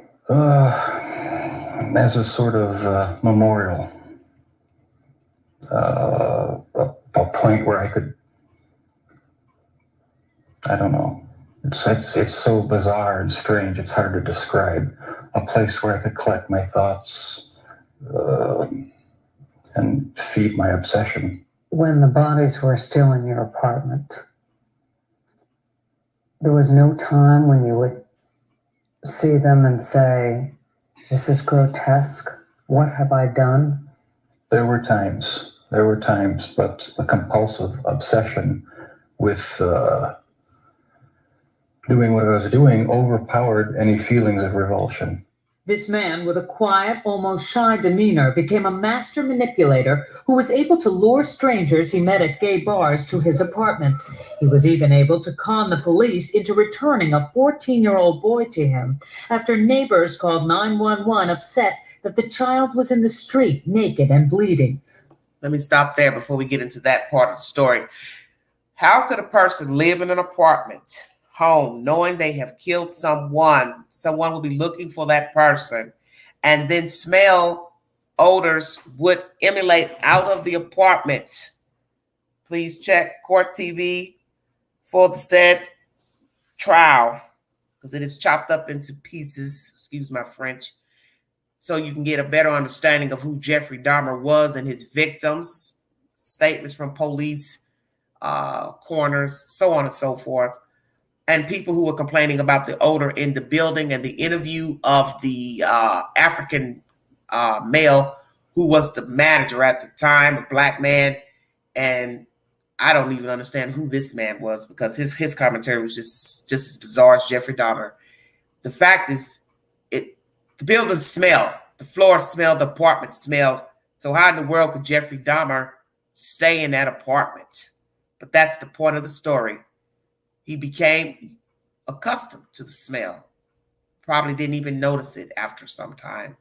As a sort of memorial. A point where I could, I don't know. It's so bizarre and strange, it's hard to describe. A place where I could collect my thoughts and feed my obsession. When the bodies were still in your apartment, there was no time when you would see them and say, this is grotesque. What have I done? There were times, but the compulsive obsession with doing what I was doing overpowered any feelings of revulsion. This man with a quiet, almost shy demeanor became a master manipulator who was able to lure strangers he met at gay bars to his apartment. He was even able to con the police into returning a 14-year-old boy to him after neighbors called 911 upset that the child was in the street naked and bleeding. Let me stop there before we get into that part of the story. How could a person live in an apartment, home, knowing they have killed someone will be looking for that person, and then smell odors would emulate out of the apartment? Please check Court TV for the said trial, because it is chopped up into pieces, excuse my French, so you can get a better understanding of who Jeffrey Dahmer was and his victims, statements from police, coroners, so on and so forth, and people who were complaining about the odor in the building, and the interview of the African male who was the manager at the time, a black man. And I don't even understand who this man was, because his commentary was just as bizarre as Jeffrey Dahmer. The fact is, the building smelled, the floor smelled, the apartment smelled. So how in the world could Jeffrey Dahmer stay in that apartment? But that's the point of the story. He became accustomed to the smell. Probably didn't even notice it after some time.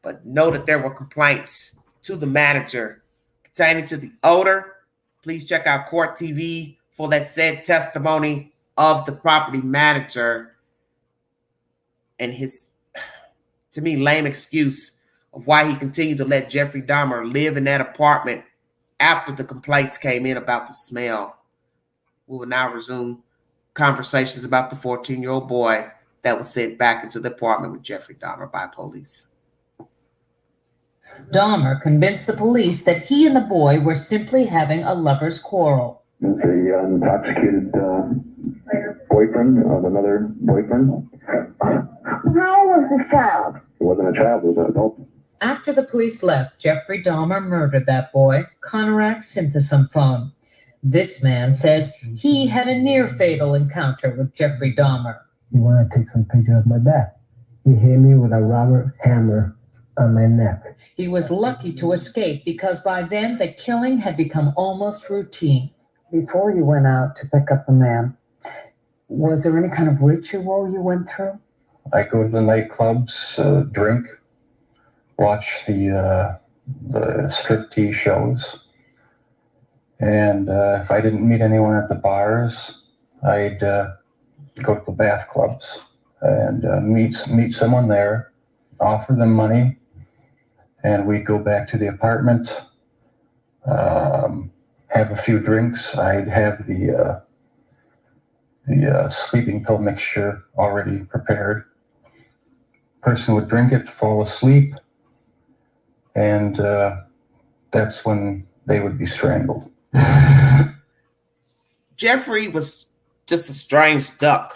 But know that there were complaints to the manager pertaining to the odor. Please check out Court TV for that said testimony of the property manager and his, to me, lame excuse of why he continued to let Jeffrey Dahmer live in that apartment after the complaints came in about the smell. We will now resume conversations about the 14-year-old boy that was sent back into the apartment with Jeffrey Dahmer by police. Dahmer convinced the police that he and the boy were simply having a lover's quarrel. It's a intoxicated boyfriend of another boyfriend. How was the child? It wasn't a child, it was an adult. After the police left, Jeffrey Dahmer murdered that boy, Conorak Synthosymphones. This man says he had a near-fatal encounter with Jeffrey Dahmer. He wanted to take some picture of my back. He hit me with a rubber hammer on my neck. He was lucky to escape because by then the killing had become almost routine. Before you went out to pick up the man, was there any kind of ritual you went through? I go to the nightclubs, drink, watch the the striptease shows. And if I didn't meet anyone at the bars, I'd go to the bath clubs and meet someone there, offer them money, and we'd go back to the apartment, have a few drinks. I'd have the sleeping pill mixture already prepared. Person would drink it, fall asleep, and that's when they would be strangled. Jeffrey was just a strange duck.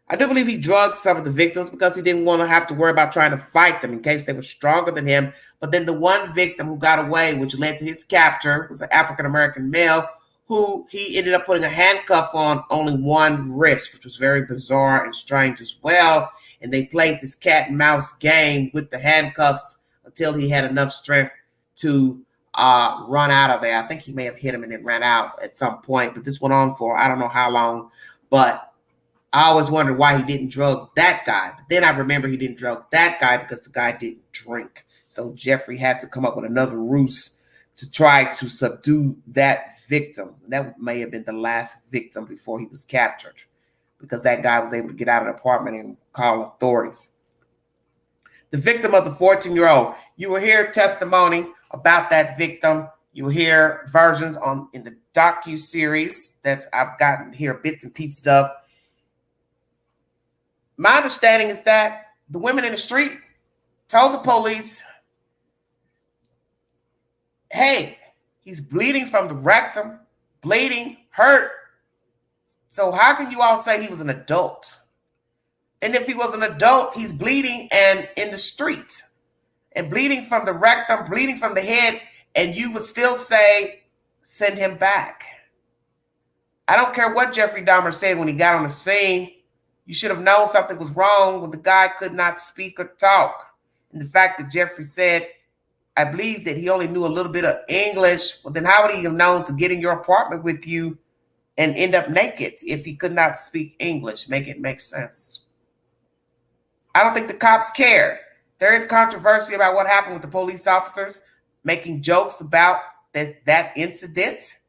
I do believe he drugged some of the victims because he didn't want to have to worry about trying to fight them in case they were stronger than him. But then the one victim who got away, which led to his capture, was an African-American male who he ended up putting a handcuff on only one wrist, which was very bizarre and strange as well. And they played this cat and mouse game with the handcuffs until he had enough strength to run out of there. I think he may have hit him and then ran out at some point, but this went on for I don't know how long. But I always wondered why he didn't drug that guy. But then I remember he didn't drug that guy because the guy didn't drink. So Jeffrey had to come up with another ruse to try to subdue that victim. That may have been the last victim before he was captured, because that guy was able to get out of the apartment and call authorities. The victim of the 14-year-old, you will hear testimony about that victim. You will hear versions in the Docuseries that I've gotten here bits and pieces of. My understanding is that the women in the street told the police, hey, he's bleeding from the rectum, bleeding, hurt. So how can you all say he was an adult? And if he was an adult, he's bleeding and in the street and bleeding from the rectum, bleeding from the head, and you would still say, send him back. I don't care what Jeffrey Dahmer said when he got on the scene. You should have known something was wrong when the guy could not speak or talk. And the fact that Jeffrey said, I believe that he only knew a little bit of English, well, then how would he have known to get in your apartment with you and end up naked if he could not speak English? Make it make sense. I don't think the cops cared. There is controversy about what happened with the police officers making jokes about that incident.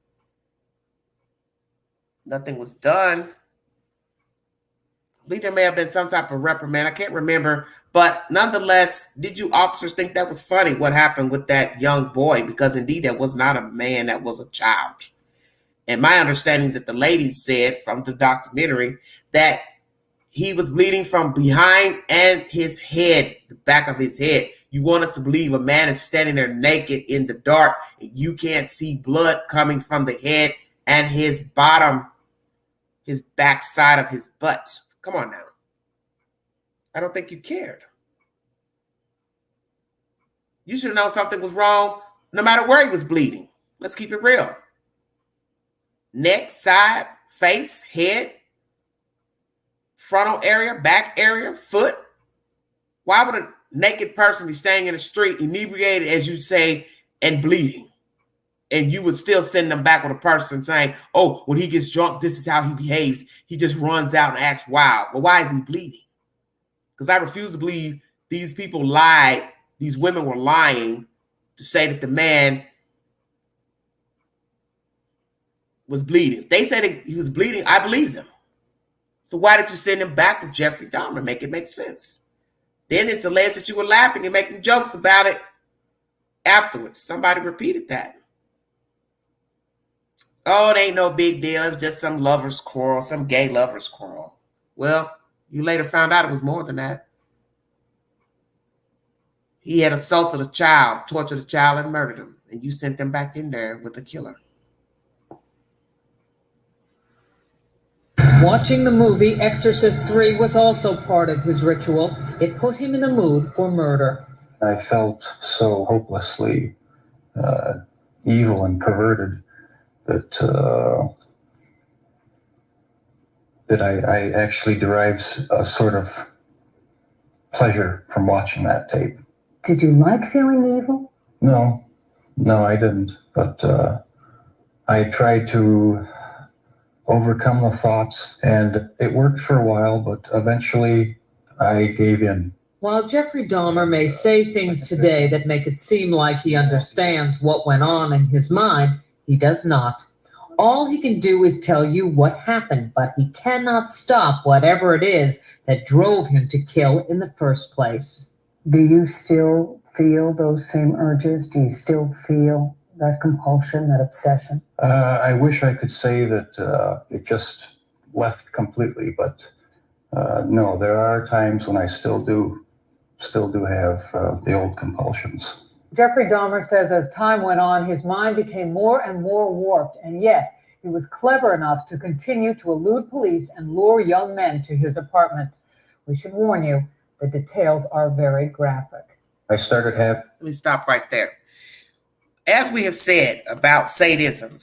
Nothing was done. I believe there may have been some type of reprimand. I can't remember. But nonetheless, did you officers think that was funny, what happened with that young boy? Because indeed, that was not a man, that was a child. And my understanding is that the ladies said from the documentary that he was bleeding from behind and his head, the back of his head. You want us to believe a man is standing there naked in the dark and you can't see blood coming from the head and his bottom, his backside of his butt. Come on now. I don't think you cared. You should have known something was wrong no matter where he was bleeding. Let's keep it real. Neck, side, face, head, frontal area, back area, foot. Why would a naked person be staying in the street, inebriated, as you say, and bleeding? And you would still send them back with a person saying, oh, when he gets drunk, this is how he behaves. He just runs out and acts wild. Well, why is he bleeding? Because I refuse to believe these people lied. These women were lying to say that the man was bleeding. If they said he was bleeding, I believe them. So why did you send him back with Jeffrey Dahmer? Make it make sense. Then it's alleged that you were laughing and making jokes about it afterwards. Somebody repeated that. Oh, it ain't no big deal. It was just some lover's quarrel, some gay lover's quarrel. Well, you later found out it was more than that. He had assaulted a child, tortured a child, and murdered him. And you sent them back in there with the killer. Watching the movie Exorcist 3 was also part of his ritual. It put him in the mood for murder. I felt so hopelessly evil and perverted that I actually derived a sort of pleasure from watching that tape. Did you like feeling evil? No, I didn't. But I tried to overcome the thoughts, and it worked for a while, but eventually I gave in. While Jeffrey Dahmer may say things today that make it seem like he understands what went on in his mind, he does not. All he can do is tell you what happened, but he cannot stop whatever it is that drove him to kill in the first place. Do you still feel those same urges? Do you still feel that compulsion, that obsession? I wish I could say that it just left completely, but no, there are times when I still do have the old compulsions. Jeffrey Dahmer says as time went on, his mind became more and more warped, and yet he was clever enough to continue to elude police and lure young men to his apartment. We should warn you, the details are very graphic. Let me stop right there. As we have said about sadism,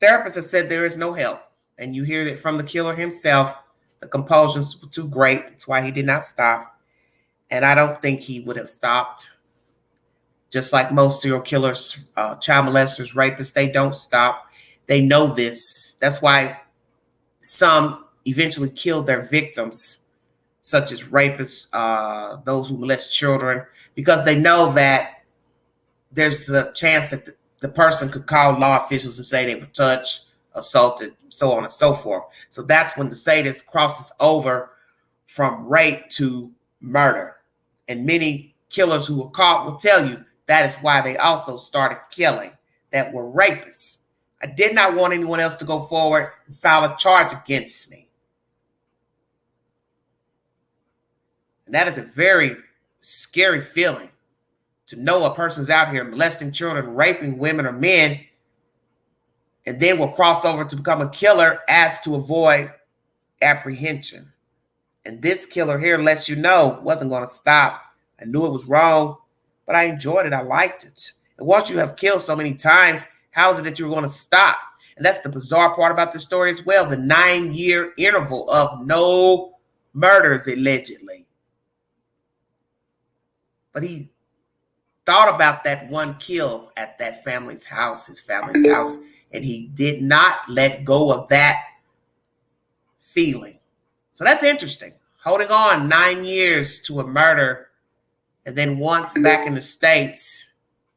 therapists have said there is no help. And you hear that from the killer himself, the compulsions were too great. That's why he did not stop. And I don't think he would have stopped. Just like most serial killers, child molesters, rapists, they don't stop. They know this. That's why some eventually kill their victims, such as rapists, those who molest children, because they know that there's the chance that the person could call law officials and say they were touched, assaulted, so on and so forth. So that's when the sadist crosses over from rape to murder. And many killers who were caught will tell you that is why they also started killing, that were rapists. I did not want anyone else to go forward and file a charge against me. And that is a very scary feeling, to know a person's out here molesting children, raping women or men, and then will cross over to become a killer as to avoid apprehension. And this killer here lets you know it wasn't going to stop. I knew it was wrong, but I enjoyed it. I liked it. And once you have killed so many times, how is it that you're going to stop? And that's the bizarre part about this story as well. The 9-year interval of no murders, allegedly. But he thought about that one kill at that family's house, his family's house, and he did not let go of that feeling. So that's interesting. Holding on 9 years to a murder, and then once back in the States,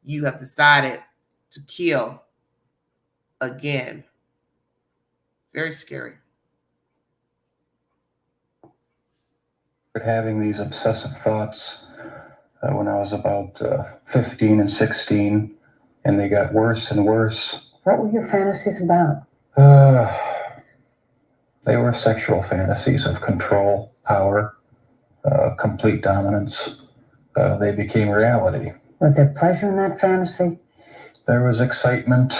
you have decided to kill again. Very scary. Having these obsessive thoughts when I was about 15 and 16, and they got worse and worse. What were your fantasies about? They were sexual fantasies of control, power, complete dominance. They became reality. Was there pleasure in that fantasy? There was excitement,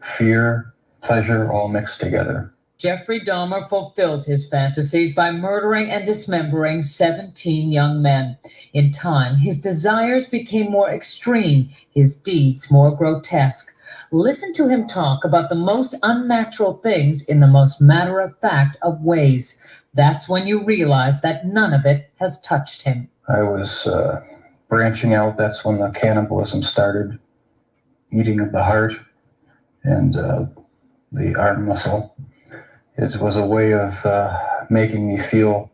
fear, pleasure, all mixed together. Jeffrey Dahmer fulfilled his fantasies by murdering and dismembering 17 young men. In time, his desires became more extreme, his deeds more grotesque. Listen to him talk about the most unnatural things in the most matter-of-fact of ways. That's when you realize that none of it has touched him. I was branching out. That's when the cannibalism started, eating of the heart and the arm muscle. It was a way of making me feel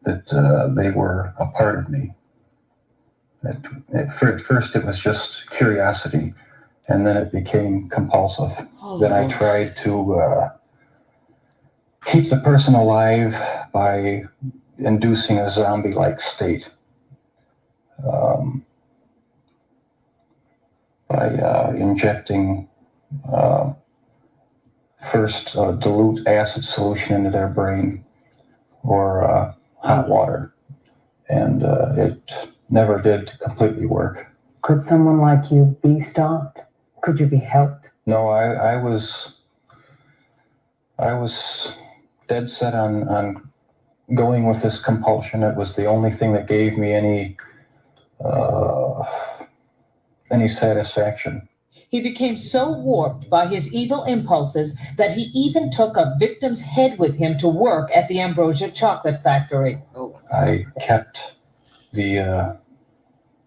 that they were a part of me. At first, it was just curiosity, and then it became compulsive. Then I tried to keep the person alive by inducing a zombie-like state. By injecting first dilute acid solution into their brain or hot water. And it never did completely work. Could someone like you be stopped? Could you be helped? No, I was dead set on going with this compulsion. It was the only thing that gave me any satisfaction. He became so warped by his evil impulses that he even took a victim's head with him to work at the Ambrosia Chocolate Factory. I kept the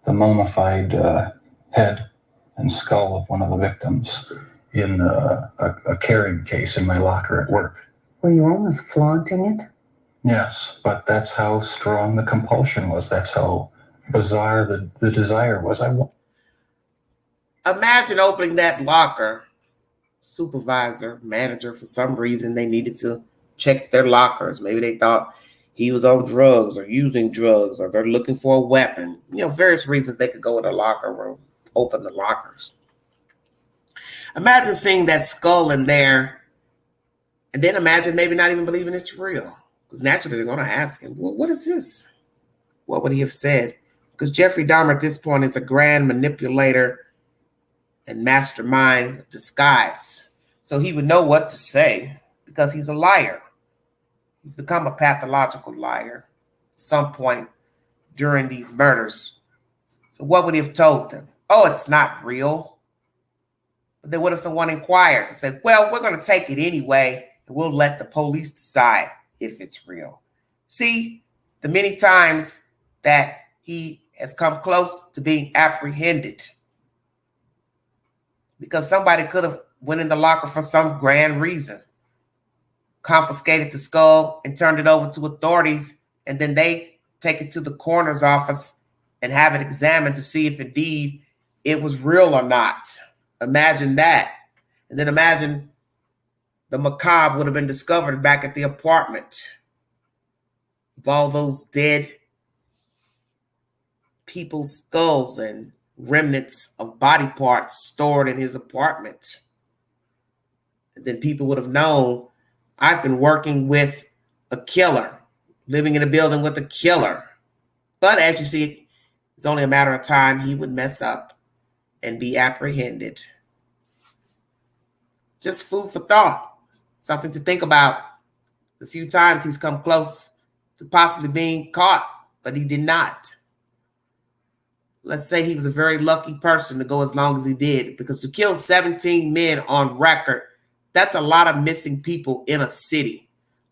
mummified head and skull of one of the victims in a carrying case in my locker at work. Were you almost flaunting it? Yes, but that's how strong the compulsion was. That's how bizarre the desire was. Imagine opening that locker. Supervisor, manager, for some reason, they needed to check their lockers. Maybe they thought he was on drugs or using drugs, or they're looking for a weapon. Various reasons they could go in the locker room, open the lockers. Imagine seeing that skull in there, and then imagine maybe not even believing it's real. Because naturally they're going to ask him, well, what is this? What would he have said? Because Jeffrey Dahmer at this point is a grand manipulator and mastermind disguise. So he would know what to say because he's a liar. He's become a pathological liar at some point during these murders. So what would he have told them? Oh, it's not real. But then what if someone inquired to say, well, we're going to take it anyway, and we'll let the police decide if it's real. See, the many times that he has come close to being apprehended because somebody could have went in the locker for some grand reason, confiscated the skull and turned it over to authorities, and then they take it to the coroner's office and have it examined to see if indeed it was real or not. Imagine that. And then imagine the macabre would have been discovered back at the apartment of all those dead people's skulls and remnants of body parts stored in his apartment. And then people would have known, I've been working with a killer, living in a building with a killer. But as you see, it's only a matter of time he would mess up and be apprehended. Just food for thought, something to think about. The few times he's come close to possibly being caught, but he did not. Let's say he was a very lucky person to go as long as he did, because to kill 17 men on record, that's a lot of missing people in a city.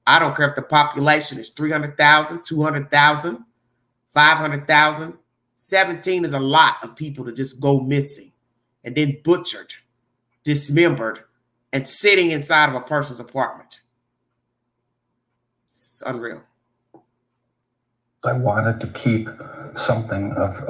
I don't care if the population is 300,000, 200,000, 500,000. 17 is a lot of people to just go missing and then butchered, dismembered, and sitting inside of a person's apartment. It's unreal. I wanted to keep something of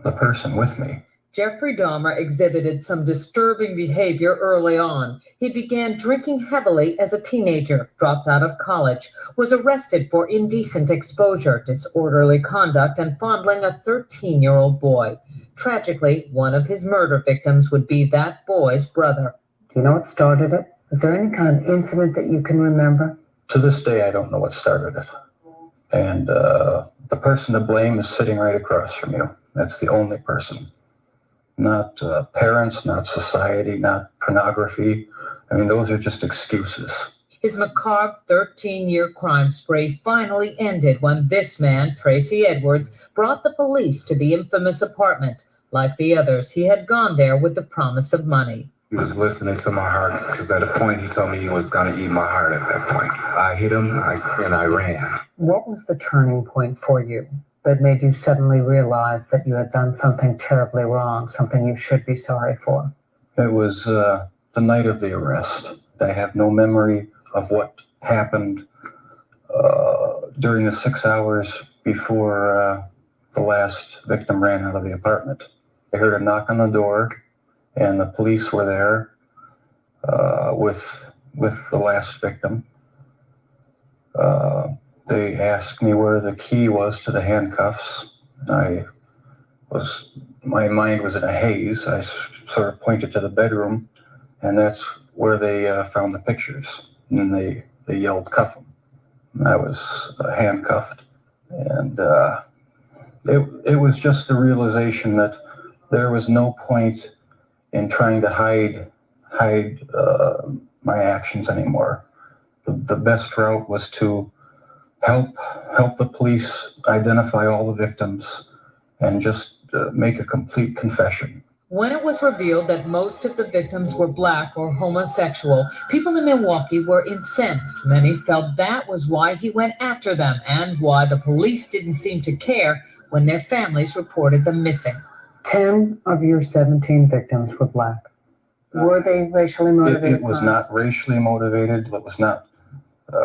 the person with me. Jeffrey Dahmer exhibited some disturbing behavior early on. He began drinking heavily as a teenager, dropped out of college, was arrested for indecent exposure, disorderly conduct, and fondling a 13-year-old boy. Tragically, one of his murder victims would be that boy's brother. Do you know what started it? Is there any kind of incident that you can remember? To this day, I don't know what started it. And the person to blame is sitting right across from you. That's the only person. Not parents, not society, not pornography. I mean, those are just excuses. His macabre 13-year crime spree finally ended when this man, Tracy Edwards, brought the police to the infamous apartment. Like the others, he had gone there with the promise of money. He was listening to my heart, because at a point he told me he was going to eat my heart at that point. I hit him and I ran. What was the turning point for you that made you suddenly realize that you had done something terribly wrong, something you should be sorry for? It was the night of the arrest. I have no memory of what happened during the 6 hours before the last victim ran out of the apartment. I heard a knock on the door, and the police were there with the last victim. They asked me where the key was to the handcuffs. My mind was in a haze. I sort of pointed to the bedroom, and that's where they found the pictures. And they yelled, "Cuff him." I was handcuffed, and it was just the realization that there was no point in trying to hide my actions anymore. The best route was to help the police identify all the victims and just make a complete confession. When it was revealed that most of the victims were Black or homosexual, people in Milwaukee were incensed. Many felt that was why he went after them and why the police didn't seem to care when their families reported them missing. 10 of your 17 victims were Black. Were they racially motivated? It was not racially motivated. It was not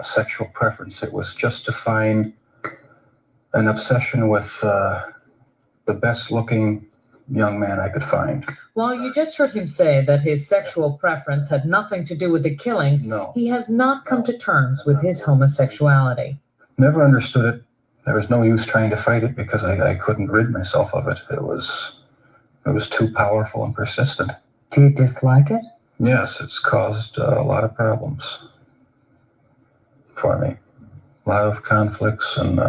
sexual preference. It was just to find an obsession with the best looking young man I could find. While you just heard him say that his sexual preference had nothing to do with the killings, he has not come to terms with his homosexuality. Never understood it. There was no use trying to fight it because I couldn't rid myself of it. It was too powerful and persistent. Do you dislike it? Yes, it's caused a lot of problems for me. A lot of conflicts and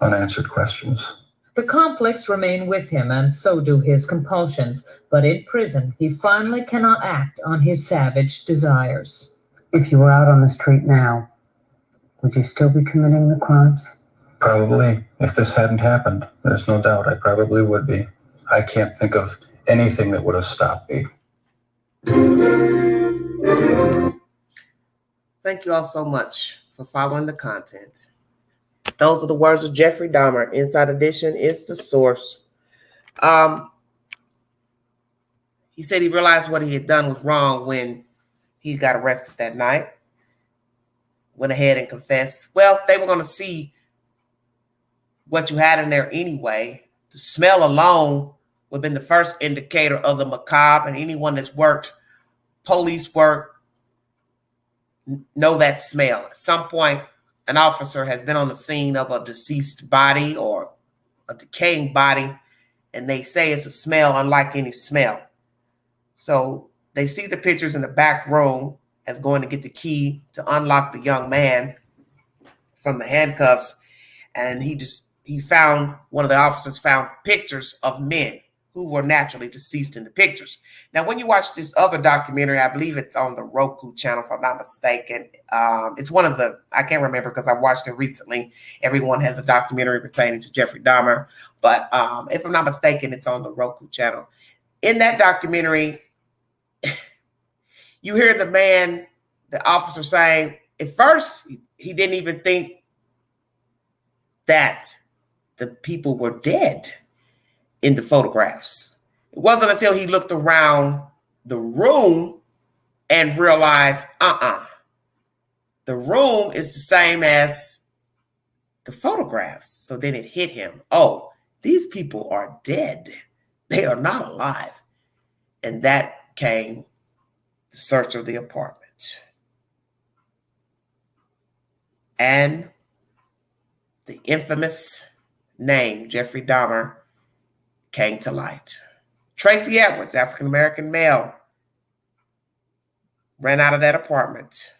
unanswered questions. The conflicts remain with him, and so do his compulsions. But in prison, he finally cannot act on his savage desires. If you were out on the street now, would you still be committing the crimes? Probably. If this hadn't happened, there's no doubt I probably would be. I can't think of anything that would have stopped me. Thank you all so much for following the content. Those are the words of Jeffrey Dahmer. Inside Edition is the source. He said he realized what he had done was wrong when he got arrested that night. Went ahead and confessed. Well, they were going to see what you had in there anyway. The smell alone would have been the first indicator of the macabre, and anyone that's worked police work know that smell. At some point, an officer has been on the scene of a deceased body or a decaying body, and they say it's a smell unlike any smell. So they see the pictures in the back room as going to get the key to unlock the young man from the handcuffs, and one of the officers found pictures of men who were naturally deceased in the pictures. Now, when you watch this other documentary, I believe it's on the Roku channel, if I'm not mistaken. It's one of I can't remember because I watched it recently. Everyone has a documentary pertaining to Jeffrey Dahmer. But if I'm not mistaken, it's on the Roku channel. In that documentary, you hear the officer saying, at first, he didn't even think that the people were dead in the photographs. It wasn't until he looked around the room and realized, the room is the same as the photographs. So then it hit him. Oh, these people are dead. They are not alive. And that came the search of the apartment. And the infamous name, Jeffrey Dahmer, came to light. Tracy Edwards, African-American male, ran out of that apartment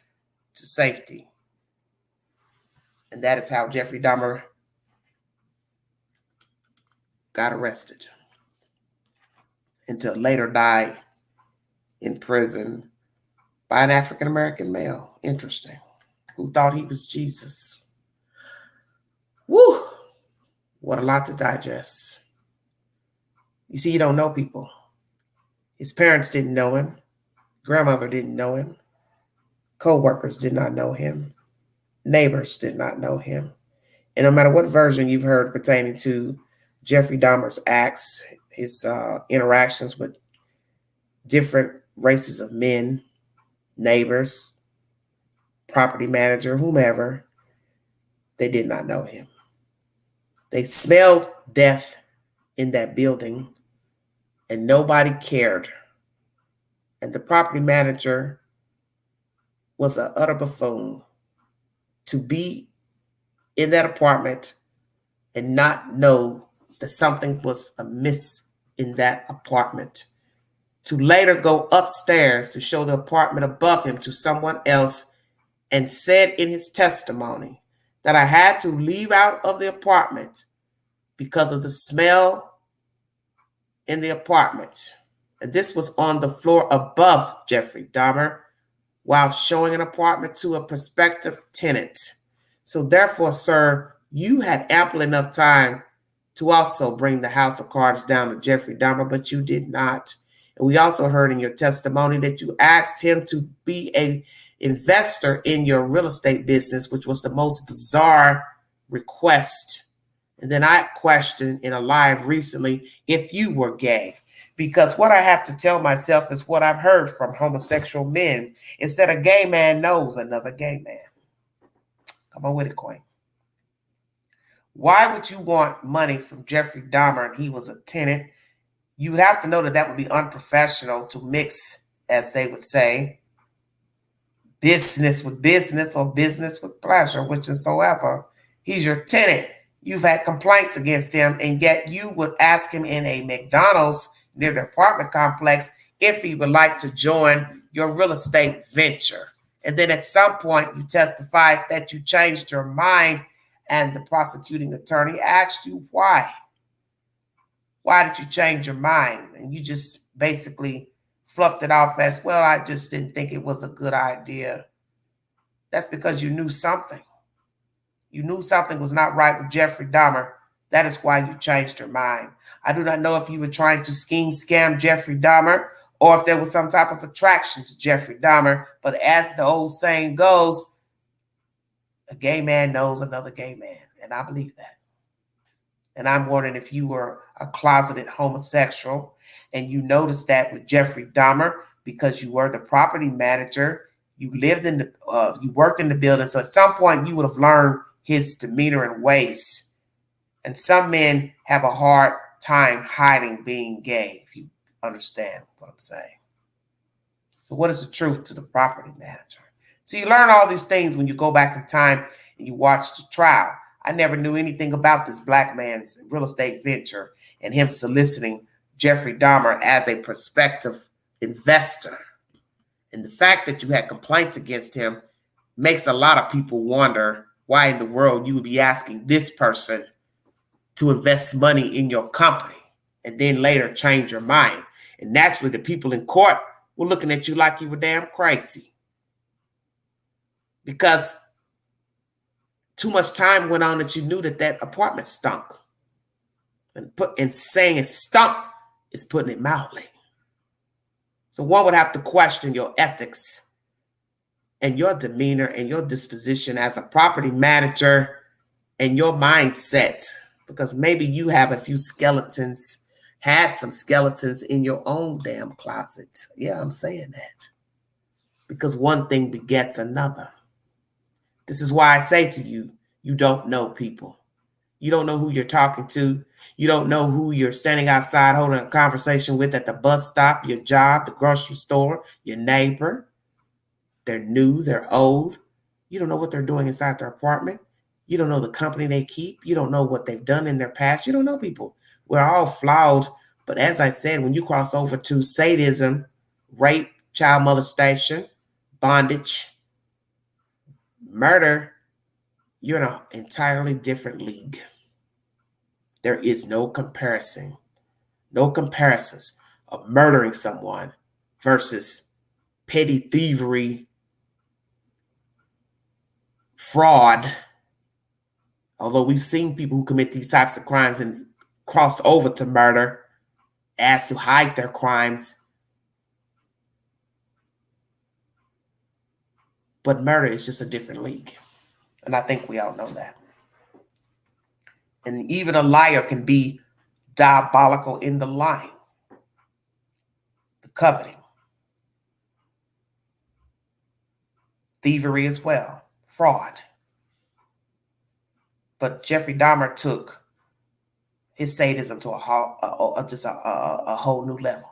to safety. And that is how Jeffrey Dahmer got arrested and to later die in prison by an African-American male. Interesting. Who thought he was Jesus. Woo! What a lot to digest. You see, you don't know people. His parents didn't know him. Grandmother didn't know him. Co-workers did not know him. Neighbors did not know him. And no matter what version you've heard pertaining to Jeffrey Dahmer's acts, his interactions with different races of men, neighbors, property manager, whomever, they did not know him. They smelled death in that building, and nobody cared. And the property manager was an utter buffoon to be in that apartment and not know that something was amiss in that apartment. To later go upstairs to show the apartment above him to someone else and said in his testimony that I had to leave out of the apartment because of the smell in the apartment. And this was on the floor above Jeffrey Dahmer while showing an apartment to a prospective tenant. So therefore, sir, you had ample enough time to also bring the house of cards down to Jeffrey Dahmer, but you did not. And we also heard in your testimony that you asked him to be an investor in your real estate business, which was the most bizarre request. And then I questioned in a live recently if you were gay, because what I have to tell myself is what I've heard from homosexual men is that a gay man knows another gay man. Come on with it, Queen. Why would you want money from Jeffrey Dahmer and he was a tenant? You would have to know that that would be unprofessional to mix, as they would say, business with business or business with pleasure, whichsoever. He's your tenant. You've had complaints against him, and yet you would ask him in a McDonald's near the apartment complex if he would like to join your real estate venture. And then at some point you testified that you changed your mind, and the prosecuting attorney asked you why. Why did you change your mind? And you just basically fluffed it off as, well, I just didn't think it was a good idea. That's because you knew something. You knew something was not right with Jeffrey Dahmer. That is why you changed your mind. I do not know if you were trying to scam Jeffrey Dahmer or if there was some type of attraction to Jeffrey Dahmer. But as the old saying goes, a gay man knows another gay man. And I believe that. And I'm wondering if you were a closeted homosexual and you noticed that with Jeffrey Dahmer because you were the property manager, you lived in the, you worked in the building. So at some point you would have learned his demeanor and ways. And some men have a hard time hiding being gay, if you understand what I'm saying. So what is the truth to the property manager? So you learn all these things when you go back in time and you watch the trial. I never knew anything about this black man's real estate venture and him soliciting Jeffrey Dahmer as a prospective investor. And the fact that you had complaints against him makes a lot of people wonder why in the world you would be asking this person to invest money in your company and then later change your mind. And naturally, the people in court were looking at you like you were damn crazy. Because too much time went on that you knew that that apartment stunk. And saying it stunk is putting it mildly. So one would have to question your ethics and your demeanor and your disposition as a property manager and your mindset. Because maybe you have a few skeletons, had some skeletons in your own damn closet. Yeah, I'm saying that. Because one thing begets another. This is why I say to you, you don't know people. You don't know who you're talking to. You don't know who you're standing outside holding a conversation with at the bus stop, your job, the grocery store, your neighbor. They're new, they're old. You don't know what they're doing inside their apartment. You don't know the company they keep. You don't know what they've done in their past. You don't know people. We're all flawed. But as I said, when you cross over to sadism, rape, child molestation, bondage, murder, you're in an entirely different league. There is no comparison, no comparisons of murdering someone versus petty thievery, fraud. Although we've seen people who commit these types of crimes and cross over to murder as to hide their crimes. But murder is just a different league. And I think we all know that. And even a liar can be diabolical in the lying, the coveting, thievery as well, fraud. But Jeffrey Dahmer took his sadism to a whole new level.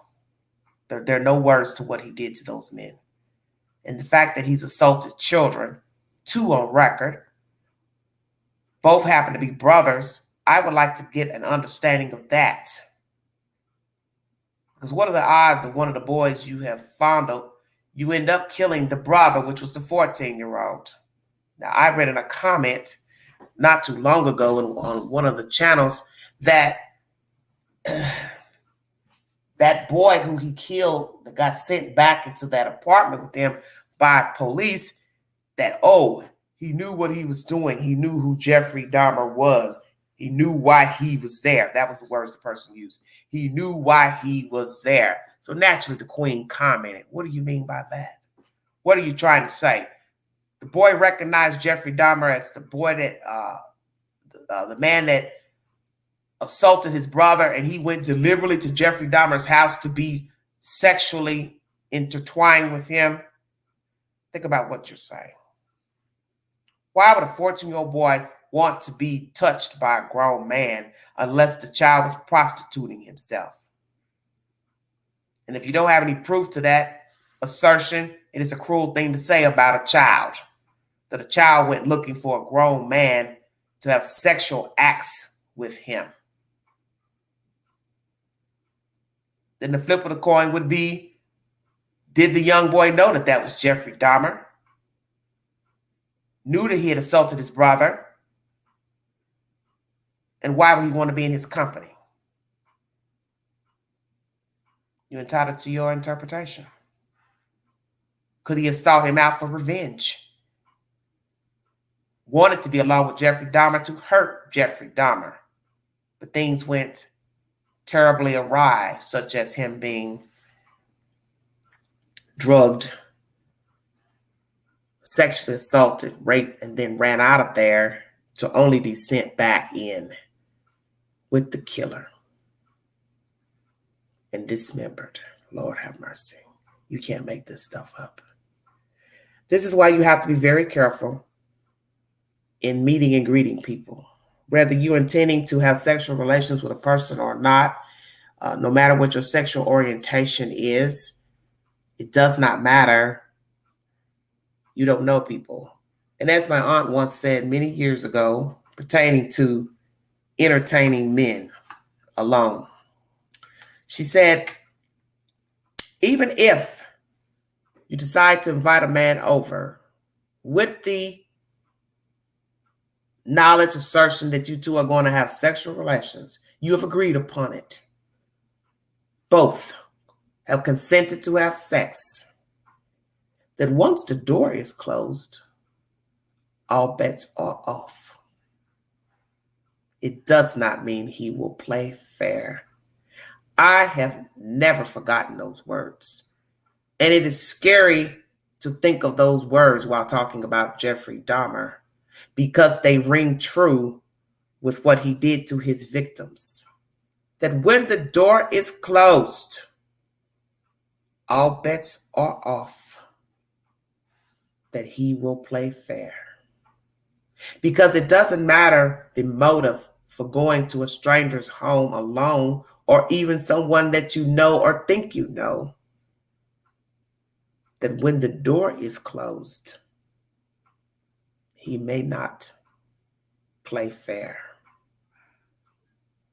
There are no words to what he did to those men. And the fact that he's assaulted children, 2 on record, both happen to be brothers, I would like to get an understanding of that. Because what are the odds of one of the boys you have fondled, you end up killing the brother, which was the 14-year-old? Now, I read in a comment not too long ago on one of the channels that that boy who he killed that got sent back into that apartment with him by police, that, he knew what he was doing. He knew who Jeffrey Dahmer was. He knew why he was there. That was the words the person used. He knew why he was there. So naturally, the queen commented, what do you mean by that? What are you trying to say? The boy recognized Jeffrey Dahmer as the boy that, the man that assaulted his brother, and he went deliberately to Jeffrey Dahmer's house to be sexually intertwined with him. Think about what you're saying. Why would a 14-year-old boy want to be touched by a grown man unless the child was prostituting himself? And if you don't have any proof to that assertion, it is a cruel thing to say about a child, that a child went looking for a grown man to have sexual acts with him. Then the flip of the coin would be, did the young boy know that that was Jeffrey Dahmer? Knew that he had assaulted his brother? And why would he want to be in his company? You're entitled to your interpretation. Could he have sought him out for revenge? Wanted to be along with Jeffrey Dahmer to hurt Jeffrey Dahmer. But things went terribly awry, such as him being drugged, sexually assaulted, raped, and then ran out of there to only be sent back in with the killer and dismembered. Lord have mercy. You can't make this stuff up. This is why you have to be very careful in meeting and greeting people. Whether you're intending to have sexual relations with a person or not, no matter what your sexual orientation is, it does not matter. You don't know people. And as my aunt once said many years ago, pertaining to entertaining men alone, she said, even if you decide to invite a man over with the knowledge, assertion that you two are going to have sexual relations, you have agreed upon it. Both have consented to have sex. That once the door is closed, all bets are off. It does not mean he will play fair. I have never forgotten those words. And it is scary to think of those words while talking about Jeffrey Dahmer, because they ring true with what he did to his victims. That when the door is closed, all bets are off. That he will play fair. Because it doesn't matter the motive for going to a stranger's home alone, or even someone that you know or think you know. That when the door is closed, he may not play fair.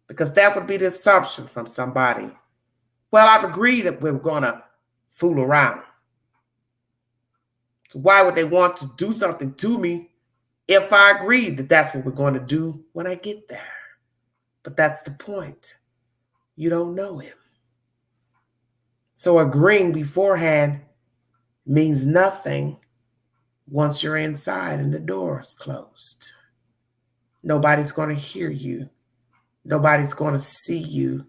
Because that would be the assumption from somebody. Well, I've agreed that we're going to fool around. So why would they want to do something to me if I agreed that that's what we're going to do when I get there? But that's the point. You don't know him. So agreeing beforehand means nothing once you're inside and the door is closed. Nobody's going to hear you. Nobody's going to see you.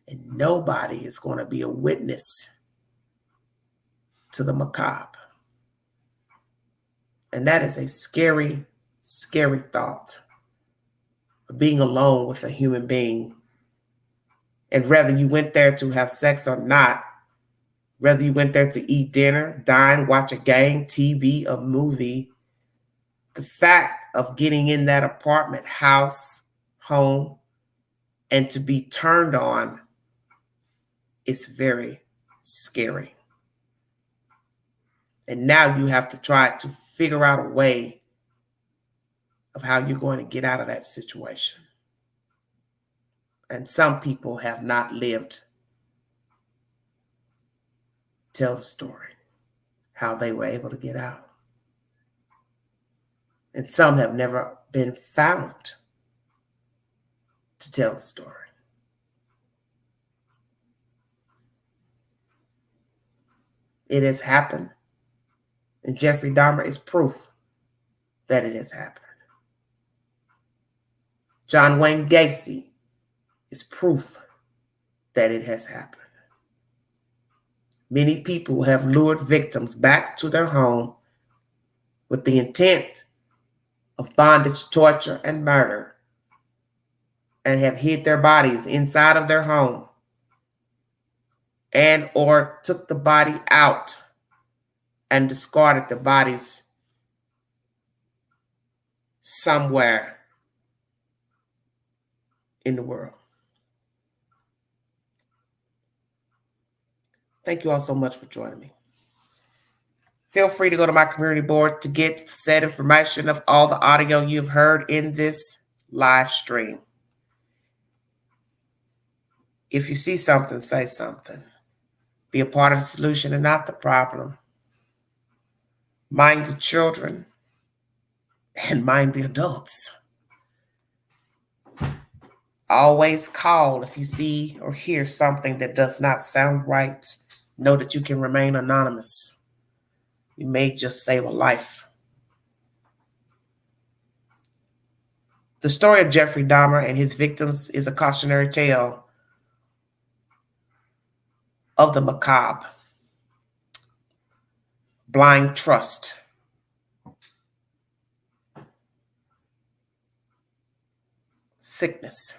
And nobody is going to be a witness to the macabre. And that is a scary, scary thought of being alone with a human being. And whether you went there to have sex or not, whether you went there to eat dinner, dine, watch a game, TV, a movie, the fact of getting in that apartment, house, home, and to be turned on is very scary. And now you have to try to figure out a way of how you're going to get out of that situation. And some people have not lived to tell the story, how they were able to get out. And some have never been found to tell the story. It has happened. And Jeffrey Dahmer is proof that it has happened. John Wayne Gacy is proof that it has happened. Many people have lured victims back to their home with the intent of bondage, torture, and murder, and have hid their bodies inside of their home and or took the body out and discarded the bodies somewhere in the world. Thank you all so much for joining me. Feel free to go to my community board to get said information of all the audio you've heard in this live stream. If you see something, say something. Be a part of the solution and not the problem. Mind the children and mind the adults. Always call if you see or hear something that does not sound right. Know that you can remain anonymous. You may just save a life. The story of Jeffrey Dahmer and his victims is a cautionary tale of the macabre, blind trust, sickness.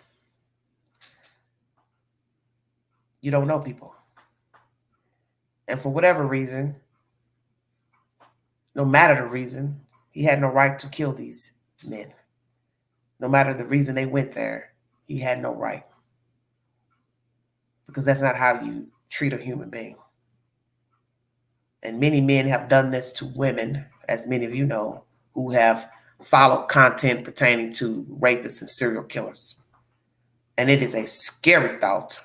You don't know people. And for whatever reason, no matter the reason, he had no right to kill these men. No matter the reason they went there, he had no right. Because that's not how you treat a human being. And many men have done this to women, as many of you know, who have followed content pertaining to rapists and serial killers. And it is a scary thought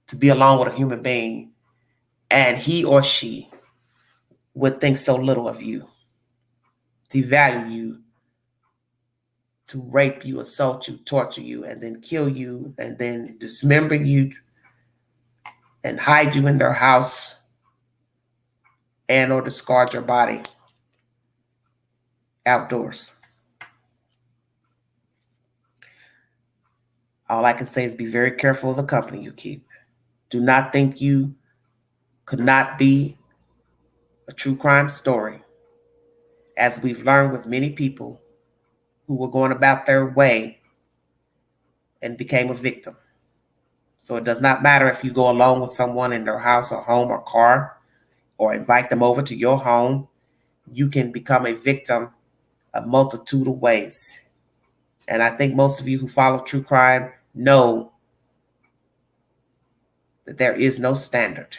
to be alone with a human being and he or she would think so little of you, devalue you, to rape you, assault you, torture you, and then kill you, and then dismember you and hide you in their house and or discard your body outdoors. All I can say is be very careful of the company you keep. Do not think you could not be a true crime story, as we've learned with many people who were going about their way and became a victim. So it does not matter if you go along with someone in their house or home or car or invite them over to your home. You can become a victim a multitude of ways. And I think most of you who follow true crime know that there is no standard.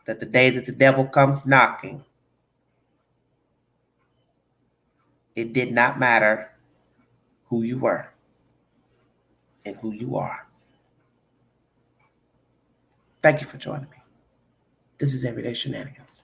That the day that the devil comes knocking, it did not matter who you were and who you are. Thank you for joining me. This is Everyday Shenanigans.